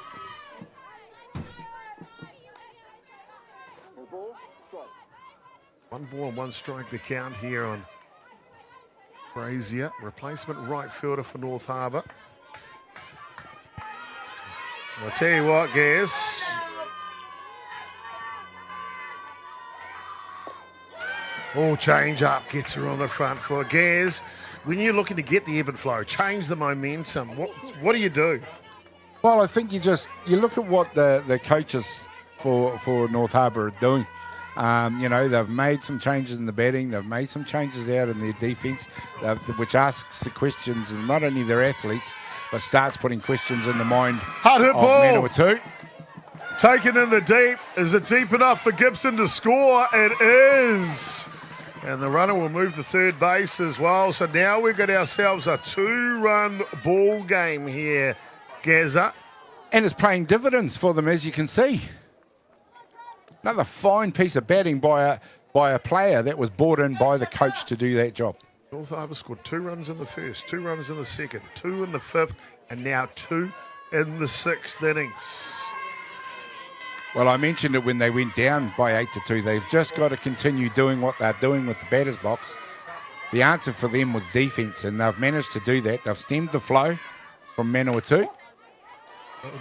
A: One ball and 1 strike to count here on Brazier. Replacement right fielder for North Harbour. I'll tell you what, Gaz. All change up, gets her on the front foot. Gaz, when you're looking to get the ebb and flow, change the momentum, what do you do?
B: Well, I think you look at what the coaches for North Harbour are doing. They've made some changes in the batting. They've made some changes out in their defence, which asks the questions of not only their athletes, but starts putting questions in the mind
A: Hard hit
B: of
A: ball.
B: Manawatū.
A: Taken in the deep. Is it deep enough for Gibson to score? It is. And the runner will move to third base as well. So now we've got ourselves a 2-run ball game here, Gazza.
B: And it's paying dividends for them, as you can see. Another fine piece of batting by a player that was brought in by the coach to do that job.
A: North Harbour scored 2 runs in the first, 2 runs in the second, 2 in the fifth, and now 2 in the sixth innings.
B: Well, I mentioned it when they went down by 8-2. They've just got to continue doing what they're doing with the batter's box. The answer for them was defence, and they've managed to do that. They've stemmed the flow from Manawatū.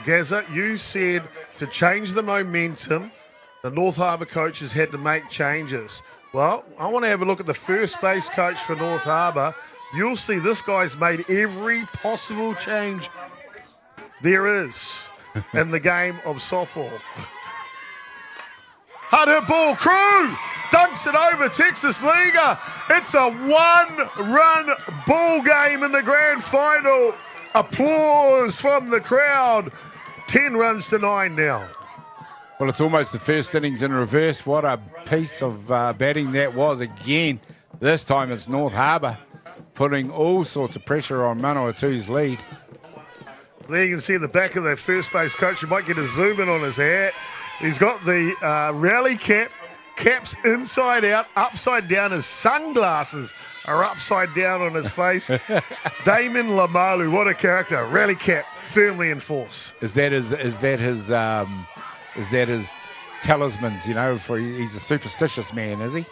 A: Gazza, you said to change the momentum, the North Harbour coaches had to make changes. Well, I want to have a look at the first base coach for North Harbour. You'll see this guy's made every possible change there is in the game of softball. Hard hit ball, Crew dunks it over Texas Liga. It's a 1-run ball game in the grand final. Applause from the crowd. 10 runs to 9 now.
B: Well, it's almost the first innings in reverse. What a piece of batting that was again. This time it's North Harbour putting all sorts of pressure on Manawatū's lead.
A: There you can see the back of the first base coach. You might get a zoom in on his hat. He's got the rally cap. Cap's inside out, upside down. His sunglasses are upside down on his face. Damon Lamalu, what a character. Rally cap firmly in force.
B: Is that his talismans, you know, for he's a superstitious man, is he?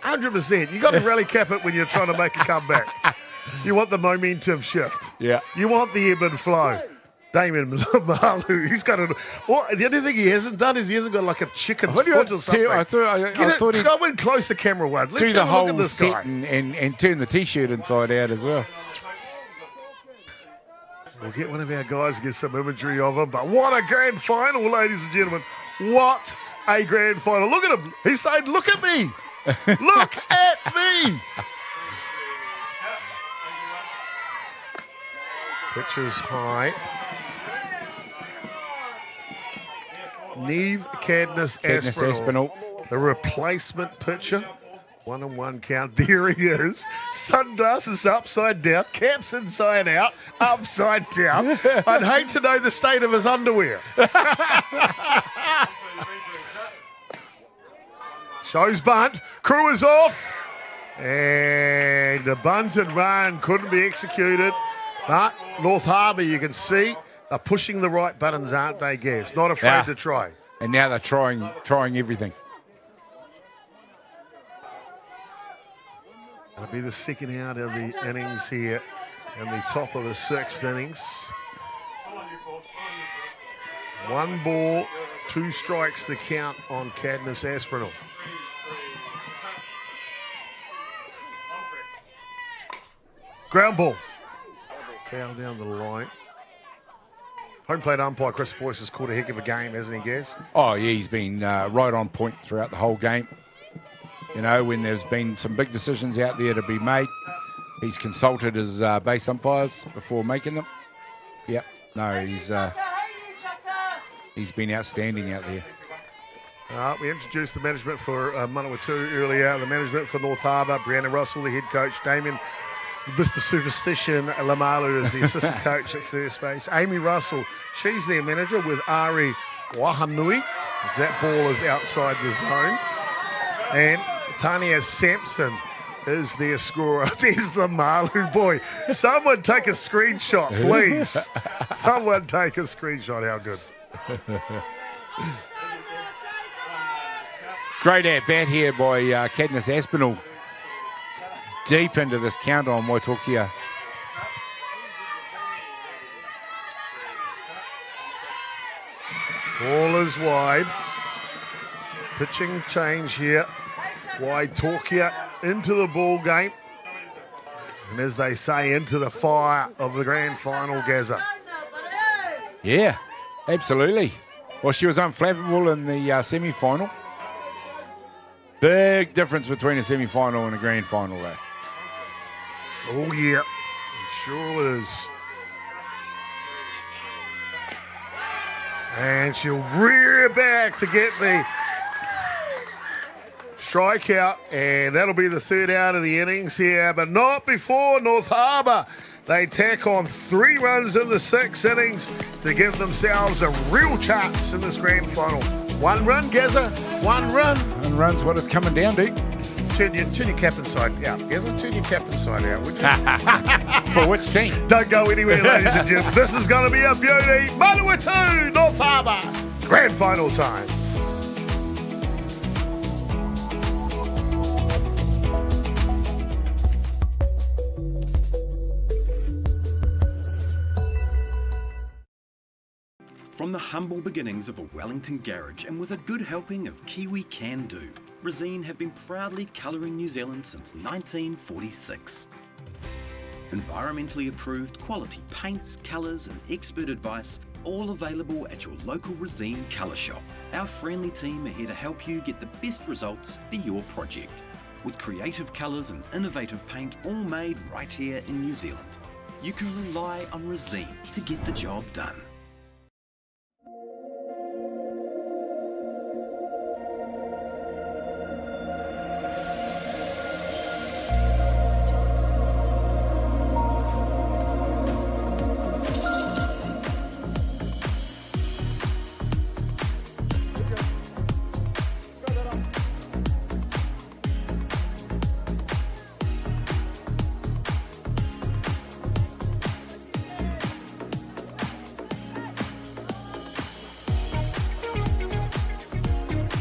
A: 100%. You got to rally cap it when you're trying to make a comeback. You want the momentum shift.
B: Yeah.
A: You want the ebb and flow. Damien Malu, he's got the only thing he hasn't done is he hasn't got like a chicken foot or something.
B: I thought he'd
A: I went close to camera one. Let's
B: do the
A: have a look
B: whole
A: at this
B: set
A: guy.
B: and turn the T-shirt inside out as well.
A: We'll get one of our guys to get some imagery of him. But what a grand final, ladies and gentlemen. What a grand final. Look at him. He's saying, look at me. Look at me. Pitch is high. Neve Cadmus Aspinall, the replacement pitcher. 1-1 count. There he is. Sunglasses upside down. Caps inside out. Upside down. I'd hate to know the state of his underwear. Shows bunt. Crew is off. And the bunt and run couldn't be executed. But North Harbour, you can see, are pushing the right buttons, aren't they, Gaz? Not afraid to try.
B: And now they're trying everything.
A: It'll be the second out of the innings here and the top of the sixth innings. 1 ball, 2 strikes the count on Cadmus Aspinall. Ground ball. Foul down the line. Home plate umpire Chris Boyce has caught a heck of a game, hasn't he, Gaz?
B: Oh, yeah, he's been right on point throughout the whole game. You know, when there's been some big decisions out there to be made, he's consulted his base umpires before making them. Yeah, no, he's been outstanding out there.
A: We introduced the management for Manawatū earlier, the management for North Harbour, Brianna Russell, the head coach, Damien, Mr. Superstition, Lamalu is the assistant coach at first base. Amy Russell, she's their manager with Ari Wahanui, as that ball is outside the zone. And Tania Sampson is their scorer. There's the Malu boy. Someone take a screenshot, please. Someone take a screenshot. How good.
B: Great at-bat here by Cadmus Aspinall. Deep into this counter on Waitokia.
A: Ball is wide. Pitching change here. Waitokia into the ball game. And as they say, into the fire of the grand final, Gazza.
B: Yeah, absolutely. Well, she was unflappable in the semi-final. Big difference between a semi-final and a grand final, though.
A: Oh, yeah. It sure is. And she'll rear back to get the strikeout, and that'll be the third out of the innings here, but not before North Harbour. They tack on 3 runs in the 6 innings to give themselves a real chance in this grand final. 1 run, Gazza, 1 run.
B: 1 run's what it's coming down to.
A: Turn your cap inside out, Gazza. Turn your cap inside out, would you?
B: For which team?
A: Don't go anywhere, ladies and gentlemen. This is going to be a beauty. Manawatū, North Harbour. Grand final time.
J: From the humble beginnings of a Wellington garage and with a good helping of Kiwi Can Do, Resine have been proudly colouring New Zealand since 1946. Environmentally approved quality paints, colours and expert advice, all available at your local Resine colour shop. Our friendly team are here to help you get the best results for your project, with creative colours and innovative paint all made right here in New Zealand. You can rely on Resine to get the job done.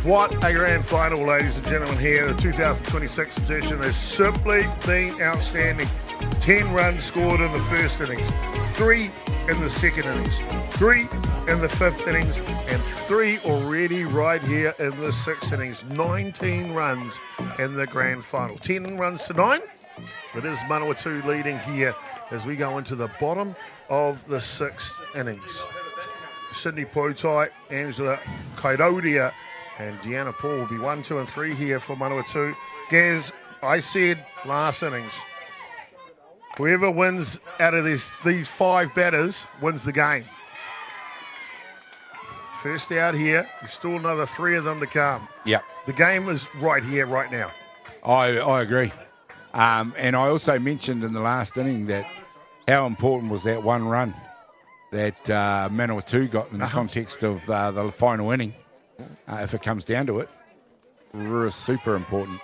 A: What a grand final, ladies and gentlemen, here. The 2026 edition has simply been outstanding. 10 runs scored in the first innings, 3 in the second innings, 3 in the fifth innings, and 3 already right here in the sixth innings. 19 runs in the grand final. 10 runs to 9. It is Manawatū leading here as we go into the bottom of the sixth innings. Sydney Potai, Angela Kairodia, and Deanna Paul will be 1, 2, and 3 here for Manawatū. Gaz, I said last innings, whoever wins out of these 5 batters wins the game. First out here, there's still another 3 of them to come.
B: Yep.
A: The game is right here, right now.
B: I agree. And I also mentioned in the last inning that how important was that 1 run that Manawatū got in the context of the final inning. If it comes down to it, super important.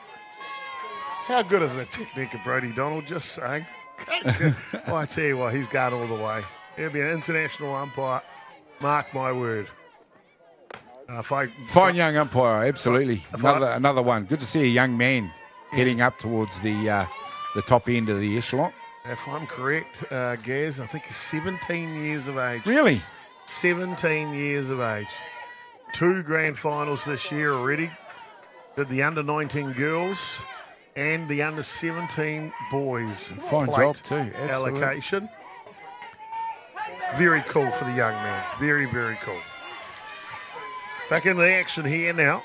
A: How good is that technique of Brodie Donald? Just saying. Well, I tell you what, he's going all the way. He'll be an international umpire. Mark my word.
B: Fine young umpire, absolutely. Another one. Good to see a young man heading up towards the top end of the echelon.
A: If I'm correct, Gaz, I think he's 17 years of age.
B: Really?
A: 17 years of age. 2 grand finals this year already. Did the under-19 girls and the under-17 boys.
B: Fine job too. Absolutely.
A: Allocation. Very cool for the young man. Very, very cool. Back into the action here now.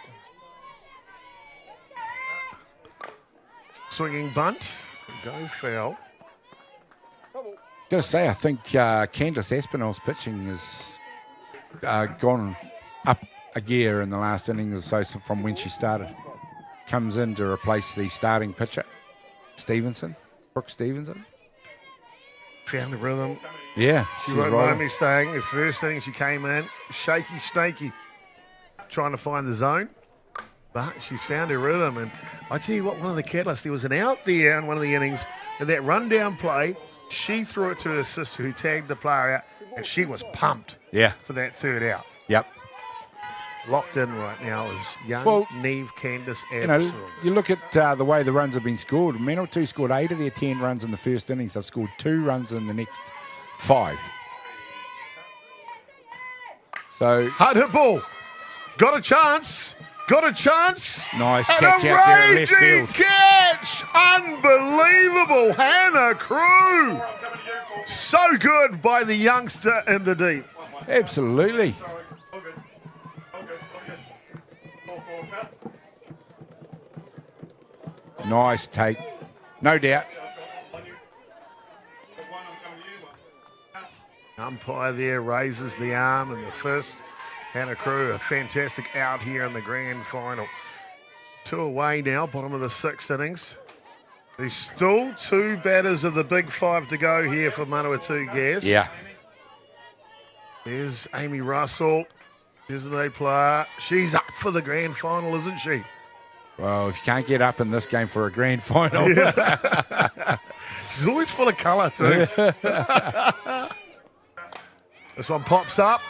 A: Swinging bunt. Go foul.
B: Got to say, I think Candice Aspinall's pitching has gone up a gear in the last inning or so from when she started. Comes in to replace the starting pitcher, Brooke Stevenson.
A: Found a rhythm.
B: Yeah,
A: she won't mind me saying the first inning she came in, shaky, snaky, trying to find the zone. But she's found her rhythm. And I tell you what, one of the catalysts, there was an out there in one of the innings, and that rundown play, she threw it to her sister who tagged the player out, and she was pumped for that third out.
B: Yep.
A: Locked in right now is young Neve Candice Aspinall.
B: You look at the way the runs have been scored. Manawatū scored 8 of their 10 runs in the first innings. They've scored 2 runs in the next 5. So
A: hard hit ball. Got a chance.
B: Nice
A: An
B: catch out there in left
A: raging
B: field.
A: catch. Unbelievable. Hannah Crew. So good by the youngster in the deep.
B: Absolutely. Nice take. No doubt.
A: Umpire there raises the arm, and the first Hannah Crew, a fantastic out here in the grand final. 2 away now, bottom of the 6th innings. There's still 2 batters of the big 5 to go here for Manawatū, Gerbes.
B: Yeah.
A: There's Amy Russell. There's an A player. She's up for the grand final, isn't she?
B: Well, if you can't get up in this game for a grand final.
A: Yeah. She's always full of colour too. This one pops up.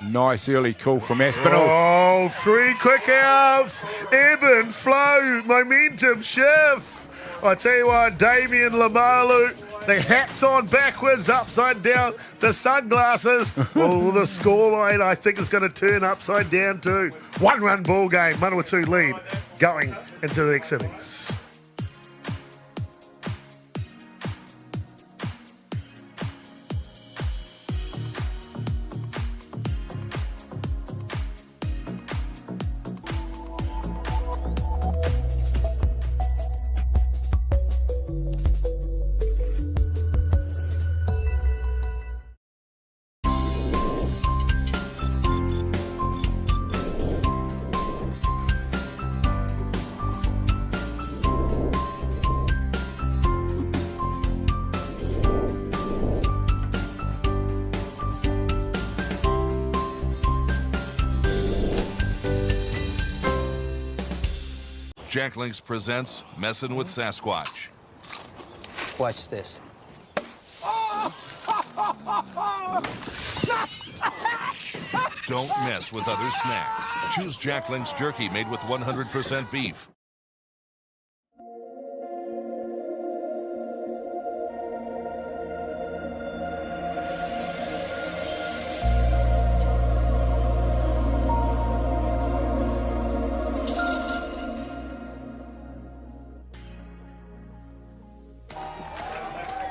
B: Nice early call from Aspinall.
A: Oh, 3 quick outs. Ebb and flow. Momentum shift. I tell you what, Damien Lamalu, the hat's on backwards, upside down, the sunglasses. Oh, the scoreline I think is going to turn upside down too. 1-run ball game, Manawatū lead going into the next innings.
C: Jack Links presents Messin' with Sasquatch.
D: Watch this.
C: Don't mess with other snacks. Choose Jack Links jerky made with 100% beef.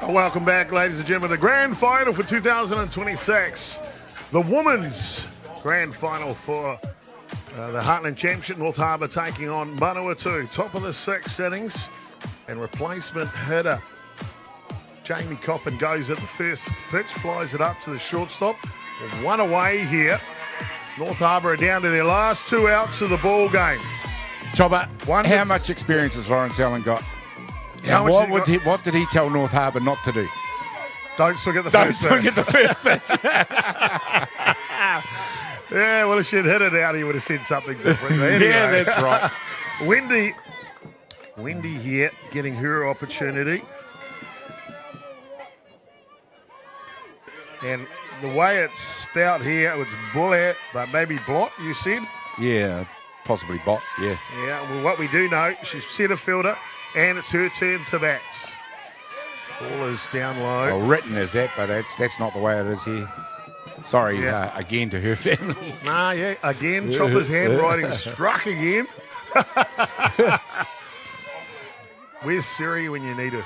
A: Welcome back, ladies and gentlemen. The grand final for 2026. The women's grand final for the Heartland Championship. North Harbour taking on Manawatū. Top of the 6th innings. And replacement hitter Jamie Coppin goes at the first pitch, flies it up to the shortstop. 1 away here. North Harbour are down to their last 2 outs of the ball game.
B: Chobber, how much experience has Lawrence Allen got? What did he tell North Harbour not to do?
A: Don't swing at the first pitch.
B: Don't swing at the first pitch.
A: Yeah, well, if she'd hit it out, he would have said something different. Anyway.
B: Yeah, that's right.
A: Wendy here getting her opportunity. And the way it's spelt here, it's Bullet, but maybe Blot, you said?
B: Yeah, possibly Bot, yeah.
A: Yeah, well, what we do know, she's centre fielder. And it's her turn to bat. Ball is down low.
B: Well, written as that, but that's not the way it is here. Sorry, again to her family.
A: Nah, yeah, again, Chopper's handwriting struck again. Where's Siri when you need her?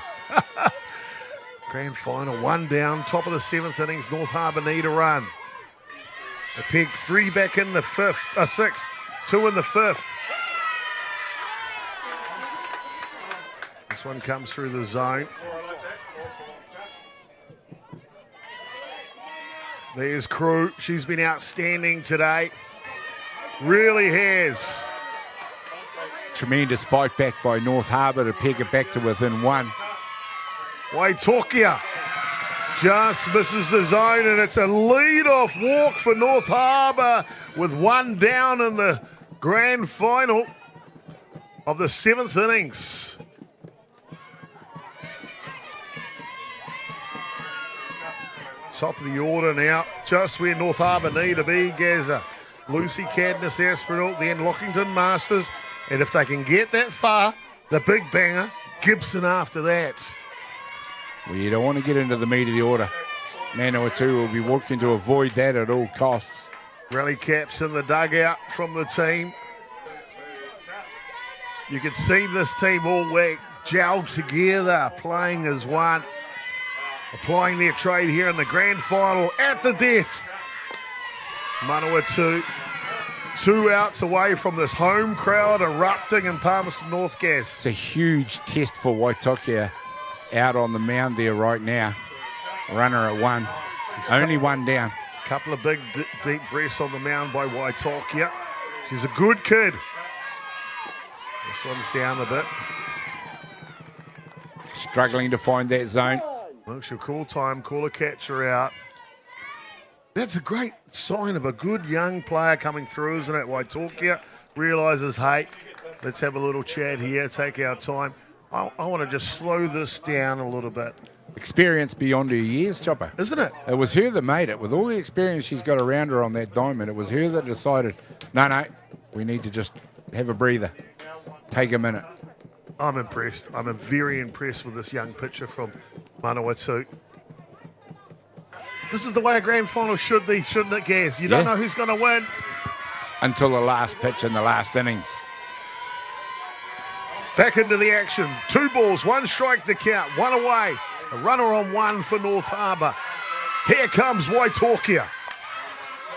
A: Grand final, 1 down, top of the 7th innings. North Harbour need a run. They pegged 3 back in the 6th, 2 in the 5th. This one comes through the zone. There's Crew. She's been outstanding today. Really has.
B: Tremendous fight back by North Harbour to peg it back to within 1.
A: Waitokia just misses the zone, and it's a lead-off walk for North Harbour with 1 down in the grand final of the 7th innings. Top of the order now, just where North Harbour need to be, Gaza. Lucy Cadness, Aspinall, then Lockington Masters. And if they can get that far, the big banger, Gibson after that.
B: Well, you don't want to get into the meat of the order. Manawatū will be working to avoid that at all costs.
A: Rally caps in the dugout from the team. You can see this team all gelled together, playing as one. Applying their trade here in the grand final at the death. Manawatū 2 outs away from this home crowd erupting in Palmerston North Gas.
B: It's a huge test for Waitokia out on the mound there right now. Runner at 1. Only 1 down.
A: Couple of big deep breaths on the mound by Waitokia. She's a good kid. This one's down a bit.
B: Struggling to find that zone.
A: Well, she'll call time, call a catcher out. That's a great sign of a good young player coming through, isn't it? Waitōkia realises, hey, let's have a little chat here, take our time. I want to just slow this down a little bit.
B: Experience beyond her years, Chopper.
A: Isn't it?
B: It was her that made it. With all the experience she's got around her on that diamond, it was her that decided, no, we need to just have a breather. Take a minute.
A: I'm impressed. I'm very impressed with this young pitcher from Manawatū. This is the way a grand final should be, shouldn't it, Gaz? You don't know who's going to win.
B: Until the last pitch in the last innings.
A: Back into the action. 2 balls, 1 strike to count, 1 away. A runner on 1 for North Harbour. Here comes Waitōkia.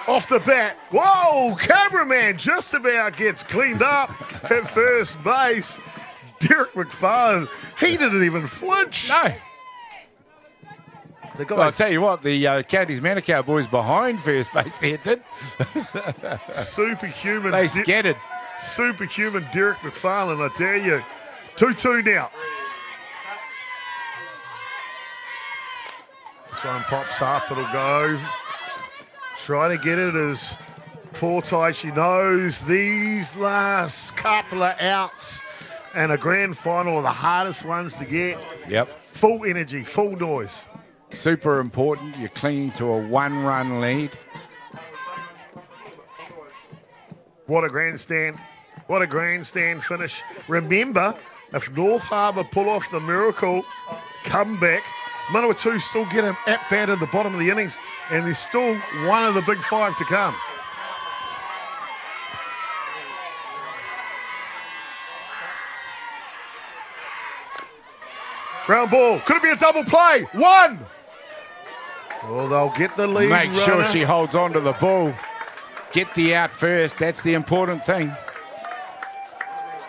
A: Off the bat. Whoa, cameraman just about gets cleaned up at first base. Derek McFarlane, he didn't even flinch.
B: No.
A: The guys,
B: Well, I'll tell you what, the Counties Manawatū boys behind first base there did.
A: superhuman.
B: They scattered.
A: Superhuman Derek McFarlane, I dare you. 2-2 now. This one pops up, it'll go. Try to get it as Portai, she knows these last couple of outs and a grand final are the hardest ones to get.
B: Yep.
A: Full energy, full noise.
B: Super important. You're clinging to a 1-run lead.
A: What a grandstand. What a grandstand finish. Remember, if North Harbour pull off the miracle comeback, Manawatū still get him at bat at the bottom of the innings, and there's still one of the big 5 to come. Ground ball. Could it be a double play? 1! Well, they'll get the lead.
B: Make sure
A: runner.
B: she holds on to the ball. Get the out first. That's the important thing.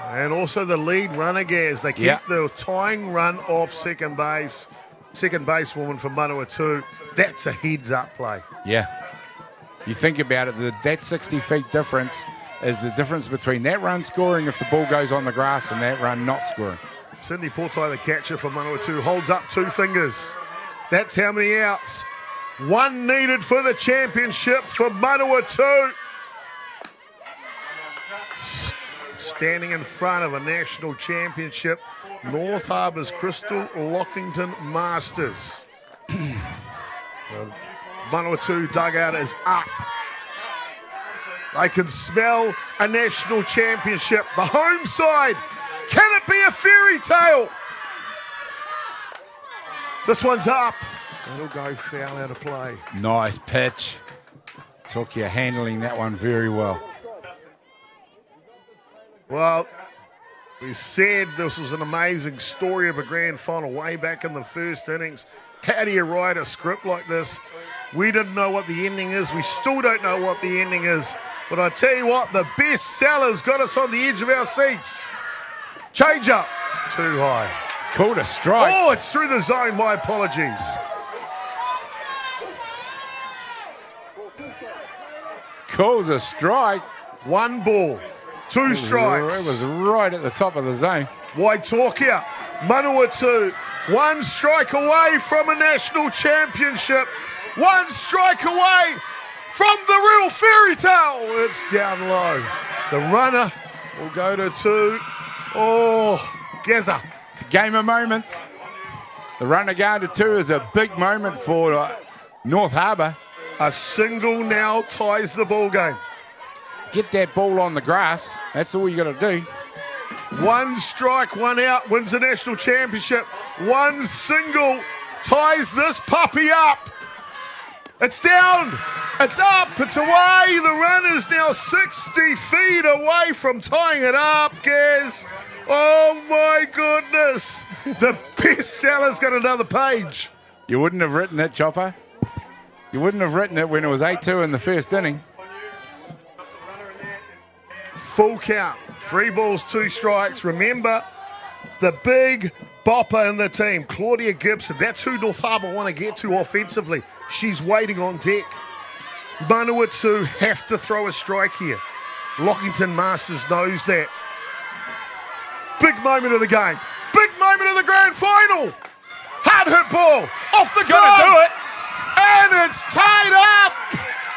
A: And also the lead runner, Gaz. They keep the tying run off second base. Second basewoman for Manawatū. That's a heads-up play.
B: Yeah. You think about it, that 60 feet difference is the difference between that run scoring if the ball goes on the grass and that run not scoring.
A: Cindy Portai, the catcher for Manawatū, holds up 2 fingers. That's how many outs. 1 needed for the championship for Manawatū. Standing in front of a national championship, North Harbour's Crystal Lockington Masters. Manawatū dugout is up. They can smell a national championship. The home side. Can it be a fairy tale? This one's up. It'll go foul out of play.
B: Nice pitch. Tōkia handling that one very well.
A: Well, we said this was an amazing story of a grand final way back in the first innings. How do you write a script like this? We didn't know what the ending is. We still don't know what the ending is. But I tell you what, the best sellers got us on the edge of our seats. Change up. Too high.
B: Called a strike.
A: Oh, it's through the zone. My apologies.
B: Calls a strike.
A: 1 ball. 2 strikes.
B: It was right at the top of the zone.
A: Waitōkia, Manawatū, 1 strike away from a national championship. 1 strike away from the real fairy tale. It's down low. The runner will go to 2. Oh, Gaza.
B: It's a game of moments. The runner going to 2 is a big moment for North Harbour.
A: A single now ties the ball game.
B: Get that ball on the grass. That's all you got to do.
A: 1 strike, 1 out, wins the national championship. 1 single ties this puppy up. It's down. It's up. It's away. The run is now 60 feet away from tying it up, Gaz. Oh, my goodness. The bestseller's got another page.
B: You wouldn't have written it, Chopper. You wouldn't have written it when it was 8-2 in the first inning.
A: Full count. 3 balls, 2 strikes. Remember, the big bopper in the team, Claudia Gibson. That's who North Harbour want to get to offensively. She's waiting on deck. Manawatū have to throw a strike here. Lockington Masters knows that. big moment of the game. Big moment of the grand final. Hard hit ball off the
B: Gonna do it.
A: And it's tied up.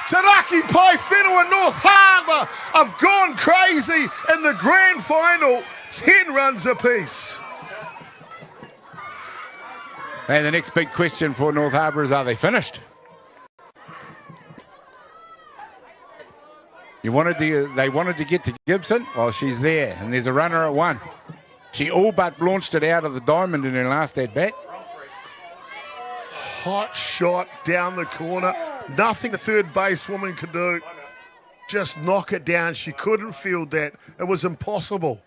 A: Taraki Pai Whenua and North Harbour have gone crazy in the grand final. 10 runs apiece.
B: And the next big question for North Harbour is, are they finished? They wanted to get to Gibson. Well, she's there, and there's a runner at 1. She all but launched it out of the diamond in her last at-bat.
A: Hot shot down the corner. Nothing the third base woman could do. Just knock it down. She couldn't field that. It was impossible.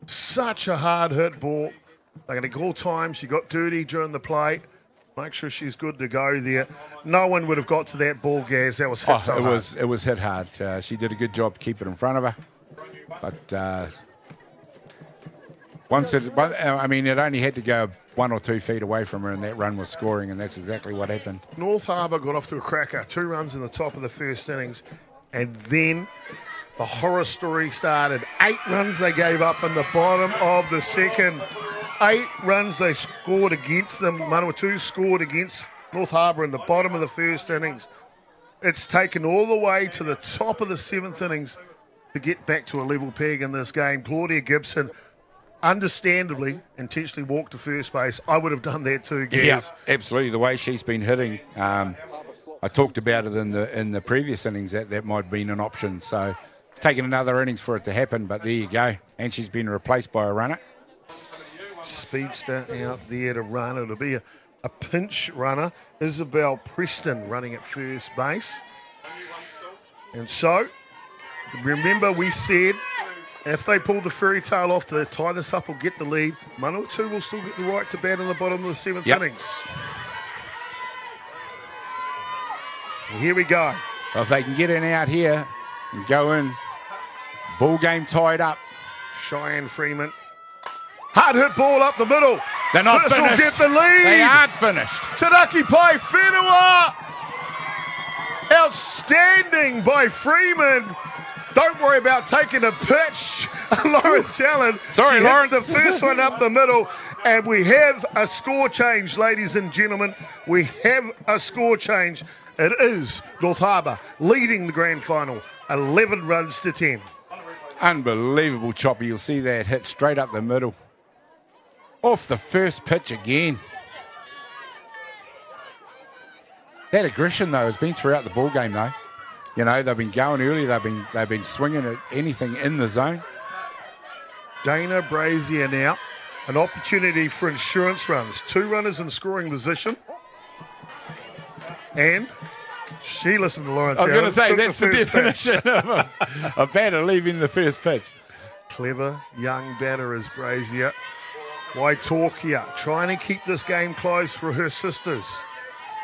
A: Such a hard hit ball. They're going to call time. She got dirty during the play. Make sure she's good to go there. No one would have got to that ball, Gaz. That was hit so hard.
B: It was hit hard. She did a good job keeping it in front of her. But it only had to go 1 or 2 feet away from her, and that run was scoring, and that's exactly what happened.
A: North Harbour got off to a cracker. 2 runs in the top of the first innings, and then the horror story started. 8 runs they gave up in the bottom of the second. 8 runs they scored against them. Manawatū scored against North Harbour in the bottom of the first innings. It's taken all the way to the top of the 7th innings to get back to a level peg in this game. Claudia Gibson, understandably, intentionally walked to first base. I would have done that too, Gaz.
B: Yeah, absolutely. The way she's been hitting, I talked about it in the previous innings that might have been an option. So it's taken another innings for it to happen, but there you go. And she's been replaced by a runner.
A: Speedster out there to run. It'll be a pinch runner. Isabel Preston running at first base. And so, remember we said if they pull the fairy tale off to tie this up or get the lead, Manawatū will still get the right to bat in the bottom of the 7th innings. And here we go.
B: Well, if they can get in out here and go in, ball game tied up.
A: Cheyenne Freeman. Hard hit ball up the middle.
B: They're not
A: this
B: finished.
A: Will get the lead.
B: They aren't finished.
A: Taraki Pai Whenua. Outstanding by Freeman. Don't worry about taking a pitch. Lawrence Allen.
B: Sorry,
A: she
B: Lawrence.
A: hits the first one up the middle. And we have a score change, ladies and gentlemen. We have a score change. It is North Harbour leading the grand final, 11 runs to 10.
B: Unbelievable chopper. You'll see that hit straight up the middle. Off the first pitch again. That aggression, though, has been throughout the ball game, though. You know, they've been going early. They've been swinging at anything in the zone.
A: Dana Brazier now. An opportunity for insurance runs. 2 runners in scoring position. And she listened to Lawrence.
B: I was going to say,
A: took
B: that's the definition of a batter leaving the first pitch.
A: Clever young batter is Brazier. Waitōkia trying to keep this game close for her sisters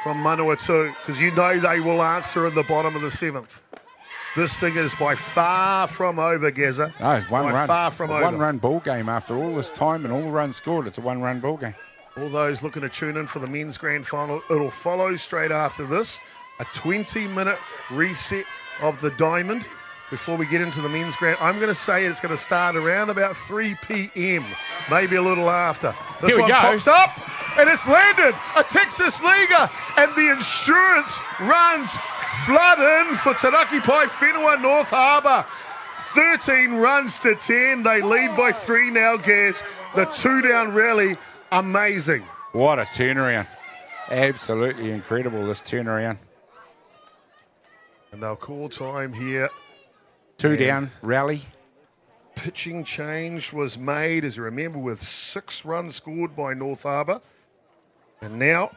A: from Manawatū, because you know they will answer in the bottom of the 7th. This thing is by far from over, Gazza.
B: No, it's one run.
A: Far from over.
B: 1-run ball game after all this time and all the runs scored. It's a 1-run ball game.
A: All those looking to tune in for the men's grand final, it'll follow straight after this. A 20-minute reset of the diamond before we get into the men's grand. I'm going to say it's going to start around about 3 p.m., maybe a little after. This
B: Here we
A: one
B: go.
A: pops up, and it's landed. A Texas leaguer, and the insurance runs flood in for Taraki Pai Whenua North Harbour. 13 runs to 10. They lead by 3 now, Gaz. The 2-down rally, amazing.
B: What a turnaround. Absolutely incredible, this turnaround.
A: And they'll call time here.
B: 2-down rally.
A: Pitching change was made, as you remember, with 6 runs scored by North Harbour. And now,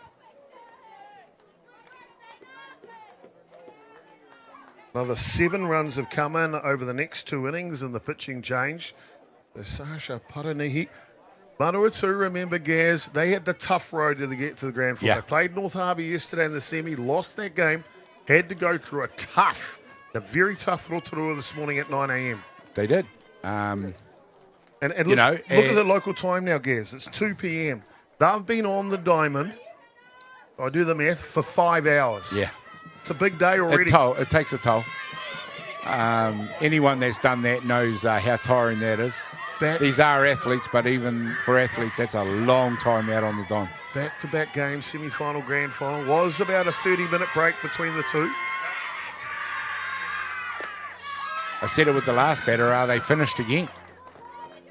A: another 7 runs have come in over the next 2 innings in the pitching change. The Sasha Paranihi. Manawatū, remember, Gaz, they had the tough road to get to the grand final.
B: Yeah.
A: They played North Harbour yesterday in the semi, lost that game, had to go through a very tough Rotorua this morning at 9 a.m.
B: They did.
A: And
B: you know,
A: look at the local time now, Gaz. It's 2 p.m. They've been on the diamond, I do the math, for 5 hours.
B: Yeah.
A: It's a big day already.
B: It takes a toll. Anyone that's done that knows how tiring that is. These are athletes, but even for athletes, that's a long time out on the Don.
A: Back-to-back games, semi-final, grand final. Was about a 30-minute break between the two.
B: I said it with the last batter, are they finished again?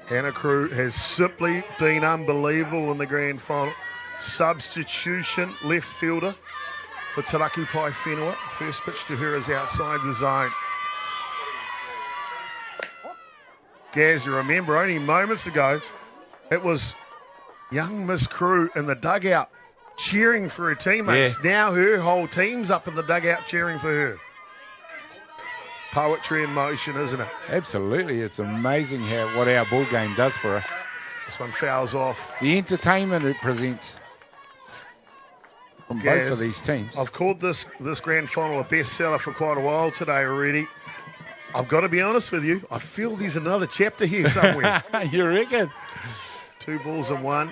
A: Hannah Crew has simply been unbelievable in the grand final. Substitution, left fielder for Taraki Pai Whenua. First pitch to her is outside the zone. Gaz, you remember only moments ago, it was young Miss Crew in the dugout cheering for her teammates.
B: Yeah.
A: Now her whole team's up in the dugout cheering for her. Poetry in motion, isn't it?
B: Absolutely. It's amazing what our ball game does for us.
A: This one fouls off.
B: The entertainment it presents from
A: Gaz,
B: both of these teams.
A: I've called this grand final a bestseller for quite a while today already. I've got to be honest with you. I feel there's another chapter here somewhere.
B: You reckon?
A: 2 balls and 1.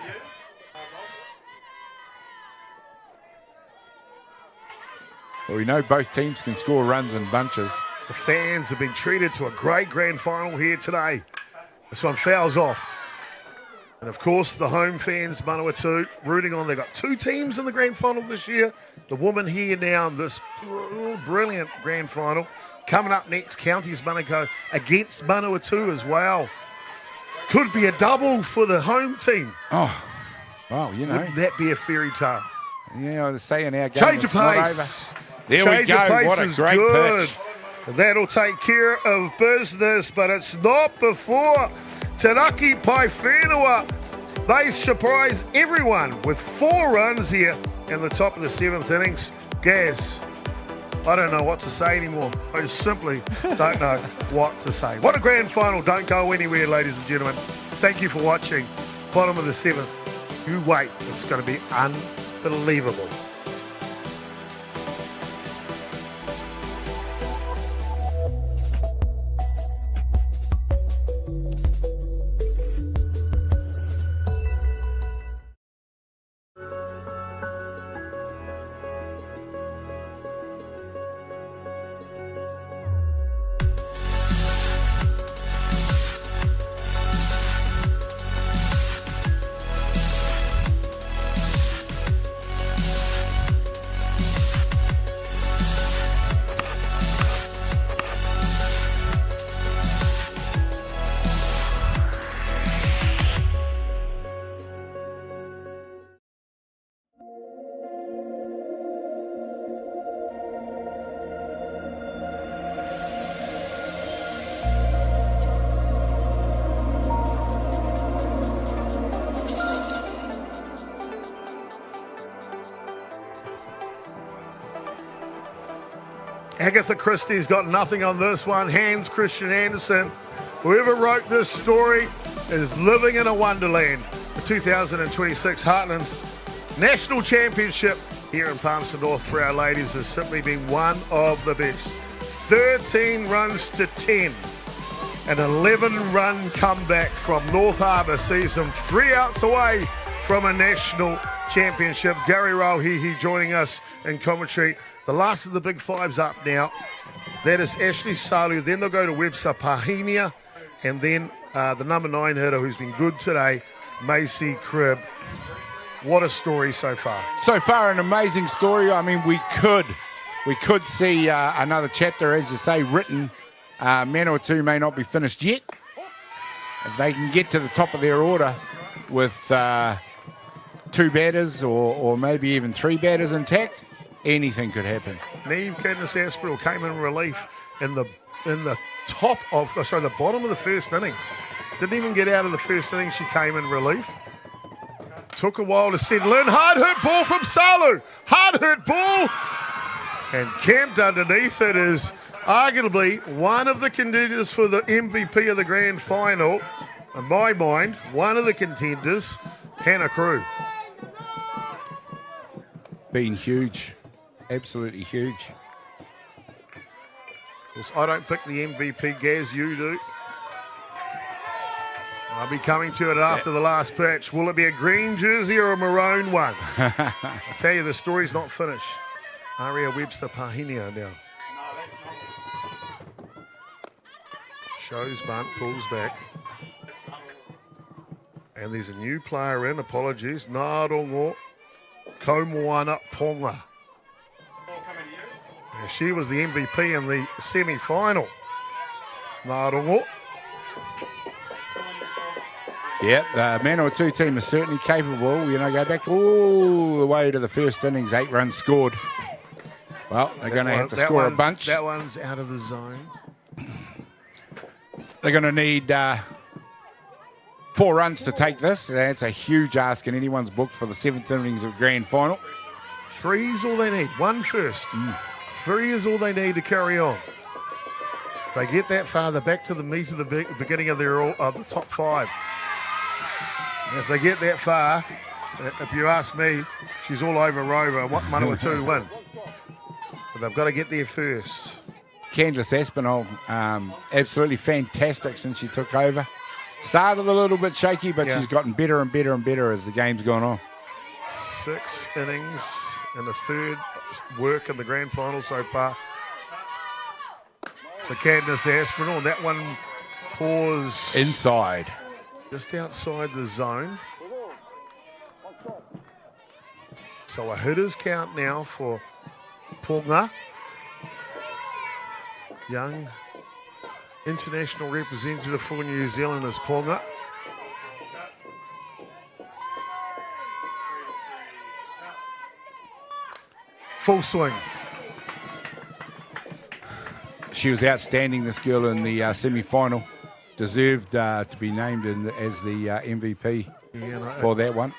B: Well, we know both teams can score runs in bunches.
A: The fans have been treated to a great grand final here today. This one fouls off. And of course, the home fans, Manawatū, rooting on. They've got 2 teams in the grand final this year. The women here now in this brilliant grand final. Coming up next, County's going to go against Manawatū as well. Could be a double for the home team.
B: Oh, well, you know.
A: Wouldn't that be a fairy tale?
B: Yeah, I was saying our game
A: Change of
B: it's not
A: pace.
B: over. There
A: Change
B: we go.
A: of pace
B: What a
A: is
B: great
A: good.
B: pitch.
A: That'll take care of business, but it's not before Taraki Pai Whenua. They surprise everyone with 4 runs here in the top of the 7th innings. Gaz, I don't know what to say anymore. I just simply don't know what to say. What a grand final. Don't go anywhere, ladies and gentlemen. Thank you for watching. Bottom of the 7th. You wait. It's going to be unbelievable. Agatha Christie's got nothing on this one. Hans Christian Andersen, whoever wrote this story, is living in a wonderland. The 2026 Heartland National Championship here in Palmerston North for our ladies has simply been one of the best. 13 runs to 10. An 11-run comeback from North Harbour sees them 3 outs away from a national championship. Gary Rauhihi joining us in commentary. The last of the big 5's up now. That is Ashley Salu. Then they'll go to Webster Pahinia. And then the number 9 hitter who's been good today, Macy Cribb. What a story so far.
B: So far, an amazing story. I mean, we could see another chapter, as you say, written. Manawatū may not be finished yet. If they can get to the top of their order with 2 batters or maybe even 3 batters intact, anything could happen.
A: Neve Cadness-Aspinall came in relief in the top of, the bottom of the first innings. Didn't even get out of the first innings. She came in relief. Took a while to settle in. Hard hit ball from Salu. Hard hit ball. And camped underneath it is arguably one of the contenders for the MVP of the grand final. In my mind, one of the contenders, Hannah Crew.
B: Been huge. Absolutely huge.
A: Of course, I don't pick the MVP, Gaz, you do. I'll be coming to it after the last pitch. Will it be a green jersey or a maroon one? I'll tell you, the story's not finished. Aria Webster Pahinia now. Shows bunt, pulls back. And there's a new player in, apologies, Ngārongo Kaumoana Ponga. And she was the MVP in the semi-final. Ngārongo.
B: Yep, the Manawatū team is certainly capable. Go back all the way to the first innings, 8 runs scored. Well, they're going to have to score a bunch.
A: That one's out of the zone.
B: They're going to need 4 runs to take this. That's a huge ask in anyone's book for the 7th innings of grand final.
A: 3 is all they need. 1 first. 3 is all they need to carry on. If they get that far, they're back to the meat of the beginning of the top 5. And if they get that far, if you ask me, she's all over Rover. What Manawatū win? But they've got to get there first.
B: Candice Aspinall, absolutely fantastic since she took over. Started a little bit shaky, but she's gotten better and better and better as the game's gone on.
A: 6 innings and a 3rd work in the grand final so far for Candice Aspinall. And that one pours
B: inside,
A: just outside the zone. So a hitter's count now for Ponga. Young international representative for New Zealand is Ponga. Full swing.
B: She was outstanding, this girl, in the semi-final. Deserved to be named as the MVP for that one.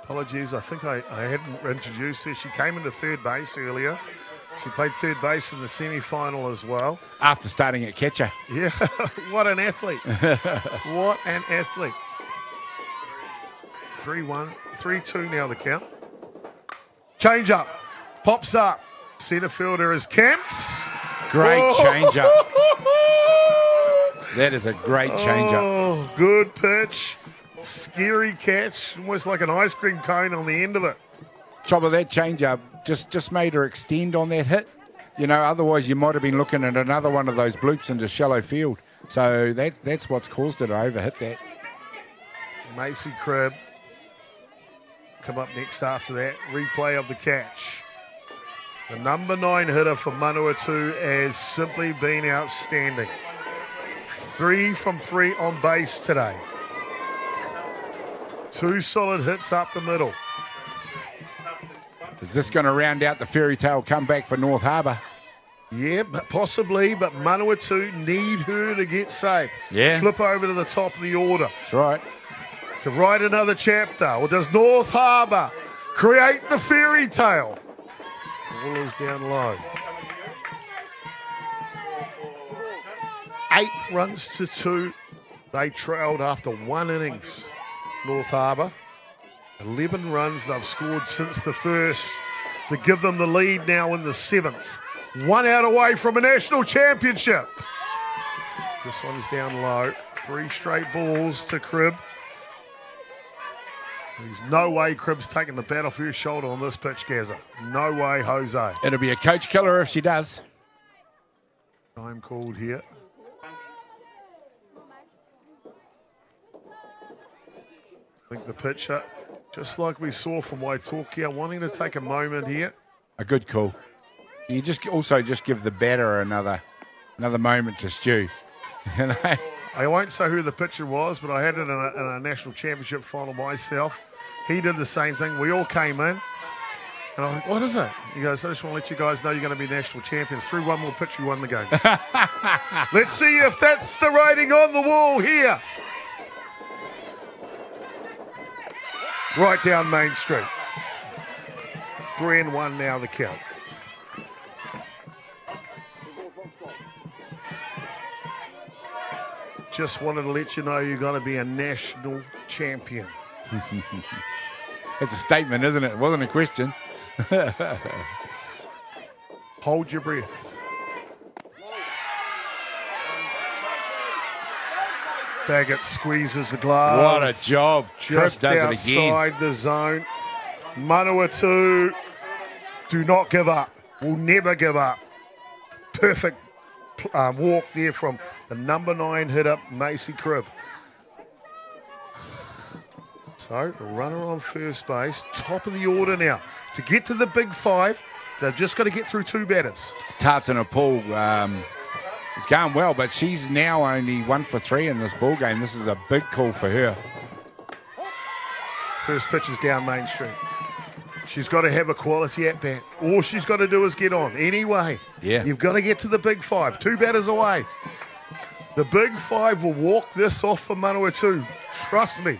A: Apologies, I think I hadn't introduced her. She came into 3rd base earlier. She played 3rd base in the semi-final as well.
B: After starting at catcher.
A: Yeah, what an athlete. What an athlete. 3-1, 3-2 now the count. Change up, pops up. Centre fielder is camped.
B: Great change up. That is a great change up.
A: Oh, good pitch. Scary catch, almost like an ice cream cone on the end of it.
B: Trouble that change up just made her extend on that hit. Otherwise you might have been looking at another one of those bloops into shallow field. So that's what's caused her to overhit that.
A: Macy Cribb come up next after that. Replay of the catch. The number 9 hitter for Manawatū has simply been outstanding. 3 from 3 on base today. 2 solid hits up the middle.
B: Is this going to round out the fairy tale comeback for North Harbour?
A: Yeah, possibly, but Manawatū need her to get safe.
B: Yeah.
A: Flip over to the top of the order.
B: That's right.
A: To write another chapter. Or does North Harbour create the fairy tale? Ball is down low. 8 runs to 2. They trailed after 1 innings, North Harbour. 11 runs they've scored since the first to give them the lead now in the 7th. 1 out away from a national championship. This one's down low. 3 straight balls to Cribb. There's no way Cribb's taking the bat off her shoulder on this pitch, Gazza. No way, Jose.
B: It'll be a coach killer if she does.
A: Time called here. I think the pitcher, just like we saw from Waitokia, wanting to take a moment here.
B: A good call. You just give the batter another moment to stew.
A: I won't say who the pitcher was, but I had it in a national championship final myself. He did the same thing. We all came in, and I was like, what is it? He goes, I just want to let you guys know you're going to be national champions. Through one more pitch, you won the game. Let's see if that's the writing on the wall here. Right down Main Street. 3-1 now the count. Just wanted to let you know you're going to be a national champion.
B: It's a statement, isn't it? It wasn't a question.
A: Hold your breath. Baggett squeezes the glove.
B: What a job.
A: Just
B: does
A: outside
B: it again.
A: the zone. Manawatū, do not give up. Will never give up. Perfect walk there from the number 9 hitter, Macy Cribb. So, the runner on first base, top of the order now. To get to the big five, they've just got to get through two batters.
B: Tartana Paul is going well, but she's now only 1 for 3 in this ball game. This is a big call for her.
A: First pitch is down Main Street. She's got to have a quality at-bat. All she's got to do is get on. Anyway, you've got to get to the big five. Two batters away. The big five will walk this off for Manawatū. Trust me.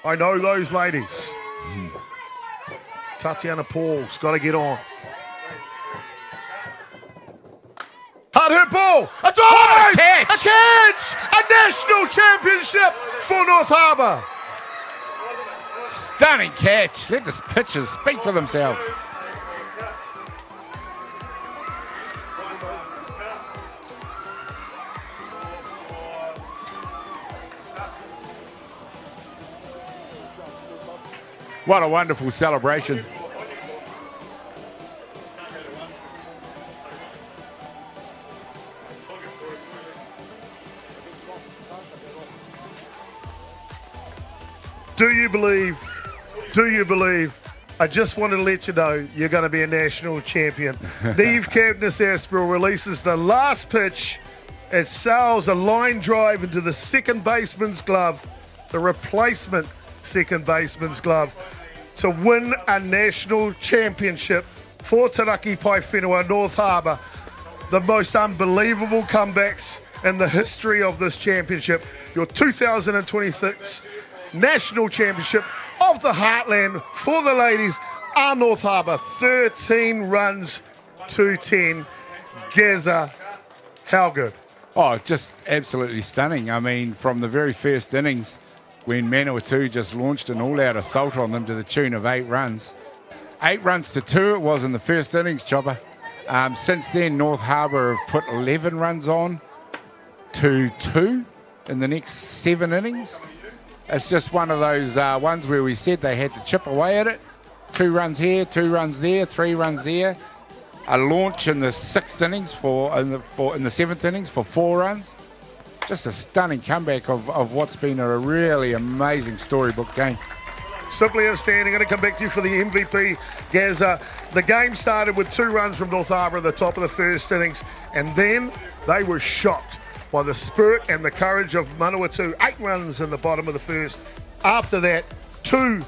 A: I know those ladies. Tatiana Paul's got to get on. Hard hit ball. A dive!
B: Catch!
A: A catch! A national championship for North Harbour.
B: Stunning catch. Let the pitchers speak for themselves. What a wonderful celebration.
A: Do you believe? Do you believe? I just wanted to let you know you're going to be a national champion. Neve Campness-Aspinall releases the last pitch. It sails a line drive into the second baseman's glove, the replacement second baseman's glove, to win a national championship for Taraki Paewhenua North Harbour. The most unbelievable comebacks in the history of this championship. Your 2026 National Championship of the Heartland for the ladies are North Harbour. 13 runs to 10. Geza, how good?
B: Oh, just absolutely stunning. I mean, from the very first innings, when Manawatū just launched an all-out assault on them to the tune of 8 runs. 8 runs to 2 it was in the first innings, Chopper. Since then, North Harbour have put 11 runs on to 2 in the next 7 innings. It's just one of those ones where we said they had to chip away at it. 2 runs here, 2 runs there, 3 runs there. A launch in the 6th innings in the 7th innings for 4 runs. Just a stunning comeback of what's been a really amazing storybook game.
A: Simply outstanding. Going to come back to you for the MVP, Gazza. The game started with 2 runs from North Harbour at the top of the first innings, and then they were shocked by the spirit and the courage of Manawatū. 8 runs in the bottom of the first. After that, 2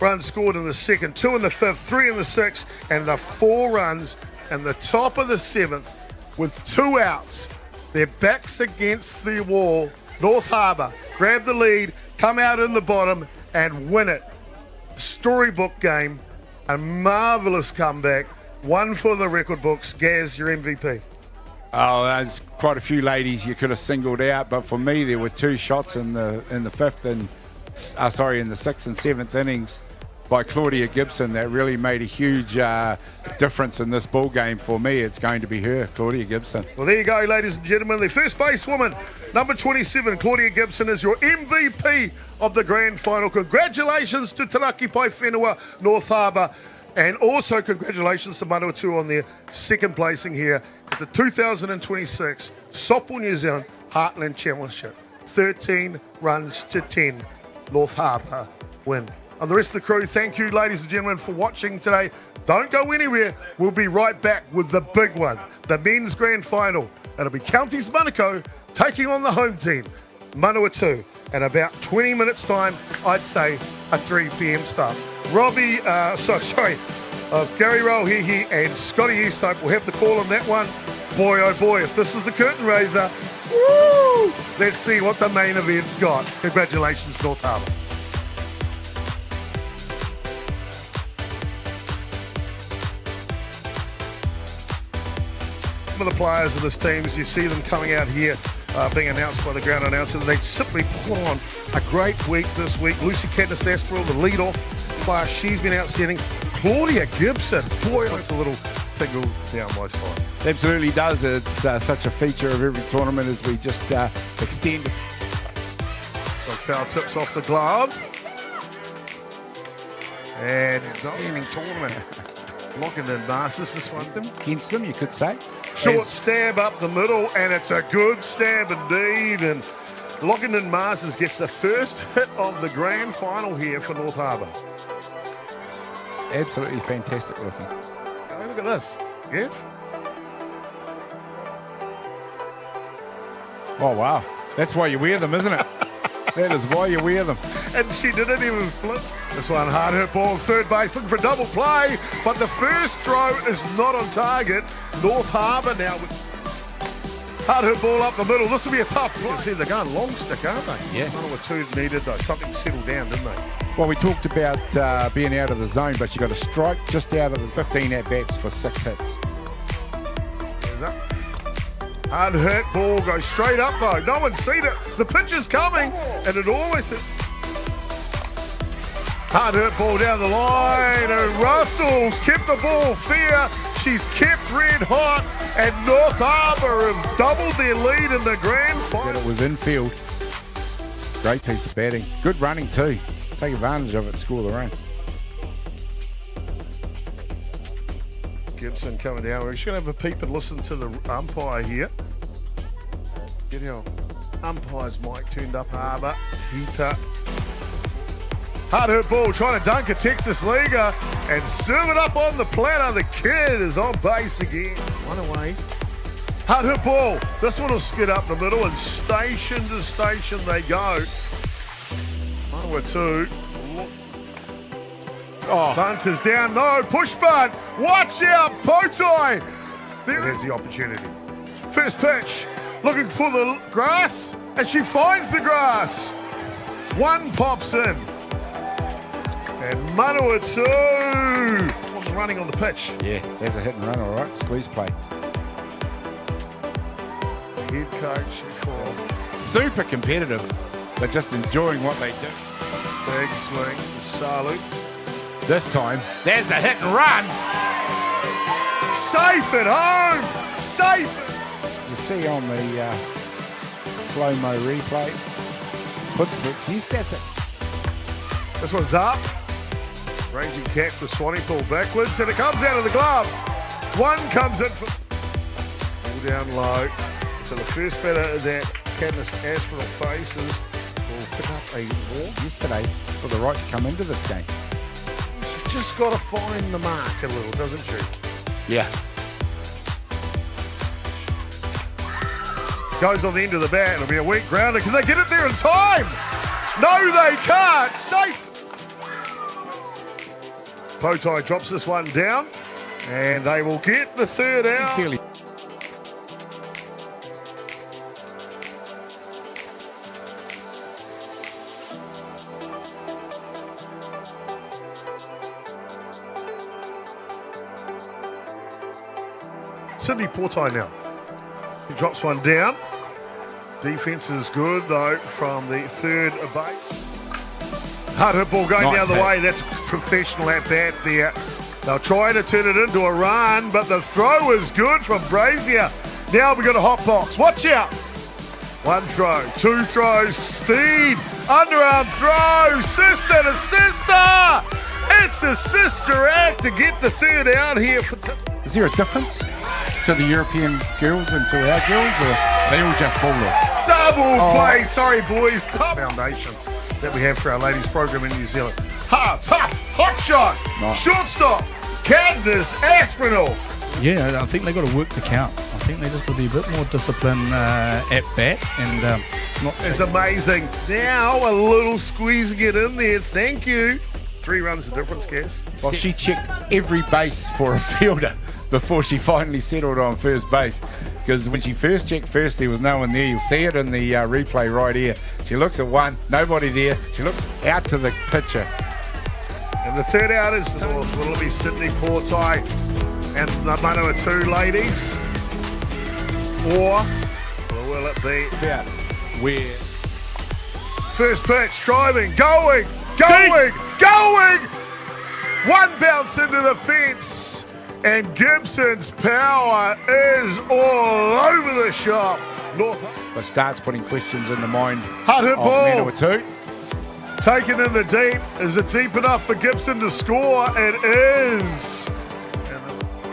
A: runs scored in the second, 2 in the 5th, 3 in the 6th, and the 4 runs in the top of the 7th with 2 outs. Their backs against the wall. North Harbour grab the lead, come out in the bottom, and win it. Storybook game, a marvellous comeback, one for the record books. Gaz, your MVP.
B: Oh, there's quite a few ladies you could have singled out, but for me, there were 2 shots in the 6th and 7th innings by Claudia Gibson that really made a huge difference in this ball game for me. It's going to be her, Claudia Gibson.
A: Well, there you go, ladies and gentlemen. The first basewoman, number 27, Claudia Gibson, is your MVP of the grand final. Congratulations to Taraki Paewhenua North Harbour. And also congratulations to Manawatū on their second placing here at the 2026 Softball New Zealand Heartland Championship. 13 runs to 10. North Harbour win. And the rest of the crew, thank you, ladies and gentlemen, for watching today. Don't go anywhere. We'll be right back with the big one, the men's grand final. It'll be Counties Manukau taking on the home team, Manawatū, in about 20 minutes' time, I'd say a 3 p.m. start. Gary Rohihi and Scotty Easthope will have the call on that one. Boy, oh boy, if this is the curtain raiser, woo! Let's see what the main event's got. Congratulations, North Harbour. Some of the players of this team, as you see them coming out here, being announced by the ground announcer, they simply put on a great week this week. Lucy Campness-Aspinall, the lead-off player, she's been outstanding. Claudia Gibson, boy, that's a little tingle down my spine.
B: Absolutely does. It's such a feature of every tournament as we just extend.
A: So foul tips off the glove. And outstanding tournament. Locking in Masters, this one.
B: Against them, you could say.
A: Short stab up the middle, and it's a good stab indeed. And Lockington Masters gets the first hit of the grand final here for North Harbour.
B: Absolutely fantastic looking.
A: Oh, look at this. Yes?
B: Oh, wow. That's why you wear them, isn't it? That is why you wear them.
A: And she didn't even flip. This one, hard hit ball, third base, looking for a double play, but the first throw is not on target. North Harbour now with hard hit ball up the middle. This will be a tough play. You see, they're going long stick, aren't they?
B: Yeah.
A: Manawatū needed, though. Something settled down, didn't they?
B: Well, we talked about being out of the zone, but you got to strike just out of the 15 at-bats for 6 hits.
A: There's up. Hard hit ball goes straight up, though. No one's seen it. The pitch is coming, and it always hit. Hard hit ball down the line, and Russell's kept the ball fair. She's kept red hot, and North Harbour have doubled their lead in the grand final.
B: It was infield. Great piece of batting. Good running too. Take advantage of it, score the run.
A: Gibson coming down. We're just going to have a peep and listen to the umpire here. Get our umpire's mic turned up. Harbour, Peter. Hard hit ball, trying to dunk a Texas leaguer and serve it up on the platter. The kid is on base again. One away. Hard hit ball. This one will skid up the middle and station to station they go. Manawatū.
B: Oh.
A: Bunt is down. No, push bunt. Watch out, Potai. There's the opportunity. First pitch. Looking for the grass, and she finds the grass. One pops in. And Manawatū was running on the pitch.
B: Yeah, there's a hit and run, all right. Squeeze play.
A: Head coach for
B: super competitive, but just enjoying what they do.
A: Big swing, Salu.
B: This time, there's the hit and run.
A: Safe at home. Safe.
B: You see on the slow-mo replay. Footsteps. Yes, that's it.
A: This one's up. Ranging catch with Swanee pulled backwards, and it comes out of the glove. One comes in for pull down low. So the first batter that Cadmus Aspinall faces will pick up a walk
B: yesterday for the right to come into this game.
A: She's just got to find the mark a little, doesn't she?
B: Yeah.
A: Goes on the end of the bat. It'll be a weak grounder. Can they get it there in time? No, they can't. Safe. Potai drops this one down, and they will get the third out. Sydney Potai now. He drops one down. Defense is good, though, from the third base. Hard hit ball going the other way. That's professional at bat there. They'll try to turn it into a run, but the throw is good from Brazier. Now we've got a hot box. Watch out. One throw, two throws, speed, underarm throw, sister to sister. It's a sister act to get the third out here.
B: Is there a difference to the European girls and to our girls, or are they all just ballers?
A: Double play. Sorry, boys. Top foundation that we have for our ladies program in New Zealand. Hard, tough, hot shot, shortstop, Cadmus Aspinall.
K: Yeah, I think they've got to work the count. I think they just got to be a bit more disciplined at bat and not.
A: It's amazing. Now a little squeeze, get in there. Thank you. 3 runs of difference, Cass.
B: Well, she checked every base for a fielder before she finally settled on first base. Because when she first checked first, there was no one there. You'll see it in the replay right here. She looks at one, nobody there. She looks out to the pitcher.
A: And the third out is North. Will it be Sydney Potai and the Manawatū ladies? Or will it be
B: about where?
A: First pitch, driving, going. One bounce into the fence, and Gibson's power is all over the shop. North.
B: But starts putting questions in the mind
A: Hard hit
B: of
A: ball.
B: Manawatū.
A: Taken in the deep. Is it deep enough for Gibson to score? It is.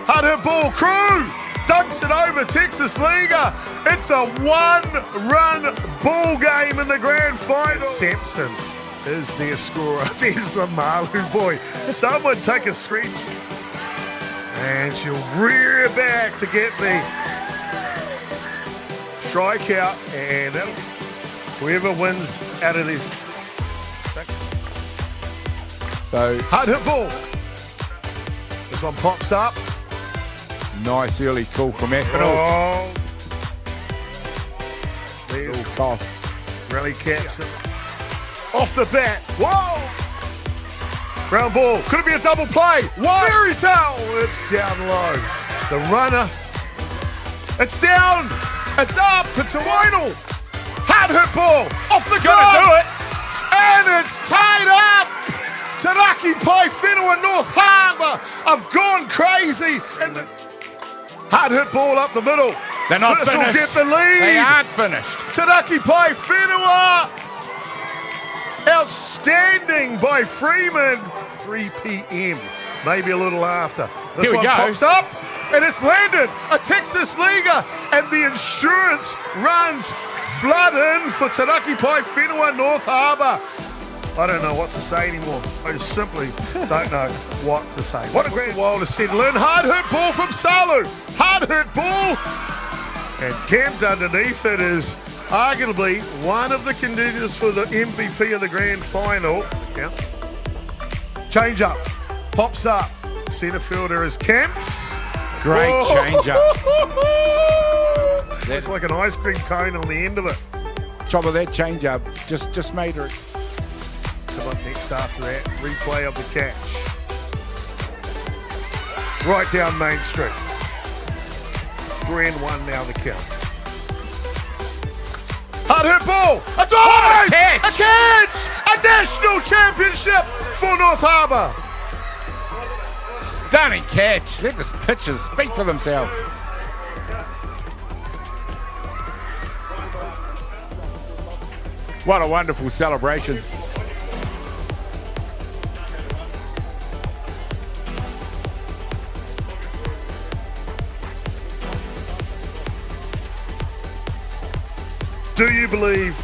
A: Hard hit ball, Crew. dunks it over Texas Liga. It's a one-run ball game in the grand final. Sampson is their scorer. There's the Malu boy. Someone take a screen. And she'll rear back to get the strikeout. And whoever wins out of this.
B: So
A: hard hit ball. This one pops up.
B: Nice early call from Aspinall.
A: Oh. There's
B: costs.
A: Rally caps it. Off the bat. Whoa! Ground ball. Could it be a double play? Whoa! Fairy tale. It's down low. The runner. It's down. It's up. It's a final. Hard hit ball. Off the gun.
B: Do it.
A: And it's tied up. Taraki Paewhenua and North Harbour have gone crazy. And the hard hit ball up the middle.
B: They're not
A: This will
B: finished.
A: get the lead.
B: They aren't finished.
A: Taraki Paewhenua. Outstanding by Freeman. 3 p.m. Maybe a little after. This
B: Here we
A: one
B: go.
A: pops up and it's landed. A Texas Liga and the insurance runs flood in for Taraki Paewhenua North Harbour. I don't know what to say anymore. I just simply don't know what to say. What a great while to settle in. Hard hit ball from Salu. Hard hit ball. And camped underneath it is arguably one of the contenders for the MVP of the grand final. Yeah. Change up. Pops up. Centre fielder is camped.
B: Great change up.
A: It's like an ice cream cone on the end of it.
B: Top of that change up just made her.
A: Come on, next after that, replay of the catch. Right down Main Street. 3-1 now the count. Hard hit ball! A dive!
B: catch!
A: A catch! A national championship for North Harbour.
B: Stunning catch. Let the pitchers speak for themselves. What a wonderful celebration.
A: Do you believe